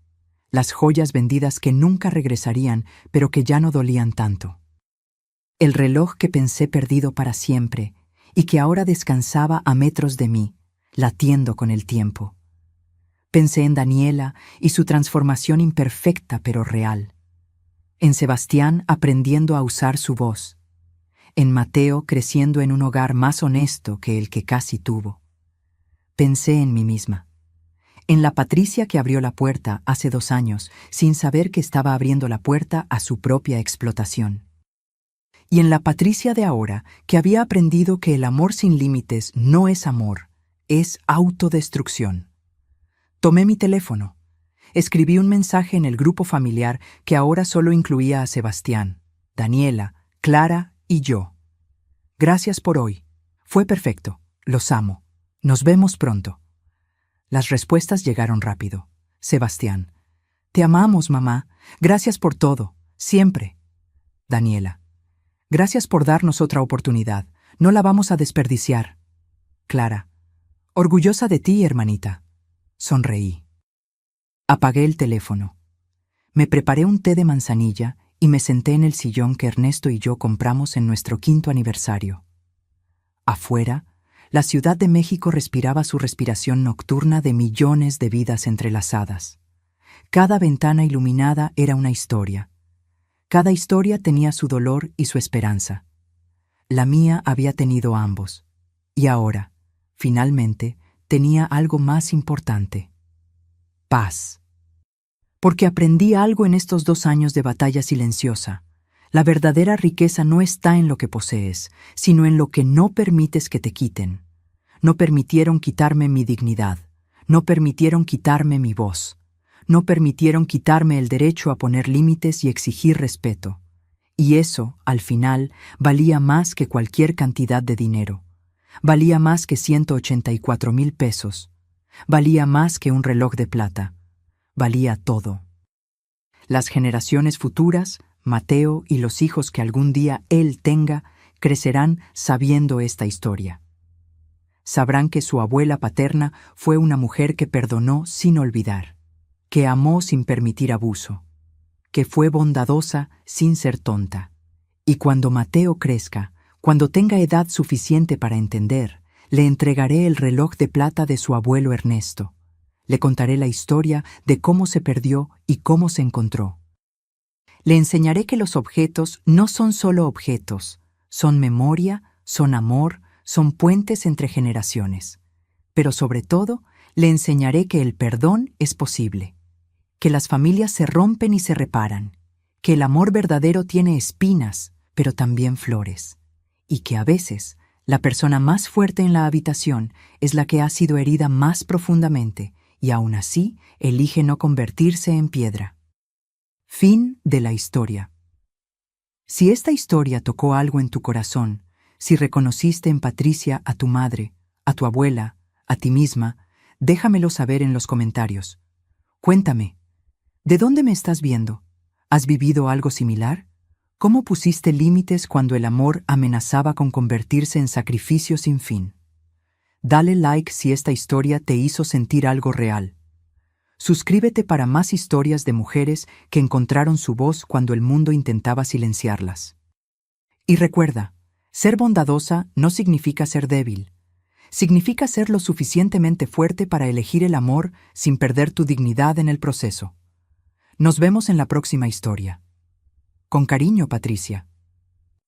las joyas vendidas que nunca regresarían, pero que ya no dolían tanto. El reloj que pensé perdido para siempre y que ahora descansaba a metros de mí, latiendo con el tiempo. Pensé en Daniela y su transformación imperfecta pero real. En Sebastián aprendiendo a usar su voz. En Mateo creciendo en un hogar más honesto que el que casi tuvo. Pensé en mí misma. En la Patricia que abrió la puerta hace 2 años, sin saber que estaba abriendo la puerta a su propia explotación. Y en la Patricia de ahora, que había aprendido que el amor sin límites no es amor, es autodestrucción. Tomé mi teléfono. Escribí un mensaje en el grupo familiar que ahora solo incluía a Sebastián, Daniela, Clara y yo. Gracias por hoy. Fue perfecto. Los amo. Nos vemos pronto. Las respuestas llegaron rápido. Sebastián: te amamos, mamá. Gracias por todo. Siempre. Daniela: gracias por darnos otra oportunidad. No la vamos a desperdiciar. Clara: orgullosa de ti, hermanita. Sonreí. Apagué el teléfono. Me preparé un té de manzanilla y me senté en el sillón que Ernesto y yo compramos en nuestro 5º aniversario. Afuera, la Ciudad de México respiraba su respiración nocturna de millones de vidas entrelazadas. Cada ventana iluminada era una historia. Cada historia tenía su dolor y su esperanza. La mía había tenido ambos. Y ahora, finalmente, tenía algo más importante: paz. Porque aprendí algo en estos 2 años de batalla silenciosa. La verdadera riqueza no está en lo que posees, sino en lo que no permites que te quiten. No permitieron quitarme mi dignidad. No permitieron quitarme mi voz. No permitieron quitarme el derecho a poner límites y exigir respeto. Y eso, al final, valía más que cualquier cantidad de dinero. Valía más que 184,000 pesos. Valía más que un reloj de plata. Valía todo. Las generaciones futuras, Mateo y los hijos que algún día él tenga, crecerán sabiendo esta historia. Sabrán que su abuela paterna fue una mujer que perdonó sin olvidar, que amó sin permitir abuso, que fue bondadosa sin ser tonta. Y cuando Mateo crezca, cuando tenga edad suficiente para entender, le entregaré el reloj de plata de su abuelo Ernesto. Le contaré la historia de cómo se perdió y cómo se encontró. Le enseñaré que los objetos no son solo objetos, son memoria, son amor, son puentes entre generaciones. Pero sobre todo, le enseñaré que el perdón es posible, que las familias se rompen y se reparan, que el amor verdadero tiene espinas, pero también flores, y que a veces la persona más fuerte en la habitación es la que ha sido herida más profundamente y aún así elige no convertirse en piedra. Fin de la historia. Si esta historia tocó algo en tu corazón, si reconociste en Patricia a tu madre, a tu abuela, a ti misma, déjamelo saber en los comentarios. Cuéntame, ¿de dónde me estás viendo? ¿Has vivido algo similar? ¿Cómo pusiste límites cuando el amor amenazaba con convertirse en sacrificio sin fin? Dale like si esta historia te hizo sentir algo real. Suscríbete para más historias de mujeres que encontraron su voz cuando el mundo intentaba silenciarlas. Y recuerda, ser bondadosa no significa ser débil. Significa ser lo suficientemente fuerte para elegir el amor sin perder tu dignidad en el proceso. Nos vemos en la próxima historia. Con cariño, Patricia.